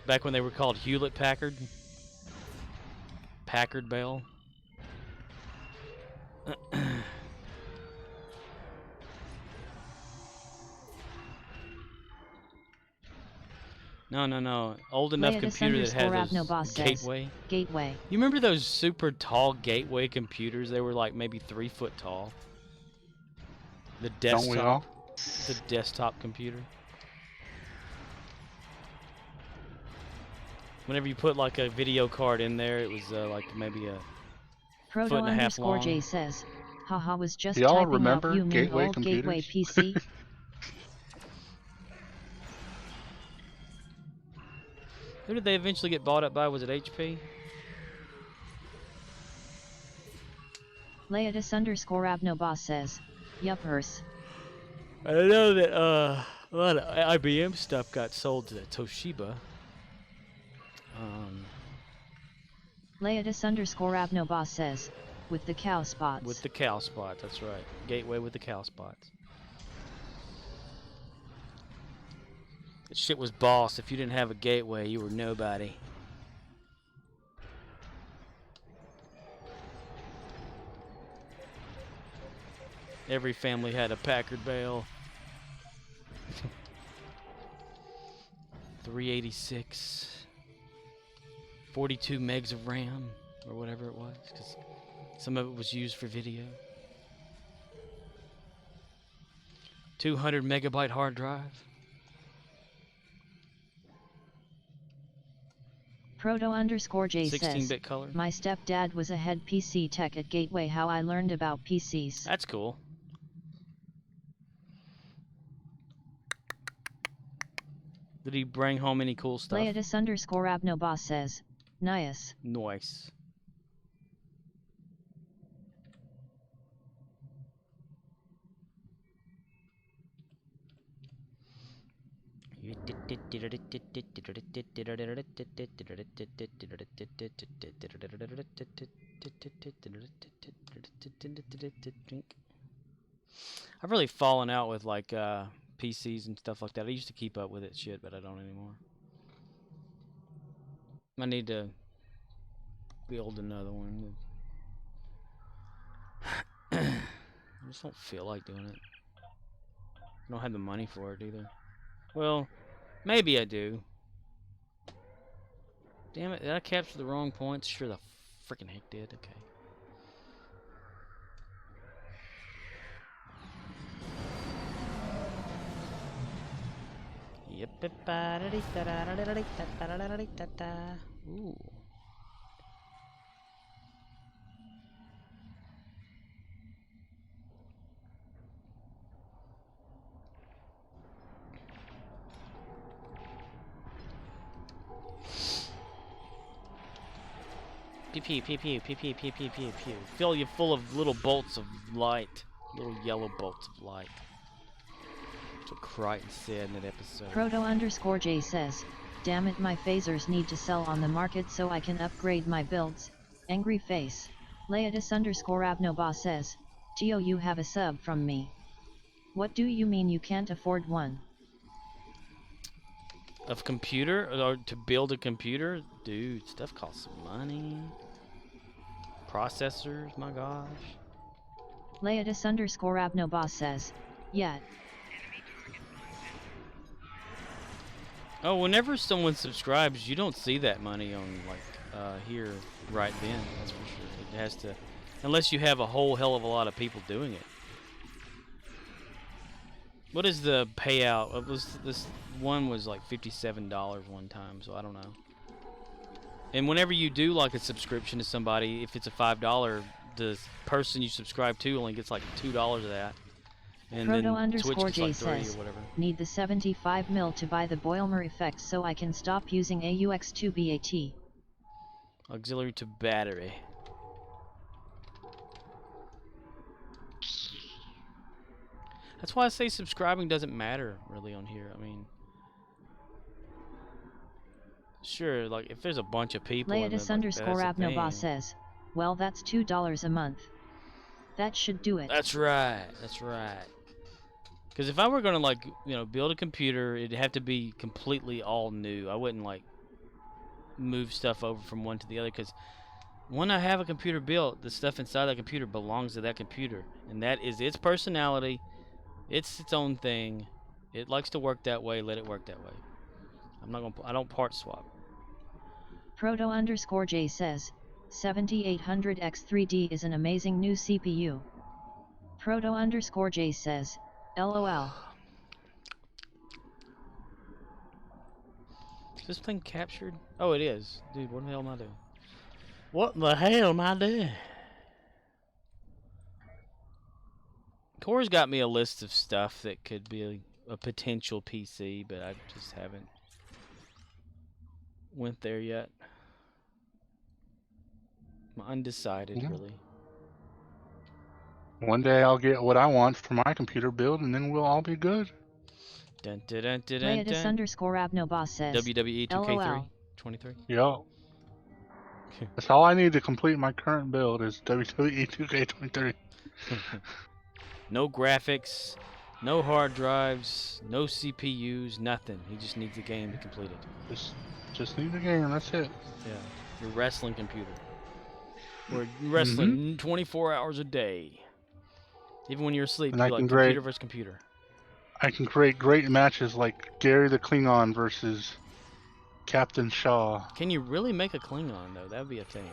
Back when they were called Hewlett Packard. Packard Bell. No. Old enough computer that has a gateway. Gateway. You remember those super tall gateway computers? They were like maybe 3 foot tall. The Don't we all? desktop. The desktop computer. Whenever you put like a video card in there, it was like maybe a Proto foot and a half underscore long. J says, haha, was just Do y'all typing remember out you mean gateway old gateway computers? PC. Who did they eventually get bought up by? Was it HP? Leodis underscore Abnoboss says, yuppers. I know that a lot of IBM stuff got sold to Toshiba. Leodis underscore Abnoboss says, with the cow spots. With the cow spots, that's right. Gateway with the cow spots. That shit was boss. If you didn't have a gateway, you were nobody. Every family had a Packard Bell. 386. 42 megs of RAM, or whatever it was, because some of it was used for video. 200 megabyte hard drive. Proto underscore J says, 16-bit color. my stepdad was a head PC tech at Gateway. How I learned about PCs. That's cool. Did he bring home any cool stuff? Leodis underscore Abnoboss says, nice. Nice. I've really fallen out with like PCs and stuff like that. I used to keep up with it shit, but I don't anymore. I need to build another one. I just don't feel like doing it. I don't have the money for it either. Well, maybe I do. Damn it, did I capture the wrong points? Sure the freaking heck did, okay. Ooh. Pew pew pew pew pew pew pew pew pew pew. Fill you full of little bolts of light. Little yellow bolts of light. That's what Crichton said in that episode. Proto underscore J says, damn it, my phasers need to sell on the market so I can upgrade my builds. Angry face. Leodis underscore Abnoboss says, Geo, you have a sub from me. What do you mean you can't afford one? Of computer, or to build a computer, dude, stuff costs money. Processors, my gosh. Leatus_Abnoboss says, yet. Oh, whenever someone subscribes, you don't see that money on here right then. That's for sure. It has to, unless you have a whole hell of a lot of people doing it. What is the payout? It was this one was like $57 one time, so I don't know. And whenever you do like a subscription to somebody, if it's a $5, the person you subscribe to only gets like $2 of that. And then Twitch gets Proto_J like 30 says, or whatever. need the 75 mil to buy the Boilmer effect so I can stop using AUX2BAT. Auxiliary to battery. That's why I say subscribing doesn't matter really on here. I mean, sure, like if there's a bunch of people. Leatus_Abnoboss says, well, that's $2 a month. That should do it. That's right. That's right. Because if I were gonna like build a computer, it'd have to be completely all new. I wouldn't like move stuff over from one to the other, because when I have a computer built, the stuff inside that computer belongs to that computer, and that is its personality. It's its own thing. It likes to work that way. Let it work that way. I don't part swap. Proto_J says, 7800X3D is an amazing new CPU. Proto_J says, LOL. Is this thing captured? Oh, it is. Dude, what the hell am I doing? What the hell am I doing? Core's got me a list of stuff that could be a potential PC, but I just haven't went there yet. I'm undecided, really. One day I'll get what I want for my computer build, and then we'll all be good. Dun, dun, dun, dun, dun, dun. Leatus_Abnoboss says, WWE 2K3 LOL. 23. Yo. That's all I need to complete my current build is WWE 2K23. No graphics, no hard drives, no CPUs, nothing. He just needs a game to complete it. Just need the game, that's it. Yeah, your wrestling computer. We're wrestling 24 hours a day. Even when you're asleep, And you're I like can computer versus computer. I can create great matches like Gary the Klingon versus Captain Shaw. Can you really make a Klingon, though? That would be a thing.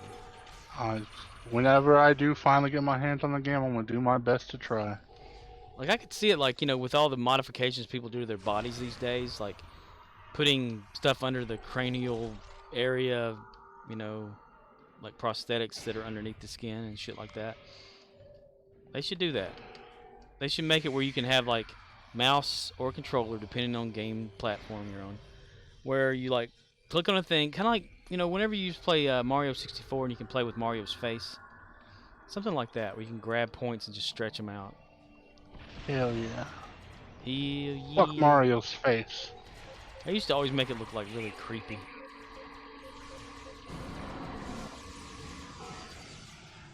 Whenever I do finally get my hands on the game, I'm going to do my best to try. Like, I could see it, like, with all the modifications people do to their bodies these days, like putting stuff under the cranial area, like prosthetics that are underneath the skin and shit like that. They should do that. They should make it where you can have, like, mouse or controller, depending on game platform you're on, where you, like, click on a thing, kind of like, whenever you play Mario 64 and you can play with Mario's face. Something like that, where you can grab points and just stretch them out. Hell yeah. Hell yeah. Fuck Mario's face. I used to always make it look like really creepy.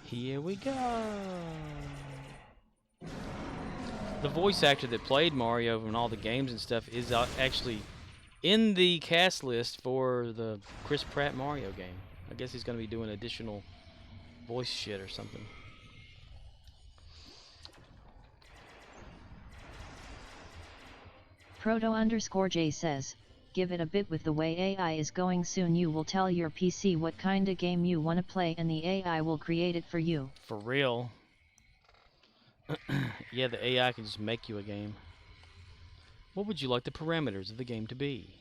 Here we go. The voice actor that played Mario in all the games and stuff is actually in the cast list for the Chris Pratt Mario game. I guess he's going to be doing additional voice shit or something. Proto_J says, give it a bit. With the way AI is going, soon you will tell your PC what kind of game you want to play and the AI will create it for you. For real. Yeah, the AI can just make you a game. What would you like the parameters of the game to be?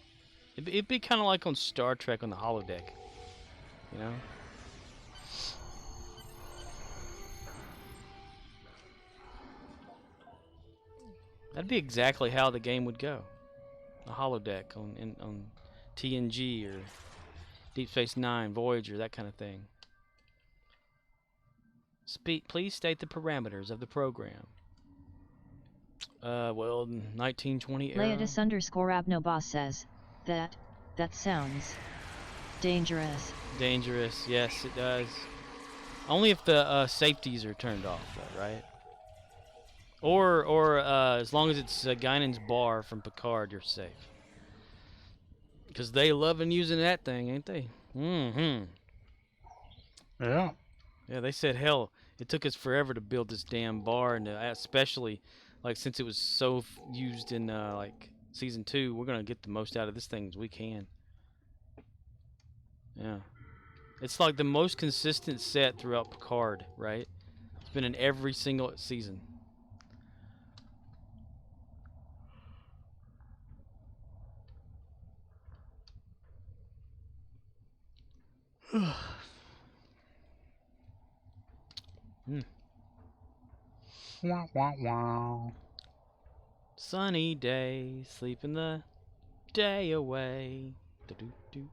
It'd be kind of like on Star Trek on the holodeck. That'd be exactly how the game would go. A holodeck on TNG or Deep Space Nine, Voyager, that kind of thing. Please state the parameters of the program. Well, 1920 era. Leatus_Abnoboss says, that sounds dangerous. Dangerous, yes, it does. Only if the safeties are turned off, though, right? Or as long as it's Guinan's bar from Picard, you're safe. Because they loving using that thing, ain't they? Mm-hmm. Yeah. Yeah, they said, hell, it took us forever to build this damn bar, and especially, like, since it was so used in, like, Season 2, we're going to get the most out of this thing as we can. Yeah. It's like the most consistent set throughout Picard, right? It's been in every single season. Wah, wah, wah. Sunny day, sleeping the day away. Do-do-do.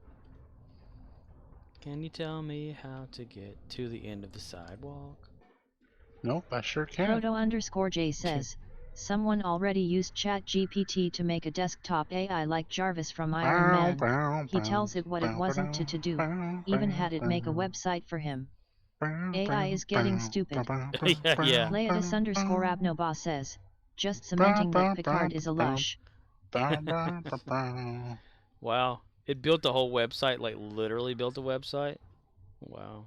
Can you tell me how to get to the end of the sidewalk? Nope, I sure can. Proto_J says, someone already used ChatGPT to make a desktop AI like Jarvis from Iron Man. He tells it what it wasn't to do, even had it make a website for him. AI is getting stupid. Yeah. Leodis_Abnoba says, just cementing that Picard is a lush. Wow. It built the whole website, like literally built a website. Wow.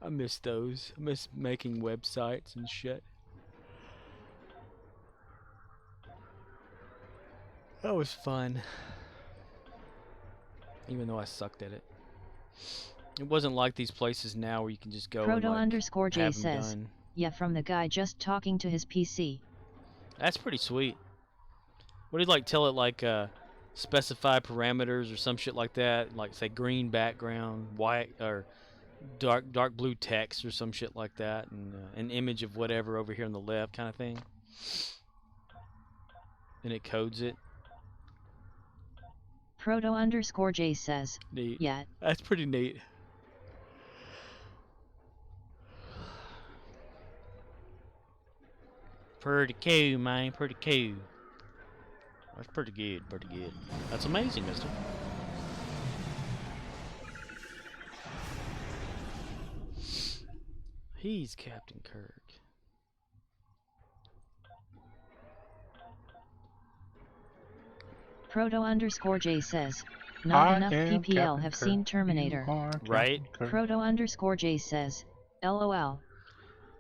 I miss those. I miss making websites and shit. That was fun. Even though I sucked at it. It wasn't like these places now where you can just go and like, Proto_J have them says, done. yeah, from the guy just talking to his PC. That's pretty sweet. What do you like? Tell it like specify parameters or some shit like that, like say green background, white or dark blue text or some shit like that, and an image of whatever over here on the left, kind of thing. And it codes it. Proto_J says, Neat. yeah, That's pretty neat. Pretty cool, man. Pretty cool. That's pretty good. Pretty good. That's amazing, mister. He's Captain Kirk. Proto_J says, not I enough am PPL Captain have Kirk. seen Terminator. You are Captain Right? Kirk. Proto_J says, LOL.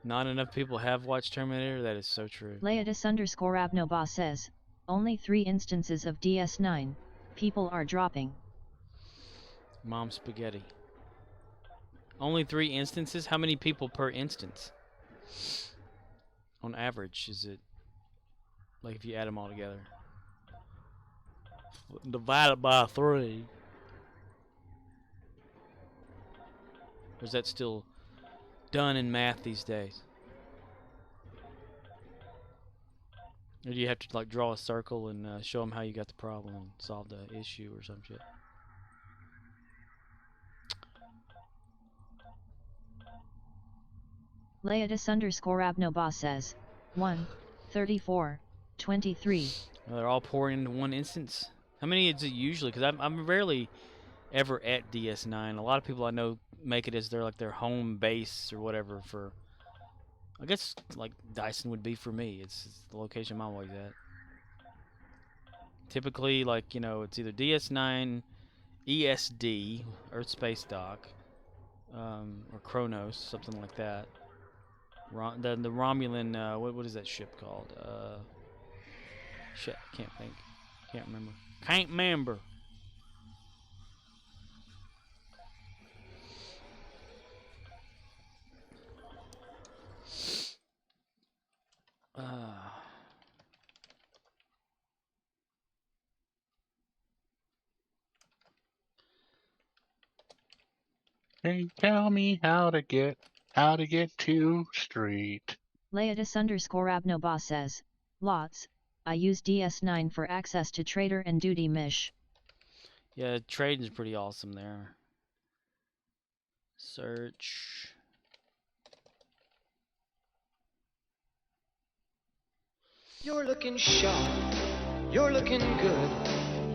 Not enough people have watched Terminator. That is so true. Leodis_Abnoba says, only 3 instances of DS9. People are dropping. Mom spaghetti. Only 3 instances? How many people per instance? On average, is it like if you add them all together? Divided by 3. Or is that still done in math these days? Or do you have to like draw a circle and show them how you got the problem and solve the issue or some shit? Leodis_Abnoba says, 1, 34, 23. They're all pouring into one instance. How many is it usually? Because I'm rarely ever at DS9. A lot of people I know make it as their home base or whatever for. I guess like Dyson would be for me. It's the location I'm always at. Typically, like it's either DS9, ESD, Earth Space Dock, or Kronos, something like that. The Romulan, what is that ship called? Shit, I can't think. Can't remember. Can't remember. Hey, tell me how to get to street. Leodis_Abnoba says, lots. I use DS9 for access to trader and duty mish. Yeah, trading's pretty awesome there. Search. You're looking sharp. You're looking good.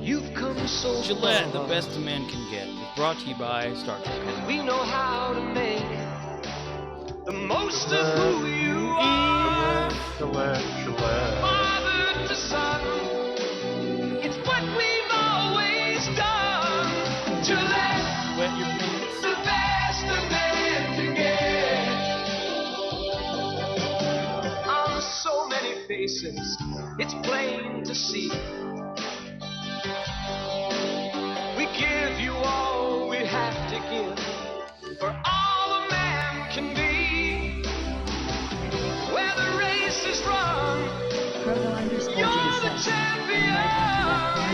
You've come so Gillette, the far. best a man can get. It's brought to you by Star Trek. And we know how to make the most of who you are. Gillette. Father to son. It's what we've always faces, it's plain to see. We give you all we have to give, for all a man can be. Where the race is run, Proto_J you're the says. champion.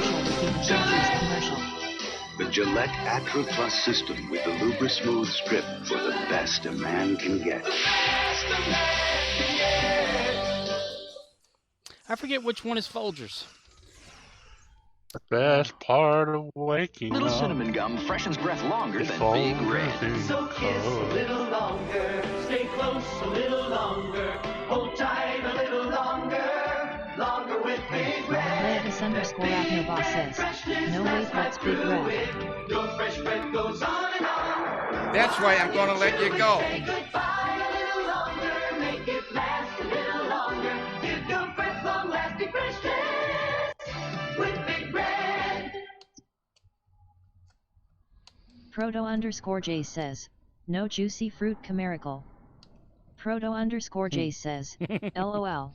Commercial repeating Josie's commercial. The Gillette Atra Plus system with the Lubra Smooth strip for the best a man can get. I forget which one is Folgers. The best part of waking Little up cinnamon gum freshens breath longer is than falling Big Red. So kiss a little longer, stay close a little longer, hold tight a little longer, longer with Big Red. Leatus_Abnoboss says, no wait, that's Big Red. Your fresh breath goes on and on. That's why I'm gonna let you go. Say goodbye a little longer, make it last a little longer. Give your breath long-lasting freshness with Big Red. Proto_J says, no juicy fruit chimerical. Proto_J says, LOL.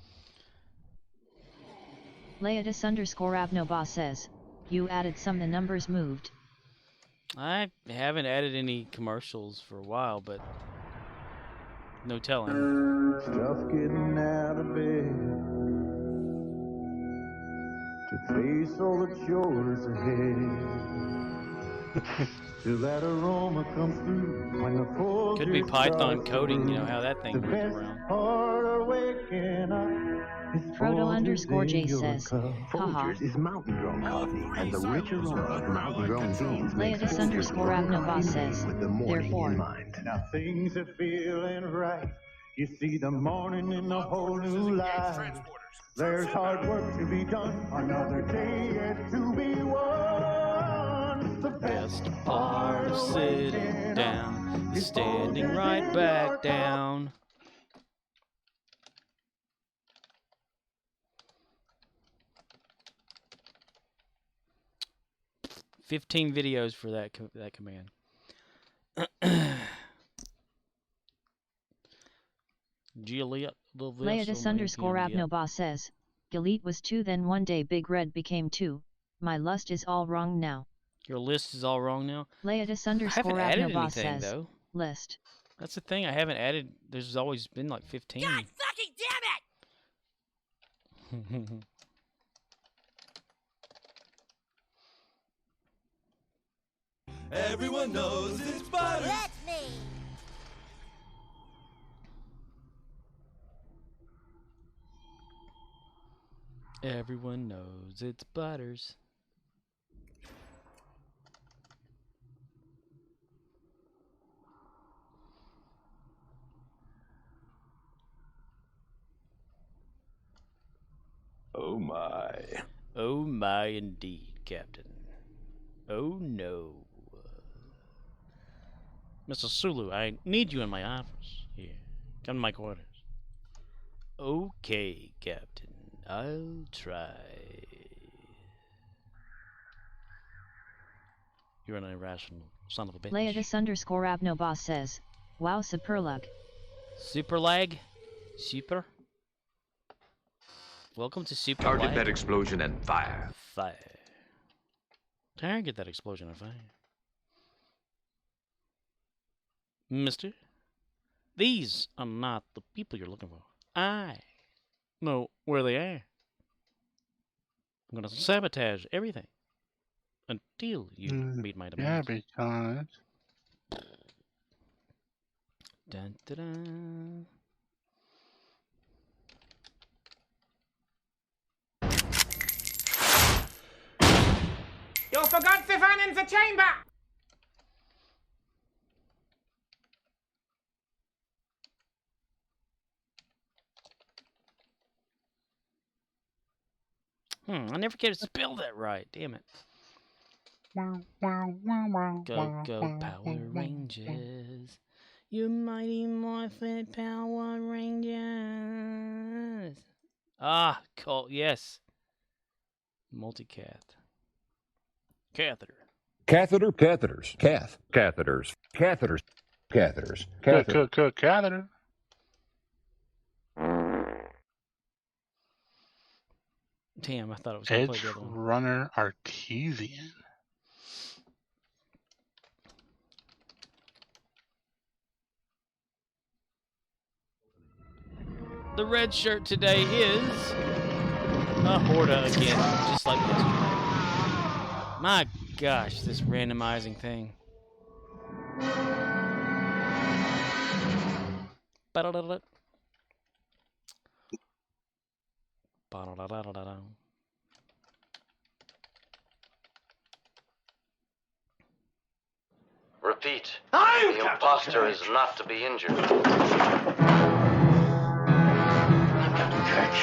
Leatus_Abnoboss says, you added some, the numbers moved. I haven't added any commercials for a while, but no telling. Just getting out of bed to face all the chores ahead. Till that aroma comes through when the Folgers Could be Python start to coding, you know brew. how that thing The moves best around. part of waking up is Proto_J Folgers in says, your cup. haha. Folgers is mountain-grown coffee, and the rich aroma of mountain-grown beans makes Leatus_Abnoboss says, with the morning therefore. in mind. Now things are feeling right. You see the morning in a whole new light. There's hard work to be done, another day yet to be won. The Best part of sitting down is standing right back down. "15 videos for that command. Leatus_Abnoboss says, Galit was 2, then one day Big Red became 2. My lust is all wrong now. Your list is all wrong now. I haven't added Leatus_Abnoboss anything says, though. list. That's the thing. I haven't added. There's always been like 15. God fucking damn it! Everyone knows it's butter. That's me. Everyone knows it's Butters. Oh my. Oh my indeed, Captain. Oh no. Mr. Sulu, I need you in my office. Here, come to my quarters. Okay, Captain. I'll try. You're an irrational son of a bitch. Leatus_Abnoboss says, wow, superlug. Super lag? Super? Welcome to Super Target Lag. that explosion and fire. Fire. Target that explosion and fire. Mister, these are not the people you're looking for. I know where they are. I'm gonna sabotage everything until you meet my Yeah, demands. because Dun, dun, dun. You forgot Stefan in the chamber! I never get to spell that right. Damn it. Go, go, Power Rangers. You mighty Morphin Power Rangers. Ah, call, yes. Multicath. Catheter. Catheter, catheters, catheters, catheters, catheters, catheter. Damn, I thought it was going to play Edge the other one. Runner Artesian. The red shirt today is a Horda again, just like yesterday. My gosh, this randomizing thing. Ba-da-da-da. Ba-da-da-da-da-da. Repeat. The imposter is not to be injured. I got a catch!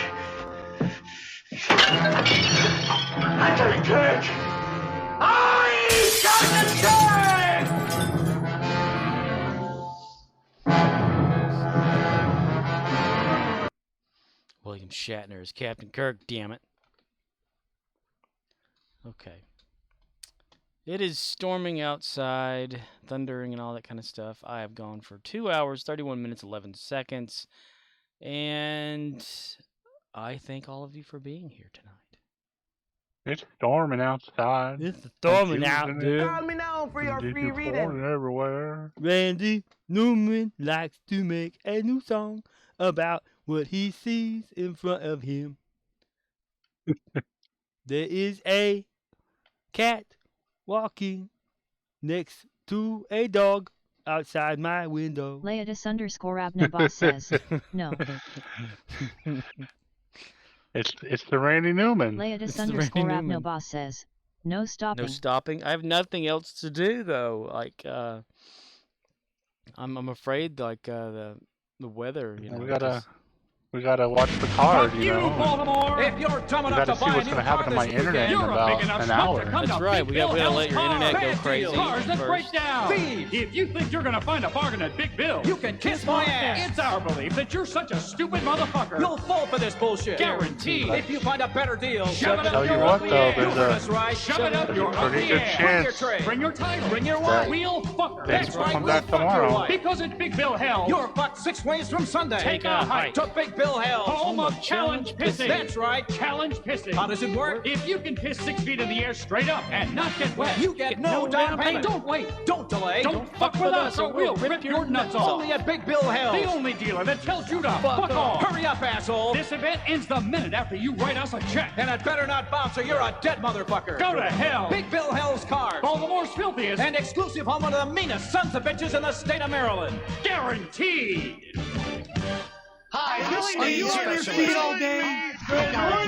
I got a catch! William Shatner is Captain Kirk, damn it. Okay. It is storming outside, thundering and all that kind of stuff. I have gone for 2 hours, 31 minutes, 11 seconds. And I thank all of you for being here tonight. It's storming outside. It's storming out, dude. Call me now for your free reading. Everywhere. Randy Newman likes to make a new song about what he sees in front of him. There is a cat walking next to a dog outside my window. Leodis_Abnabas says, no. It's the Randy Newman. Leodis_Abnabas says, no stopping. No stopping. I have nothing else to do though. Like I'm afraid like the weather. You know, we gotta watch the card. You know. Baltimore. If you're dumb enough to see buy what's a gonna new happen car to my this internet in weekend, about an hour. That's right. We gotta let your internet go crazy Cars that break first. down. Steve, if you think you're gonna find a bargain at Big Bill, You can kiss my ass. It's our belief that you're such a stupid motherfucker. You'll fall for this bullshit. Guaranteed. If you find a better deal, Shove it Tell up you your what, ugly though, ass. there's That's right. Shove it up your pretty ugly good ass. Bring your chance tray. Bring your title. Bring your that wheel fucker. they That's will right. come We'll back fuck your tomorrow. wife. Because at Big Bill Hell, You're fucked 6 ways from Sunday. Take a hike to Big Bill Hell. home of challenge pissing. That's right. Challenge pissing. How does it work? If you can piss 6 feet in the air straight up and not get wet, You get no down payment. Don't wait. Don't delay. Don't fuck with us or we'll rip your nuts off. Only at Big Bill Hell. The only dealer that tells you to fuck off. Hurry up, asshole. This event ends the minute after you write us a check. And it better not bounce or you're a dead motherfucker. Go to hell. Big Bill Hell's cars. Baltimore's filthiest. And exclusive home of the meanest sons of bitches in the state of Maryland. Guaranteed. Hi, Are you on your feet all day? Hey, I'm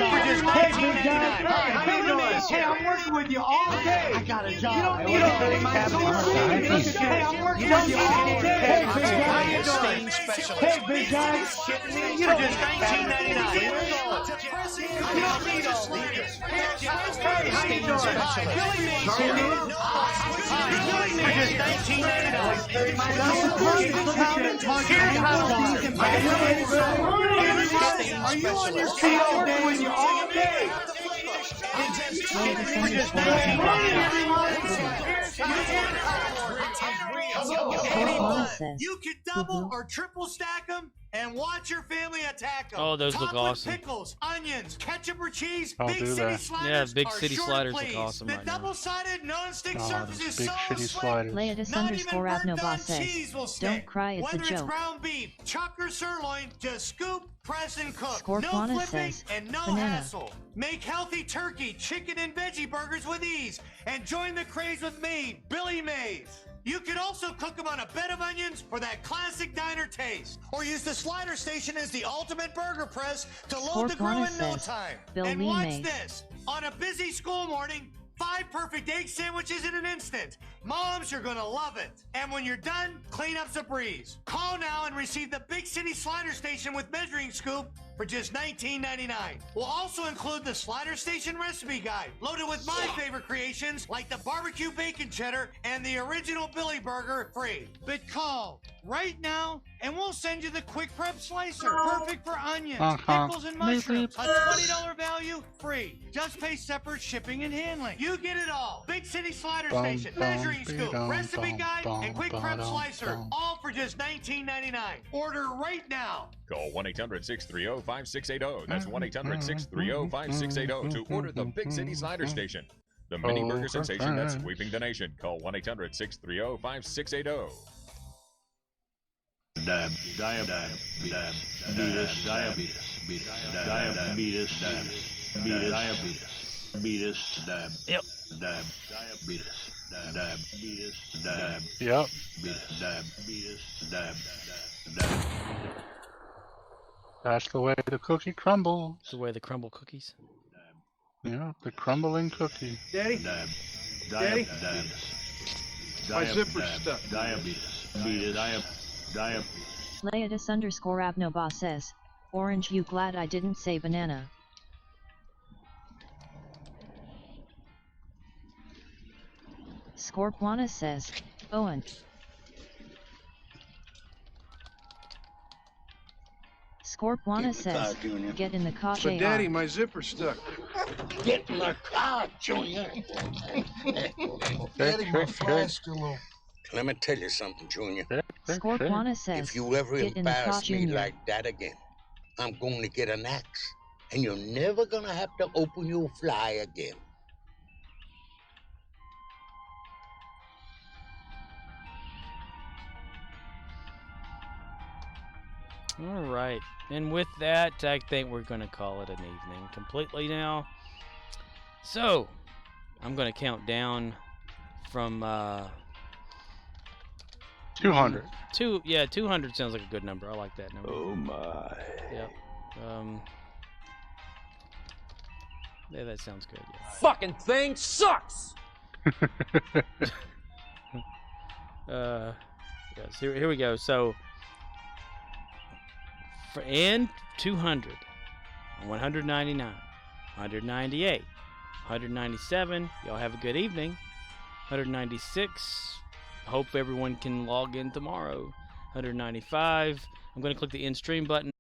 working with you all day. I got a job. You don't need all day. Hey, I'm working with you all day. Hey, big guy. Hey, big guy. You don't need $19.99. You don't need all this. Hey, how you doing? Hi, Billy Mays here. Billy Mays here. Are you on your feet all day when you're all day? You can double or triple stack them and watch your family attack them. Oh, those look Topped with awesome. Pickles, onions, ketchup or cheese. I'll Big do City that. sliders Yeah, Big are City short, sliders look please. awesome The right now. double-sided non-stick Oh, surface those is big so shitty slick. sliders. Not even burnt Leodis_Abnabas on says, cheese will stick. don't cry, it's a Whether it's joke. ground beef, chuck or sirloin, just scoop, press, and cook. Scorpiana No flipping says, and no banana. hassle. Make healthy turkey, chicken, and veggie burgers with ease. And join the craze with me, Billy Mays. You can also cook them on a bed of onions for that classic diner taste. Or use the slider station as the ultimate burger press to load the grill in no says, time. Bill And Lee watch Mays. this. On a busy school morning, 5 perfect egg sandwiches in an instant. Moms, you're gonna love it. And when you're done, cleanup's a breeze. Call now and receive the Big City Slider Station with measuring scoop for just $19.99. We'll also include the Slider Station recipe guide, loaded with my favorite creations like the barbecue bacon cheddar and the original Billy Burger free. But call right now and we'll send you the quick prep slicer, perfect for onions, pickles, and mushrooms. A $20 value free. Just pay separate shipping and handling. You get it all. Big City Slider Station, measuring Green Scoop, recipe guide, and quick prep slicer, all for just $19.99. Order right now. Call 1-800-630-5680. That's 1-800-630-5680 to order the Big City Slider Station. The mini burger sensation that's sweeping the nation. Call 1-800-630-5680. Yep. That's the way the cookie crumbles. That's the way they crumble cookies. Yeah, the crumbling cookie. Daddy? Daddy? My zipper's stuck. Leatus_Abnoba says, Orange, you glad I didn't say banana. Scorpwana says, Owen. Scorpwana says, get in the car, But Daddy, my zipper's stuck. Get in the car, Junior. Daddy, my fly's still open. Let me tell you something, Junior. Scorpwana says, if you ever get in the car, embarrass me Junior. like that again, I'm going to get an axe, and you're never going to have to open your fly again. All right. And with that, I think we're going to call it an evening completely now. So, I'm going to count down from 200. 200 sounds like a good number. I like that number. Oh my. Yep. Yeah, that sounds good. Yeah. Fucking thing sucks. Yes. Here we go. So, and 200, 199, 198, 197. Y'all have a good evening. 196. Hope everyone can log in tomorrow. 195. I'm going to click the end stream button.